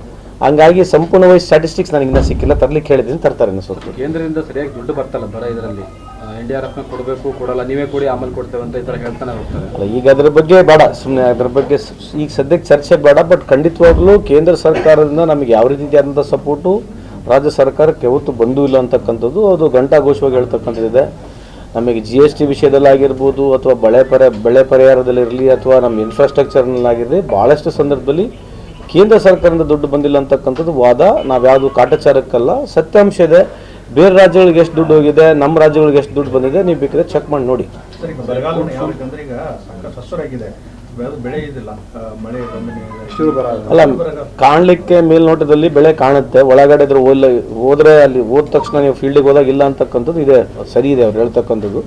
ಹಂಗಾಗಿ ಸಂಪೂರ್ಣವಾಗಿ ಸ್ಟ್ಯಾಟಿಸ್ಟಿಕ್ಸ್ ನನಗೆ ಇನ್ನೂ ಸಿಕ್ಕಿಲ್ಲ, ತರಲಿಕ್ಕೆ ಹೇಳಿದ್ದೀನಿ, ತರ್ತಾರೆ ಇನ್ನು ಸ್ವಲ್ಪ. ಕೇಂದ್ರದಿಂದ ಸರಿಯಾಗಿ ದುಡ್ಡು ಬರ್ತಲ್ಲ ಬರ ಇದರಲ್ಲಿ. NDRF ಕೊಡಬೇಕು, ಕೊಡಲ್ಲ, ನೀವೇ ಕೊಡಿ ಆಮೇಲೆ ಕೊಡ್ತೇವೆ ಅಂತ ಈ ಥರ ಹೇಳ್ತಾನೆ ಹೋಗ್ತಾರೆ. ಅಲ್ಲ ಈಗ ಅದ್ರ ಬಗ್ಗೆ ಬೇಡ, ಸುಮ್ಮನೆ ಅದ್ರ ಬಗ್ಗೆ ಈಗ ಸದ್ಯಕ್ಕೆ ಚರ್ಚೆ ಬೇಡ. ಬಟ್ ಖಂಡಿತವಾಗ್ಲೂ ಕೇಂದ್ರ ಸರ್ಕಾರದಿಂದ ನಮಗೆ ಯಾವ ರೀತಿಯಾದಂಥ ಸಪೋರ್ಟು ರಾಜ್ಯ ಸರ್ಕಾರಕ್ಕೆ ಯಾವತ್ತೂ ಬಂದೂ ಇಲ್ಲ ಅಂತಕ್ಕಂಥದ್ದು ಅದು ಘಂಟಾಘೋಷವಾಗಿ ಹೇಳ್ತಕ್ಕಂಥದ್ದಿದೆ. ನಮಗೆ GST ವಿಷಯದಲ್ಲಾಗಿರ್ಬೋದು ಅಥವಾ ಬೆಳೆ ಪರಿಹಾರದಲ್ಲಿರಲಿ ಅಥವಾ ನಮ್ಮ ಇನ್ಫ್ರಾಸ್ಟ್ರಕ್ಚರ್ನಲ್ಲಾಗಿರಲಿ ಭಾಳಷ್ಟು ಸಂದರ್ಭದಲ್ಲಿ ಕೇಂದ್ರ ಸರ್ಕಾರದಿಂದ ದುಡ್ಡು ಬಂದಿಲ್ಲ ಅಂತಕ್ಕಂಥದ್ದು ವಾದ. ನಾವ್ಯಾವುದು ಕಾಟಾಚಾರಕ್ಕಲ್ಲ, ಸತ್ಯಾಂಶ ಇದೆ. ಬೇರೆ ರಾಜ್ಯಗಳಿಗೆ ಎಷ್ಟು ದುಡ್ಡು ಹೋಗಿದೆ, ನಮ್ಮ ರಾಜ್ಯಗಳಿಗೆ ಎಷ್ಟು ದುಡ್ಡು ಬಂದಿದೆ, ನೀವು ಬೇಕಾದ್ರೆ ಚೆಕ್ ಮಾಡಿ ನೋಡಿ. ಅಲ್ಲ ಕಾಣಲಿಕ್ಕೆ ಮೇಲ್ನೋಟದಲ್ಲಿ ಬೆಳೆ ಕಾಣುತ್ತೆ, ಒಳಗಡೆ ಹೋದ್ರೆ ಅಲ್ಲಿ ಹೋದ ತಕ್ಷಣ ನೀವು ಫೀಲ್ಡಿಗೆ ಹೋದಾಗ ಇಲ್ಲ ಅಂತಕ್ಕಂಥದ್ದು ಇದೆ, ಸರಿ ಇದೆ ಅವ್ರು ಹೇಳ್ತಕ್ಕಂಥದ್ದು.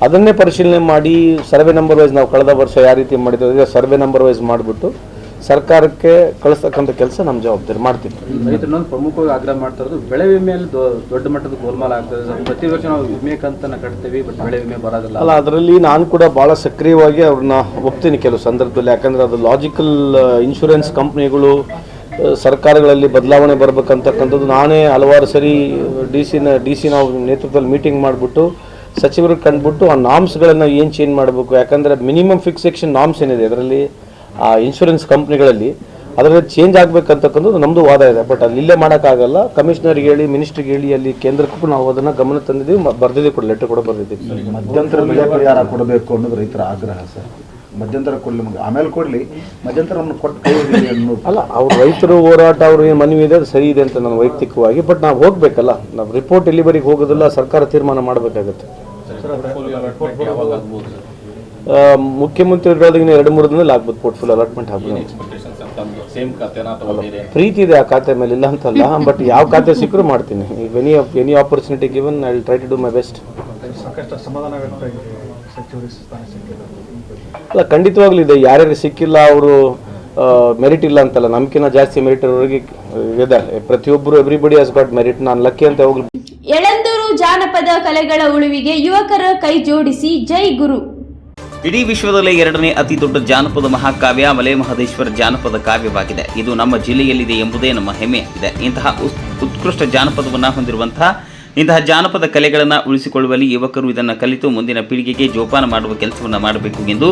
ಅದನ್ನೇ ಪರಿಶೀಲನೆ ಮಾಡಿ ಸರ್ವೆ ನಂಬರ್ ವೈಸ್ ನಾವು ಕಳೆದ ವರ್ಷ ಯಾವ ರೀತಿ ಮಾಡಿದ್ದೇವೆ ಸರ್ವೆ ನಂಬರ್ ವೈಸ್ ಮಾಡಿಬಿಟ್ಟು ಸರ್ಕಾರಕ್ಕೆ ಕಳಿಸ್ತಕ್ಕಂಥ ಕೆಲಸ ನಮ್ಮ ಜವಾಬ್ದಾರಿ ಮಾಡ್ತೀವಿ. ರೈತರನ್ನೊಂದು ಪ್ರಮುಖವಾಗಿ ಆಗ್ರಹ ಮಾಡ್ತಾ ಇರೋದು ಬೆಳೆ ವಿಮೆಯಲ್ಲಿ ದೊಡ್ಡ ಮಟ್ಟದ ಗೋಲ್ಮಾಲ್ ಆಗ್ತದೆ. ಪ್ರತಿ ವರ್ಷ ನಾವು ವಿಮೆ ಕಂತನ್ನ ಕಟ್ತೀವಿ, ಬಟ್ ಬೆಳೆ ವಿಮೆ ಬರೋದಿಲ್ಲ. ಅಲ್ಲ ಅದರಲ್ಲಿ ನಾನು ಕೂಡ ಭಾಳ ಸಕ್ರಿಯವಾಗಿ ಅವ್ರನ್ನ ಒಪ್ತೀನಿ ಕೆಲವು ಸಂದರ್ಭದಲ್ಲಿ. ಯಾಕಂದರೆ ಅದು ಲಾಜಿಕಲ್ ಇನ್ಶೂರೆನ್ಸ್ ಕಂಪ್ನಿಗಳು ಸರ್ಕಾರಗಳಲ್ಲಿ ಬದಲಾವಣೆ ಬರಬೇಕಂತಕ್ಕಂಥದ್ದು ನಾನೇ ಹಲವಾರು ಸರಿ ಡಿ ಸಿ ನಾವು ನೇತೃತ್ವದಲ್ಲಿ ಮೀಟಿಂಗ್ ಮಾಡಿಬಿಟ್ಟು ಸಚಿವರಿಗೆ ಕಂಡುಬಿಟ್ಟು ಆ ನಾಮ್ಸ್ಗಳನ್ನು ಏನು ಚೇಂಜ್ ಮಾಡಬೇಕು. ಯಾಕಂದರೆ ಮಿನಿಮಮ್ ಫಿಕ್ಸೇಷನ್ ನಾಮ್ಸ್ ಏನಿದೆ ಅದರಲ್ಲಿ ಆ ಇನ್ಶೂರೆನ್ಸ್ ಕಂಪ್ನಿಗಳಲ್ಲಿ ಅದರಲ್ಲಿ ಚೇಂಜ್ ಆಗಬೇಕಂತಕ್ಕಂಥದ್ದು ನಮ್ಮದು ವಾದ ಇದೆ. ಬಟ್ ಅಲ್ಲಿ ಇಲ್ಲೇ ಮಾಡೋಕ್ಕಾಗಲ್ಲ. ಕಮಿಷನರ್ಗೆ ಹೇಳಿ, ಮಿನಿಸ್ಟ್ರಿಗೆ ಹೇಳಿ, ಅಲ್ಲಿ ಕೇಂದ್ರಕ್ಕೂ ನಾವು ಅದನ್ನು ಗಮನ ತಂದಿದ್ದೀವಿ, ಬರ್ದಿದ್ದೀವಿ ಕೂಡ, ಲೆಟರ್ ಕೂಡ ಬರ್ದಿದ್ದೀವಿ. ಮಧ್ಯಂತರ ಬೆಳೆ ಪರಿಹಾರ ಕೊಡಬೇಕು ಅನ್ನೋದು ರೈತರ ಆಗ್ರಹ ಸರ್. ಮಧ್ಯಂತರ ಕೊಡಲಿ, ಆಮೇಲೆ ಕೊಡಲಿ, ಮಧ್ಯಂತರವನ್ನು ಕೊಟ್ಟು ಅಲ್ಲ ಅವ್ರು ರೈತರು ಹೋರಾಟ ಅವ್ರು ಏನು ಮನವಿ ಇದೆ ಅದು ಸರಿ ಇದೆ ಅಂತ ನಾನು ವೈಯಕ್ತಿಕವಾಗಿ. ಬಟ್ ನಾವು ಹೋಗಬೇಕಲ್ಲ, ನಾವು ರಿಪೋರ್ಟ್ ಎಲ್ಲಿವರೆಗೆ ಹೋಗೋದಿಲ್ಲ, ಸರ್ಕಾರ ತೀರ್ಮಾನ ಮಾಡಬೇಕಾಗುತ್ತೆ. ಮುಖ್ಯಮಂತ್ರಿಗಳಾದಾಗ 2-3 ದಿನದಲ್ಲಿ ಆಗ್ಬೋದು, ಪೋರ್ಟ್ಫೋಲಿಯೋ ಅಲಾಟ್ಮೆಂಟ್ ಆಗ್ಬೋದು. ಸೇಮ್ ಖಾತೆನಾ ಅಥವಾ ಬೇರೆ? ಪ್ರೀತಿ ಇದೆ ಆ ಖಾತೆ ಮೇಲೆ, ಇಲ್ಲ ಅಂತಲ್ಲ, ಬಟ್ ಯಾವ ಖಾತೆ ಸಿಕ್ಕರೂ ಮಾಡ್ತೀನಿ. Any opportunity given I will try to do my best. ಸಾಕಷ್ಟು ಅಸಮಾಧಾನ ವ್ಯಕ್ತವಾಗಿದೆ ಸಚಿವರಿಗೆ ಸ್ಥಾನ ಸಿಕ್ಕಿಲ್ಲ. ಅಲ್ಲ, ಖಂಡಿತವಾಗ್ಲೂ ಇದೆ. ಯಾರ್ಯಾರು ಸಿಕ್ಕಿಲ್ಲ ಅವರು ಮೆರಿಟ್ ಇಲ್ಲ ಅಂತಲ್ಲ, ನಮ್ಕಿಂತ ಜಾಸ್ತಿ ಮೆರಿಟ್ ಅವರಿಗೆ ಇದ್ದಾರೆ. ಪ್ರತಿಯೊಬ್ಬರು ಎವ್ರಿಬಡಿ ಹಸ್ ಗಾಟ್ ಮೆರಿಟ್. ನಾನು ಲಕ್ಕಿ ಅಂತ ಹೋಗ್ಲಿ. ಯಳಂದೂರು ಜಾನಪದ ಕಲೆಗಳ ಉಳಿವಿಗೆ ಯುವಕರ ಕೈ ಜೋಡಿಸಿ ಜೈ ಗುರು. ಇಡೀ ವಿಶ್ವದಲ್ಲೇ ಎರಡನೇ ಅತಿ ದೊಡ್ಡ ಜಾನಪದ ಮಹಾಕಾವ್ಯ ಮಲೆ ಮಹದೇಶ್ವರ ಜಾನಪದ ಕಾವ್ಯವಾಗಿದೆ. ಇದು ನಮ್ಮ ಜಿಲ್ಲೆಯಲ್ಲಿದೆ ಎಂಬುದೇ ನಮ್ಮ ಹೆಮ್ಮೆಯಾಗಿದೆ. ಇಂತಹ ಉತ್ಕೃಷ್ಟ ಜಾನಪದವನ್ನು ಹೊಂದಿರುವಂತಹ ಇಂತಹ ಜಾನಪದ ಕಲೆಗಳನ್ನು ಉಳಿಸಿಕೊಳ್ಳುವಲ್ಲಿ ಯುವಕರು ಇದನ್ನು ಕಲಿತು ಮುಂದಿನ ಪೀಳಿಗೆಗೆ ಜೋಪಾನ ಮಾಡುವ ಕೆಲಸವನ್ನು ಮಾಡಬೇಕು ಎಂದು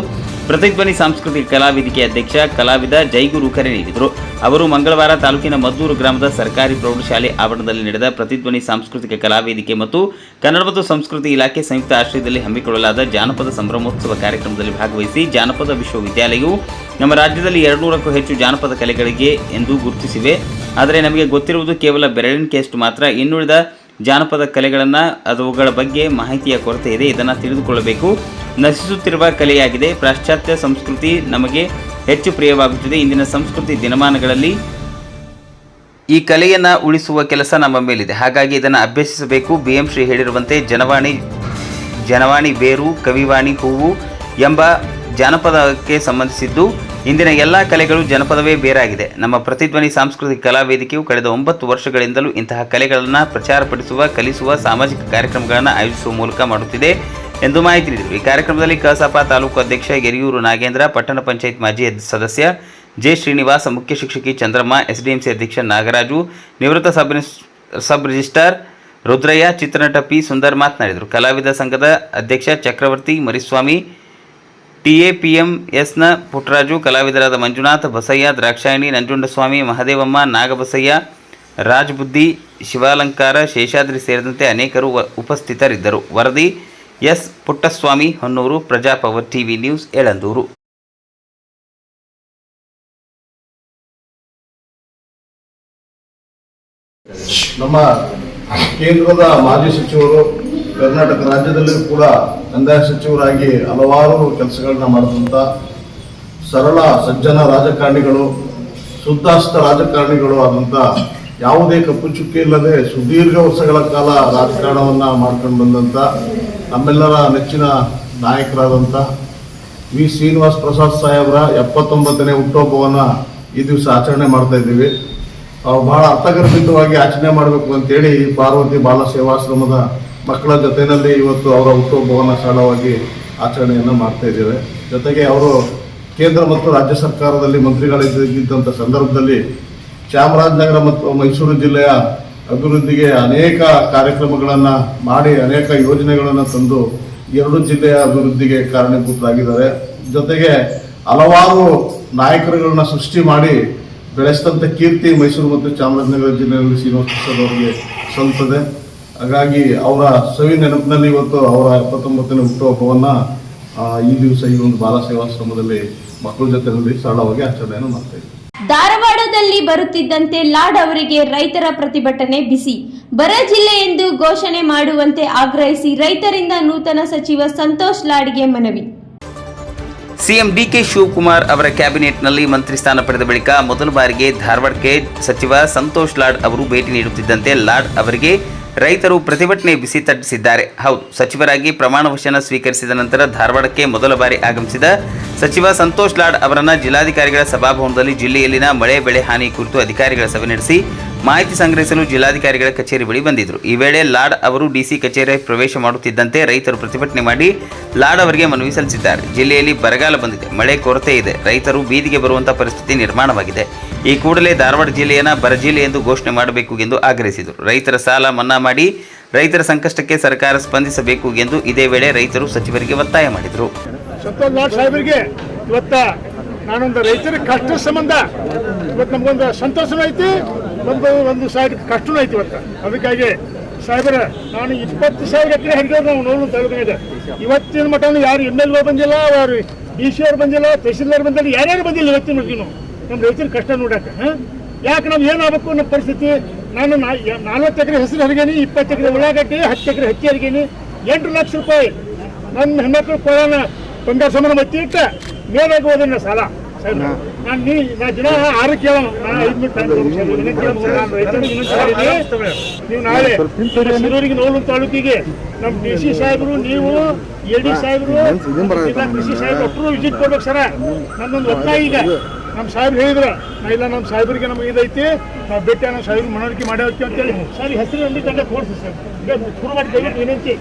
ಪ್ರತಿಧ್ವನಿ ಸಾಂಸ್ಕೃತಿಕ ಕಲಾವೇದಿಕೆ ಅಧ್ಯಕ್ಷ ಕಲಾವಿದ ಜೈಗುರು ಕರೆ ನೀಡಿದರು. ಅವರು ಮಂಗಳವಾರ ತಾಲೂಕಿನ ಮದ್ದೂರು ಗ್ರಾಮದ ಸರ್ಕಾರಿ ಪ್ರೌಢಶಾಲೆ ಆವರಣದಲ್ಲಿ ನಡೆದ ಪ್ರತಿಧ್ವನಿ ಸಾಂಸ್ಕೃತಿಕ ಕಲಾವೇದಿಕೆ ಮತ್ತು ಕನ್ನಡ ಮತ್ತು ಸಂಸ್ಕೃತಿ ಇಲಾಖೆ ಸಂಯುಕ್ತ ಆಶ್ರಯದಲ್ಲಿ ಹಮ್ಮಿಕೊಳ್ಳಲಾದ ಜಾನಪದ ಸಂಭ್ರಮೋತ್ಸವ ಕಾರ್ಯಕ್ರಮದಲ್ಲಿ ಭಾಗವಹಿಸಿ, ಜಾನಪದ ವಿಶ್ವವಿದ್ಯಾಲಯವು ನಮ್ಮ ರಾಜ್ಯದಲ್ಲಿ 200ಕ್ಕೂ ಹೆಚ್ಚು ಜಾನಪದ ಕಲೆಗಳಿಗೆ ಎಂದು ಗುರುತಿಸಿವೆ. ಆದರೆ ನಮಗೆ ಗೊತ್ತಿರುವುದು ಕೇವಲ ಬೆರಳಿಕೆಯಷ್ಟು ಮಾತ್ರ. ಇನ್ನುಳಿದ ಜಾನಪದ ಕಲೆಗಳನ್ನು ಅವುಗಳ ಬಗ್ಗೆ ಮಾಹಿತಿಯ ಕೊರತೆ ಇದೆ. ಇದನ್ನು ತಿಳಿದುಕೊಳ್ಳಬೇಕು. ನಶಿಸುತ್ತಿರುವ ಕಲೆಯಾಗಿದೆ. ಪಾಶ್ಚಾತ್ಯ ಸಂಸ್ಕೃತಿ ನಮಗೆ ಹೆಚ್ಚು ಪ್ರಿಯವಾಗುತ್ತಿದೆ. ಇಂದಿನ ಸಂಸ್ಕೃತಿ ದಿನಮಾನಗಳಲ್ಲಿ ಈ ಕಲೆಯನ್ನು ಉಳಿಸುವ ಕೆಲಸ ನಮ್ಮ ಮೇಲಿದೆ. ಹಾಗಾಗಿ ಇದನ್ನು ಅಭ್ಯಸಿಸಬೇಕು. BM ಶ್ರೀ ಹೇಳಿರುವಂತೆ ಜನವಾಣಿ ಬೇರು, ಕವಿವಾಣಿ ಹೂವು ಎಂಬ ಜಾನಪದಕ್ಕೆ ಸಂಬಂಧಿಸಿದ್ದು ಇಂದಿನ ಎಲ್ಲ ಕಲೆಗಳು ಜನಪದವೇ ಬೇರಾಗಿದೆ. ನಮ್ಮ ಪ್ರತಿಧ್ವನಿ ಸಾಂಸ್ಕೃತಿಕ ಕಲಾವೇದಿಕೆಯು ಕಳೆದ 9 ವರ್ಷಗಳಿಂದಲೂ ಇಂತಹ ಕಲೆಗಳನ್ನು ಪ್ರಚಾರಪಡಿಸುವ, ಕಲಿಸುವ, ಸಾಮಾಜಿಕ ಕಾರ್ಯಕ್ರಮಗಳನ್ನು ಆಯೋಜಿಸುವ ಮೂಲಕ ಮಾಡುತ್ತಿದೆ ಎಂದು ಮಾಹಿತಿ ನೀಡಿದರು. ಈ ಕಾರ್ಯಕ್ರಮದಲ್ಲಿ ಕಸಾಪ ತಾಲೂಕು ಅಧ್ಯಕ್ಷ ಯರಿಯೂರು ನಾಗೇಂದ್ರ, ಪಟ್ಟಣ ಪಂಚಾಯತ್ ಮಾಜಿ ಸದಸ್ಯ ಜೆ ಶ್ರೀನಿವಾಸ, ಮುಖ್ಯ ಶಿಕ್ಷಕಿ ಚಂದ್ರಮ್ಮ, SDMC ಅಧ್ಯಕ್ಷ ನಾಗರಾಜು, ನಿವೃತ್ತ ಸಬ್ ರಿಜಿಸ್ಟ್ರಾರ್ ರುದ್ರಯ್ಯ, ಚಿತ್ರನಟ P ಸುಂದರ್ ಮಾತನಾಡಿದರು. ಕಲಾವಿದ ಸಂಘದ ಅಧ್ಯಕ್ಷ ಚಕ್ರವರ್ತಿ ಮರಿಸ್ವಾಮಿ, TAPMSನ ಪುಟ್ಟರಾಜು, ಕಲಾವಿದರಾದ ಮಂಜುನಾಥ್, ಬಸಯ್ಯ, ದ್ರಾಕ್ಷಾಯಣಿ, ನಂಜುಂಡಸ್ವಾಮಿ, ಮಹದೇವಮ್ಮ, ನಾಗಬಸಯ್ಯ, ರಾಜ್ಬುದ್ದಿ, ಶಿವಾಲಂಕಾರ, ಶೇಷಾದ್ರಿ ಸೇರಿದಂತೆ ಅನೇಕರು ಉಪಸ್ಥಿತರಿದ್ದರು. ವರದಿ S Puttaswamy, Honnur, Prajapower TV news, Yelandur. ನಮ್ಮ ಕೇಂದ್ರದ ಮಾಜಿ ಸಚಿವರು ಕರ್ನಾಟಕ ರಾಜ್ಯದಲ್ಲಿಯೂ ಕೂಡ ಕಂದಾಯ ಸಚಿವರಾಗಿ ಹಲವಾರು ಕೆಲಸಗಳನ್ನ ಮಾಡಿದಂಥ ಸರಳ ಸಜ್ಜನ ರಾಜಕಾರಣಿಗಳು, ಶುದ್ಧಾಸ್ತ ರಾಜಕಾರಣಿಗಳು ಆದಂಥ, ಯಾವುದೇ ಕಪ್ಪು ಚುಕ್ಕಿ ಇಲ್ಲದೆ ಸುದೀರ್ಘ ವರ್ಷಗಳ ಕಾಲ ರಾಜಕಾರಣವನ್ನು ಮಾಡ್ಕೊಂಡು ಬಂದಂಥ ನಮ್ಮೆಲ್ಲರ ನೆಚ್ಚಿನ ನಾಯಕರಾದಂಥ ವಿ ಶ್ರೀನಿವಾಸ್ ಪ್ರಸಾದ್ ಸಾಹೇಬರ 79ನೇ ಹುಟ್ಟುಹಬ್ಬವನ್ನು ಈ ದಿವಸ ಆಚರಣೆ ಮಾಡ್ತಾ ಇದ್ದೀವಿ. ಅವ್ರು ಬಹಳ ಅರ್ಥಗರ್ಭಿತವಾಗಿ ಆಚರಣೆ ಮಾಡಬೇಕು ಅಂತೇಳಿ ಪಾರ್ವತಿ ಬಾಲ ಸೇವಾಶ್ರಮದ ಮಕ್ಕಳ ಜೊತೆಯಲ್ಲಿ ಇವತ್ತು ಅವರ ಹುಟ್ಟುಹಬ್ಬವನ್ನು ಸರಳವಾಗಿ ಆಚರಣೆಯನ್ನು ಮಾಡ್ತಾ ಇದ್ದೇವೆ. ಜೊತೆಗೆ ಅವರು ಕೇಂದ್ರ ಮತ್ತು ರಾಜ್ಯ ಸರ್ಕಾರದಲ್ಲಿ ಮಂತ್ರಿಗಳಿದ್ದಂಥ ಸಂದರ್ಭದಲ್ಲಿ ಚಾಮರಾಜನಗರ ಮತ್ತು ಮೈಸೂರು ಜಿಲ್ಲೆಯ ಅಭಿವೃದ್ಧಿಗೆ ಅನೇಕ ಕಾರ್ಯಕ್ರಮಗಳನ್ನು ಮಾಡಿ, ಅನೇಕ ಯೋಜನೆಗಳನ್ನು ತಂದು 2 ಜಿಲ್ಲೆಯ ಅಭಿವೃದ್ಧಿಗೆ ಕಾರಣೀಭೂತರಾಗಿದ್ದಾರೆ. ಜೊತೆಗೆ ಹಲವಾರು ನಾಯಕರುಗಳನ್ನ ಸೃಷ್ಟಿ ಮಾಡಿ ಬೆಳೆಸಿದಂಥ ಕೀರ್ತಿ ಮೈಸೂರು ಮತ್ತು ಚಾಮರಾಜನಗರ ಜಿಲ್ಲೆಯಲ್ಲಿ ಶ್ರೀನಿವಾಸ ಪ್ರಸಾದ್ ಅವರಿಗೆ ಸಲ್ಲುತ್ತದೆ. ಹಾಗಾಗಿ ಅವರ ಸವಿ ನೆನಪಿನಲ್ಲಿ ಇವತ್ತು ಅವರ 79ನೇ ಹುಟ್ಟುಹಬ್ಬವನ್ನು ಈ ದಿವಸ ಈ ಒಂದು ಬಾಲ ಸೇವಾಶ್ರಮದಲ್ಲಿ ಮಕ್ಕಳ ಜೊತೆಯಲ್ಲಿ ಸರಳವಾಗಿ ಆಚರಣೆಯನ್ನು ಮಾಡ್ತಾ ಇದ್ದೀವಿ. ಧಾರವಾಡದಲ್ಲಿ ಬರುತ್ತಿದ್ದಂತೆ ಲಾಡ್ ಅವರಿಗೆ ರೈತರ ಪ್ರತಿಭಟನೆ ಬಿಸಿ. ಬರ ಜಿಲ್ಲೆ ಎಂದು ಘೋಷಣೆ ಮಾಡುವಂತೆ ಆಗ್ರಹಿಸಿ ರೈತರಿಂದ ನೂತನ ಸಚಿವ ಸಂತೋಷ್ ಲಾಡ್ಗೆ ಮನವಿ. ಸಿಎಂ DK ಶಿವಕುಮಾರ್ ಅವರ ಕ್ಯಾಬಿನೆಟ್ನಲ್ಲಿ ಮಂತ್ರಿ ಸ್ಥಾನ ಪಡೆದ ಬಳಿಕ ಮೊದಲ ಬಾರಿಗೆ ಧಾರವಾಡಕ್ಕೆ ಸಚಿವ ಸಂತೋಷ್ ಲಾಡ್ ಅವರು ಭೇಟಿ ನೀಡುತ್ತಿದ್ದಂತೆ ಲಾಡ್ ಅವರಿಗೆ ರೈತರು ಪ್ರತಿಭಟನೆ ಬಿಸಿ ತಟ್ಟಿಸಿದ್ದಾರೆ. ಹೌದು, ಸಚಿವರಾಗಿ ಪ್ರಮಾಣ ವಚನ ಸ್ವೀಕರಿಸಿದ ನಂತರ ಧಾರವಾಡಕ್ಕೆ ಮೊದಲ ಬಾರಿ ಆಗಮಿಸಿದ ಸಚಿವ ಸಂತೋಷ್ ಲಾಡ್ ಅವರನ್ನು ಜಿಲ್ಲಾಧಿಕಾರಿಗಳ ಸಭಾಭವನದಲ್ಲಿ ಜಿಲ್ಲೆಯಲ್ಲಿನ ಮಳೆ ಬೆಳೆ ಹಾನಿ ಕುರಿತು ಅಧಿಕಾರಿಗಳ ಸಭೆ ನಡೆಸಿ ಮಾಹಿತಿ ಸಂಗ್ರಹಿಸಲು ಜಿಲ್ಲಾಧಿಕಾರಿಗಳ ಕಚೇರಿ ಬಳಿ ಬಂದಿದ್ದರು. ಈ ವೇಳೆ ಲಾಡ್ ಅವರು DC ಕಚೇರಿ ಪ್ರವೇಶ ಮಾಡುತ್ತಿದ್ದಂತೆ ರೈತರು ಪ್ರತಿಭಟನೆ ಮಾಡಿ ಲಾಡ್ ಅವರಿಗೆ ಮನವಿ ಸಲ್ಲಿಸಿದ್ದಾರೆ. ಜಿಲ್ಲೆಯಲ್ಲಿ ಬರಗಾಲ ಬಂದಿದೆ, ಮಳೆ ಕೊರತೆ ಇದೆ, ರೈತರು ಬೀದಿಗೆ ಬರುವಂತಹ ಪರಿಸ್ಥಿತಿ ನಿರ್ಮಾಣವಾಗಿದೆ. ಈ ಕೂಡಲೇ ಧಾರವಾಡ ಜಿಲ್ಲೆಯನ್ನು ಬರ ಜಿಲ್ಲೆ ಎಂದು ಘೋಷಣೆ ಮಾಡಬೇಕು ಎಂದು ಆಗ್ರಹಿಸಿದರು. ರೈತರ ಸಾಲ ಮನ್ನಾ ಮಾಡಿ ರೈತರ ಸಂಕಷ್ಟಕ್ಕೆ ಸರ್ಕಾರ ಸ್ಪಂದಿಸಬೇಕು ಎಂದು ಇದೇ ವೇಳೆ ರೈತರು ಸಚಿವರಿಗೆ ಒತ್ತಾಯ ಮಾಡಿದರು. ಸಂತೋಷ್ ಲಾಡ್ ಸಾಹೇಬರಿಗೆ ಇವತ್ತ ನಾನೊಂದು ರೈತರ ಕಷ್ಟ ಸಂಬಂಧ ಇವತ್ತು ನಮಗೊಂದು ಸಂತೋಷನೂ ಐತಿ, ಒಂದು ಸೈಡ್ ಕಷ್ಟನೂ ಐತಿ ಇವತ್ತು. ಅದಕ್ಕಾಗಿ ಸಾಹೇಬರ ನಾನು 20,000 ಎಕರೆ ಹರಿಗಳು ನಾವು ನೋಡಲು ತಾಲೂಕಿನಿದೆ. ಇವತ್ತಿನ ಮಟ್ಟ ಯಾರು MLO ಬಂದಿಲ್ಲ, ಯಾರು DC ಅವ್ರು ಬಂದಿಲ್ಲ, ತಹಸೀಲ್ದಾರ್ ಬಂದಿಲ್ಲ, ಯಾರ್ಯಾರು ಬಂದಿಲ್ಲ ಇವತ್ತಿನ ಮಟ್ಟಿಗೆ ನಮ್ಮ ರೈತರ ಕಷ್ಟ ನೋಡಕ್ಕೆ. ಯಾಕೆ ನಾವು ಏನಾಗಬೇಕು ನಮ್ಮ ಪರಿಸ್ಥಿತಿ? ನಾನು 40 ಎಕರೆ ಹೆಸರು ಹರಿಗೇನಿ, 20 ಎಕರೆ ಉಳ್ಳಾಗಡ್ಡಿ, 10 ಎಕರೆ ಹತ್ತಿ ಹರಿಗೇನಿ, 8 ಲಕ್ಷ ರೂಪಾಯಿ ನನ್ನ ಹೆಣ್ಮಕ್ಳು ಕೊಡೋಣ ಬಂಗಾರ ಸಮಾನ ಮತ್ತಿ ಇಟ್ಟ ಮೇಲಾಗಿ ಹೋದ್ರೆ ಸಾಲ ನಾನು ದಿನ 6 ಕೇಳೋಣ, ನಾನು 5 ಮಿನಿಟ್ ಟೈಮ್ ನೀವು ನಾಳೆ ಶಿರೂರಿಗೆ ನೋಲು ತಾಲೂಕಿಗೆ ನಮ್ಮ DC ಸಾಹೇಬರು, ನೀವು AD ಸಾಹೇಬರು, ಕೃಷಿ ಸಾಹೇಬರು ಒಟ್ಟರು ವಿಸಿಟ್ ಕೊಡ್ಬೇಕು ಸರ. ನನ್ನೊಂದು ಒತ್ತಾಯ ಈಗ ನಮ್ಮ ಸಾಹೇಬ್ರು ಹೇಳಿದ್ರು, ಇಲ್ಲ ನಮ್ಮ ಸಾಹೇಬರಿಗೆ ನಮಗೆ ಇದೈತಿ, ನಾವು ಭೇಟಿ ನಮ್ಮ ಸಾಹೇಬ್ರು ಮನವರಿಕೆ ಮಾಡೋಕೆ ಅಂತೇಳಿ ಸರ್ ಹೆಸರು ನಂಬಿ ತಂಡ ತೋರಿಸಿ ಸರ್ ಶುರು ಮಾಡಿ ದಯವಿಟ್ಟು ವಿನಂತಿ.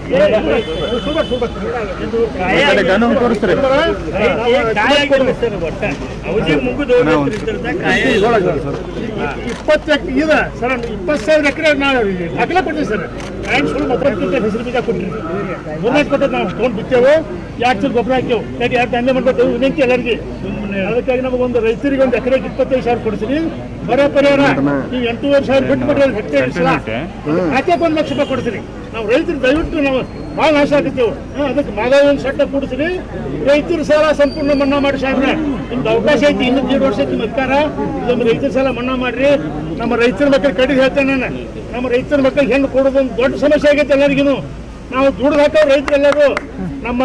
ಇದೆ ಸರ್, 20,000 ಎಕರೆ ನಾವು ಅಗಲ ಕೊಡ್ತೀವಿ ಸರ್. ಸುಳ್ಳು ಹೆಸರು ಬೀಜ ಕೊಟ್ಟಿರಿ ಗೌರ್ಮೆಂಟ್ ಕೊಟ್ಟದ್ದು ನಾವು ತೊಗೊಂಡು ಬಿತ್ತೇವೆ, 2 ಚೀಲ ಗೊಬ್ಬರ ಹಾಕ್ಯವು, 2 ದಂಧೆ ಮಾಡ್ಕೊತೇವೆ ವಿನಂತಿ ಎಲ್ಲರಿಗೆ. ಅದಕ್ಕಾಗಿ ನಮಗೊಂದು ರೈತರಿಗೆ ಒಂದು ಎಕರೆಗೆ 25,000 ಕೊಡ್ತೀವಿ. ಬರೋ ಪರಿಹಾರ ನೀವು 8,500 ಬಿಟ್ಟು ಹೆಕ್ಟೇರ್ ಹಾಕ್ಯಕ್ಕೆ 1 ಲಕ್ಷ ರೂಪಾಯಿ ಕೊಡ್ತೀರಿ. ನಾವು ರೈತರು ದಯವಿಟ್ಟು ನಾವು ಭಾಳ ನಾಶ ಆಗುತ್ತೇವೆ. ಅದಕ್ಕೆ ಮಾಧವನ ಸಟ್ಟ ಕೊಡ್ತೀರಿ. ರೈತರ ಸಾಲ ಸಂಪೂರ್ಣ ಮನ್ನಾ ಮಾಡಿ ಸಾಹೇಬ್ರೆ, ನಿಮ್ದು ಅವಕಾಶ ಐತಿ, ಇನ್ನೂ 2 ವರ್ಷ ನಿಮ್ಮ ಅಧಿಕಾರ. ಇದೊಂದು ರೈತರ ಸಾಲ ಮನ್ನಾ ಮಾಡ್ರಿ. ನಮ್ಮ ರೈತರ ಮಕ್ಕಳು ಕಡಿದು ಹೇಳ್ತೇನೆ ನಾನು, ನಮ್ಮ ರೈತರ ಮಕ್ಕಳಿಗೆ ಹೆಣ್ಣು ಕೊಡೋದೊಂದು ದೊಡ್ಡ ಸಮಸ್ಯೆ ಆಗೈತೆ ಎಲ್ಲರಿಗೂ. ನಾವು ದುಡ್ಡು ಹಾಕೋ ರೈತರೆಲ್ಲರೂ ನಮ್ಮ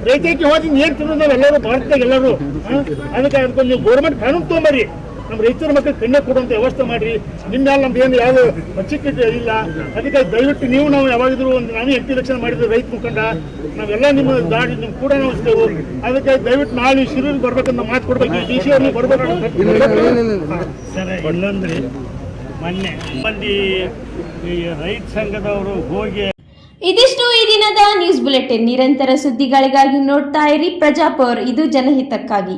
ರೈತಕ್ಕೆ ಹೋಗಿ ಏನು ತಿನ್ನೋದು ನಾವೆಲ್ಲರೂ ಭಾರತದಾಗ ಎಲ್ಲರೂ. ಅದಕ್ಕೆ ನೀವು ಗೌರ್ಮೆಂಟ್ ಕಾನೂನು ತೊಗೊಂಬರ್ರಿ, ನಮ್ಮ ರೈತರ ಮಕ್ಕಳಿಗೆ ಕಣ್ಣೆ ಕೊಡುವಂಥ ವ್ಯವಸ್ಥೆ ಮಾಡಿರಿ. ನಿಮ್ಮ ನಮ್ದು ಏನು ಯಾವುದು ಚಿಕ್ಕ ಇಲ್ಲ. ಅದಕ್ಕೆ ದಯವಿಟ್ಟು ನೀವು ನಾವು ಯಾವಾಗಿದ್ರು ಒಂದು ನಾನು MP ಎಲೆಕ್ಷನ್ ಮಾಡಿದ್ರು ರೈತ ಮುಖಂಡ, ನಾವೆಲ್ಲ ನಿಮ್ಮ ದಾಡಿ ನಿಮ್ಮ ಕೂಡ ನಾವು ಇರ್ತೇವೆ. ಅದಕ್ಕೆ ದಯವಿಟ್ಟು ನಾಳೆ ಶಿರೂರಿಗೆ ಬರ್ಬೇಕಂತ ಮಾತು ಕೊಡ್ಬೇಕು, DC ಅವ್ರಿಗೆ ಬರ್ಬೇಕು ಸರ್. ಇನ್ನೊಂದ್ರಿ ಮೊನ್ನೆ ಮಂದಿ ರೈತ ಸಂಘದವರು ಹೋಗಿ ಇದಿಷ್ಟು ಈ ದಿನದ ನ್ಯೂಸ್ ಬುಲೆಟಿನ್. ನಿರಂತರ ಸುದ್ದಿಗಳಿಗಾಗಿ ನೋಡ್ತಾ ಇರಿ ಪ್ರಜಾಪೌರ್, ಇದು ಜನಹಿತಕ್ಕಾಗಿ.